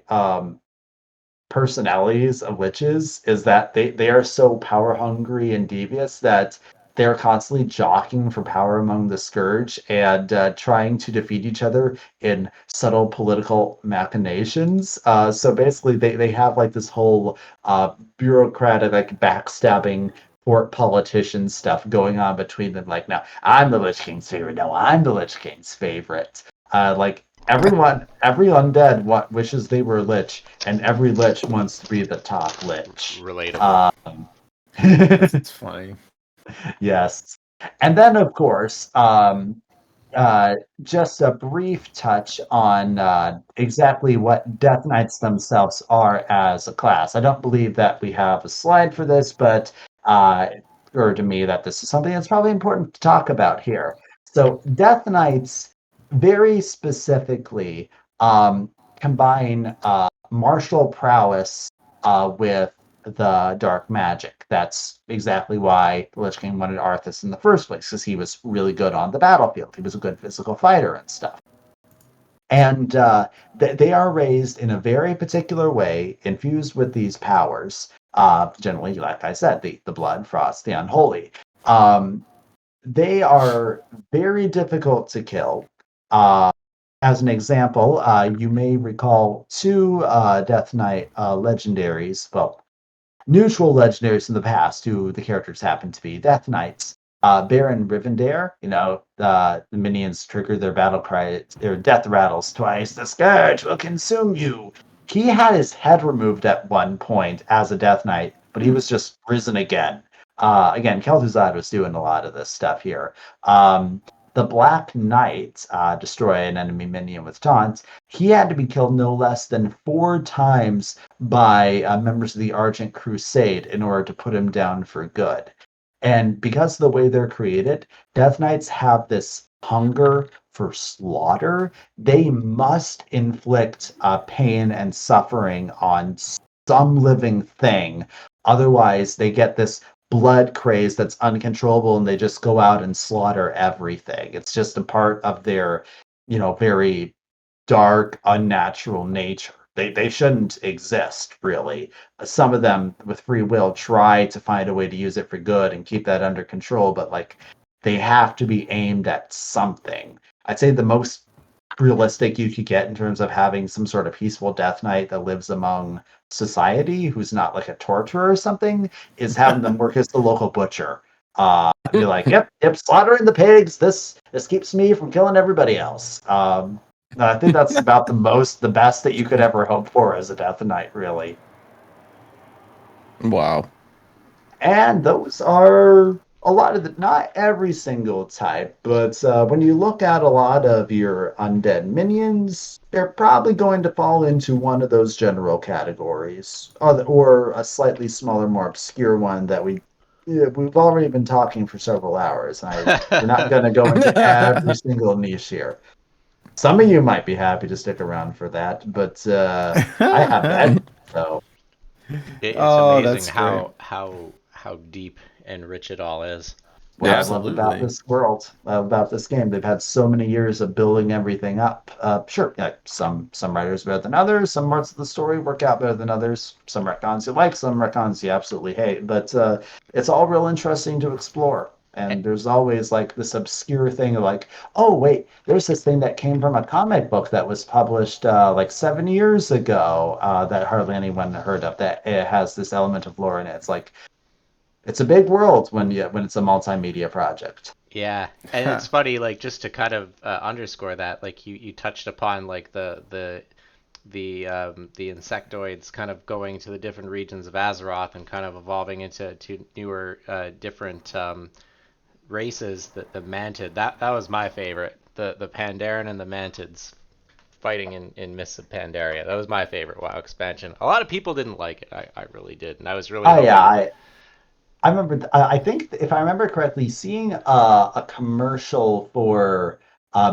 personalities of liches is that they are so power hungry and devious that they're constantly jockeying for power among the Scourge and trying to defeat each other in subtle political machinations. So basically, they have like this whole bureaucratic, like backstabbing court politician stuff going on between them. Like, now I'm the Lich King's favorite. No, I'm the Lich King's favorite. Like Every undead wishes they were Lich, and every Lich wants to be the top Lich. Relatable. It's funny. Yes. And then, of course, just a brief touch on exactly what Death Knights themselves are as a class. I don't believe that we have a slide for this, but occurred to me that this is something that's probably important to talk about here. So, Death Knights very specifically combine martial prowess with the dark magic. That's exactly why the Lich King wanted Arthas in the first place, because he was really good on the battlefield. He was a good physical fighter and stuff. And they are raised in a very particular way, infused with these powers. Generally, like I said, the blood, frost, the unholy. They are very difficult to kill. As an example, you may recall two Death Knight legendaries, well, neutral legendaries in the past who the characters happen to be Death Knights. Baron Rivendare, the minions trigger their battle cry, their death rattles twice. The scourge will consume you. He had his head removed at one point as a Death Knight, but he was just risen again. Again, Kel'Thuzad was doing a lot of this stuff here. The Black Knight, destroy an enemy minion with taunts. He had to be killed no less than 4 times by members of the Argent Crusade in order to put him down for good. And because of the way they're created, Death Knights have this hunger for slaughter. They must inflict pain and suffering on some living thing. Otherwise, they get this blood craze that's uncontrollable and they just go out and slaughter everything. It's just a part of their, very dark, unnatural nature. They shouldn't exist, really. Some of them, with free will, try to find a way to use it for good and keep that under control, but they have to be aimed at something. I'd say the most realistic you could get in terms of having some sort of peaceful Death Knight that lives among society, who's not like a torturer or something, is having them work as the local butcher. Be like, yep, slaughtering the pigs. This keeps me from killing everybody else. I think that's about the best that you could ever hope for as a Death Knight, really. Wow. And those are a lot of not every single type, but when you look at a lot of your undead minions, they're probably going to fall into one of those general categories, or a slightly smaller, more obscure one that we've already been talking for several hours. We're not going to go into every single niche here. Some of you might be happy to stick around for that, but I haven't. So It's that's amazing how deep and rich it all is. what I love about this world, about this game. They've had so many years of building everything up. Sure, some writers better than others. Some parts of the story work out better than others. Some retcons you like, some retcons you absolutely hate. But it's all real interesting to explore. And there's always this obscure thing of oh wait, there's this thing that came from a comic book that was published 7 years ago that hardly anyone heard of. That it has this element of lore in it. It's a big world when it's a multimedia project. Yeah, and it's funny, just to kind of underscore that, you touched upon the insectoids kind of going to the different regions of Azeroth and kind of evolving into newer different races. The Mantid, that was my favorite. The Pandaren and the Mantids fighting in Mists of Pandaria. That was my favorite WoW expansion. A lot of people didn't like it. I really did, and I was really I remember. I think if I remember correctly, seeing a commercial for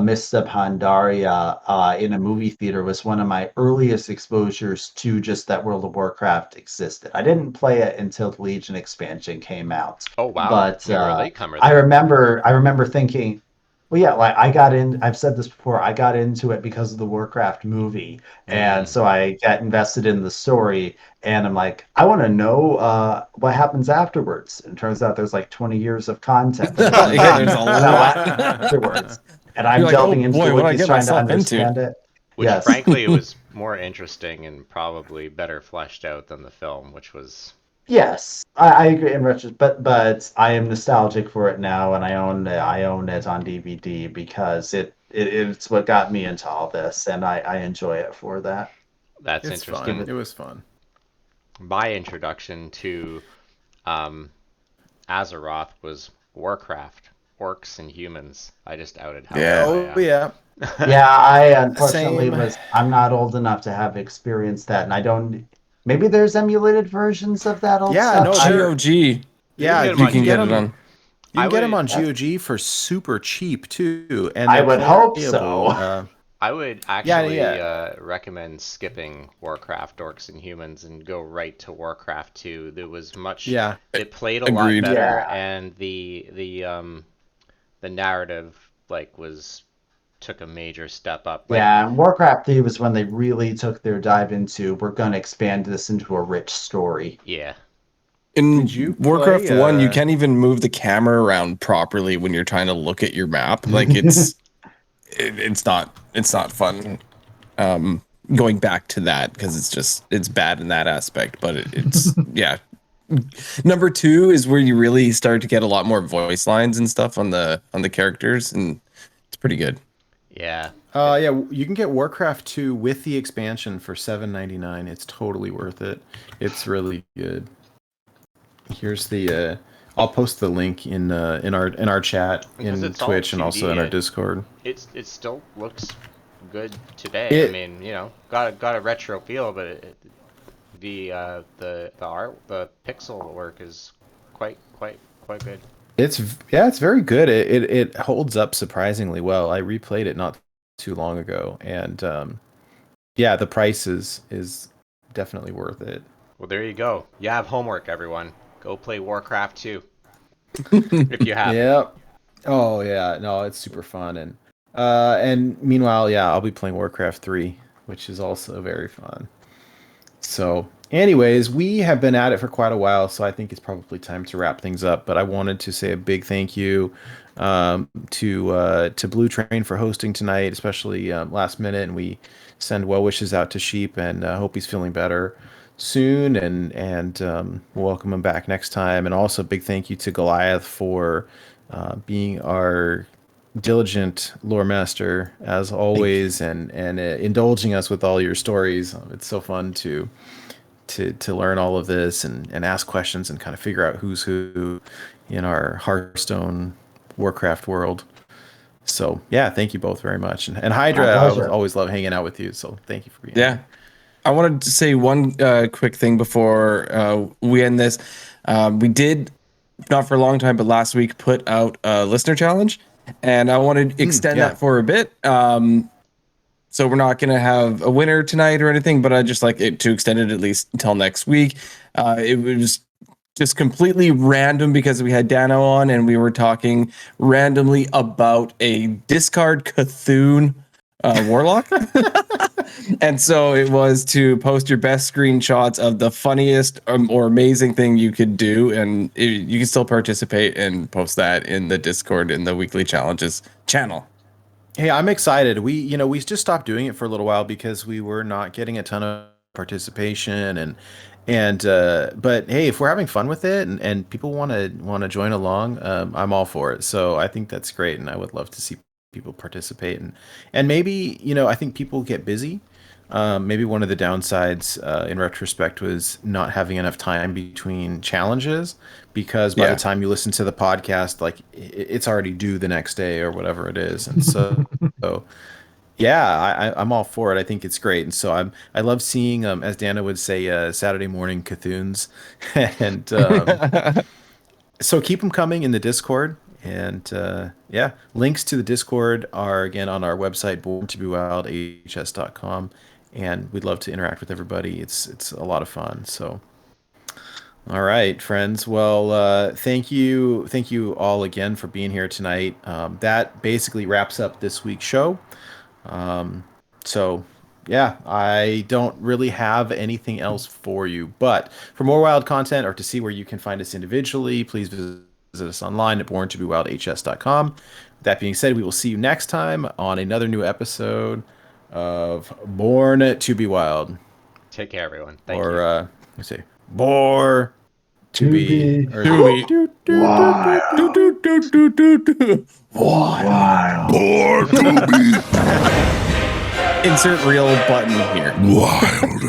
Mists of Pandaria in a movie theater was one of my earliest exposures to just that World of Warcraft existed. I didn't play it until the Legion expansion came out. Oh wow! But you were a latecomer I remember thinking, well, yeah, I got in. I've said this before. I got into it because of the Warcraft movie, and so I got invested in the story. And I'm like, I want to know what happens afterwards. And it turns out there's 20 years of content. Yeah, there's a lot afterwards. And I'm You're delving into boy, the what I wikis get trying to myself understand into. it. which Yes. frankly it was more interesting and probably better fleshed out than the film, which was Yes, I agree in retrospect, but I am nostalgic for it now, and I own it on DVD because it it's what got me into all this, and I enjoy it for that. That's It's interesting. fun. It was fun. My introduction to Azeroth was Warcraft, Orcs and Humans. I just outed how Yeah. old I am. Yeah. Yeah, I unfortunately Same. I'm not old enough to have experienced that, and I don't. Maybe there's emulated versions of that old Yeah, stuff. no, GOG. Yeah, get 'em You on can get GOG. it on. You I can get them would- on GOG for super cheap too, and I they're would hope playable. so. I would actually yeah. recommend skipping Warcraft, Orcs and Humans and go right to Warcraft 2. There was much. Yeah. It played a Agreed. lot better, Yeah. and the narrative took a major step up. Like, Yeah, and Warcraft 3 was when they really took their dive into we're going to expand this into a rich story. yeah. In Did you Warcraft play, 1, you can't even move the camera around properly when you're trying to look at your map. Like it's not fun. Going back to that because it's bad in that aspect, but it's yeah. Number 2 is where you really start to get a lot more voice lines and stuff on the characters, and it's pretty good. Yeah. Yeah, you can get Warcraft 2 with the expansion for $7.99. It's totally worth it. It's really good. Here's the I'll post the link in our chat Because in it's all Twitch and also in 2D, our Discord. It still looks good today. It- I mean, got a retro feel, but the art, the pixel work is quite good. It's very good. It holds up surprisingly well. I replayed it not too long ago, and yeah, the price is definitely worth it. Well, there you go. You have homework, everyone. Go play Warcraft 2 if you have. Yep. Oh yeah, no, it's super fun, and meanwhile, yeah, I'll be playing Warcraft 3, which is also very fun. So, anyways, we have been at it for quite a while, so I think it's probably time to wrap things up. But I wanted to say a big thank you to Blutrane for hosting tonight, especially last minute, and we send well wishes out to Sheep and hope he's feeling better soon, and we'll welcome him back next time. And also, big thank you to Goliath for being our diligent lore master as always, and indulging us with all your stories. It's so fun to learn all of this and ask questions and kind of figure out who's who in our Hearthstone Warcraft world. So yeah, thank you both very much. And Hydra, I always love hanging out with you. So thank you for being here. I wanted to say one quick thing before we end this. We did, not for a long time, but last week put out a listener challenge, and I wanted to extend that for a bit. So we're not going to have a winner tonight or anything, but I just like it to extend it at least until next week. It was just completely random because we had Dano on and we were talking randomly about a discard Cthulhu warlock. And so it was to post your best screenshots of the funniest or amazing thing you could do, and you can still participate and post that in the Discord in the weekly challenges channel. Hey, I'm excited. We just stopped doing it for a little while because we were not getting a ton of participation, but hey, if we're having fun with it and people want to join along, I'm all for it. So I think that's great, and I would love to see people participate, and maybe I think people get busy. Maybe one of the downsides in retrospect was not having enough time between challenges, because by the time you listen to the podcast, like it's already due the next day or whatever it is. And so yeah, I'm all for it. I think it's great. And so I love seeing, as Dana would say, Saturday morning Cthulhu's. And so keep them coming in the Discord. And yeah, links to the Discord are again on our website, borntobewildhs.com. And we'd love to interact with everybody. It's a lot of fun. So, all right, friends. Well, thank you all again for being here tonight. That basically wraps up this week's show. So, yeah, I don't really have anything else for you. But for more wild content or to see where you can find us individually, please visit us online at borntobewildhs.com. That being said, we will see you next time on another new episode of Born to Be Wild. Take care, everyone. Thank you. Or let's say Bore To be. Or To be. Wild. Insert real button here. Wild.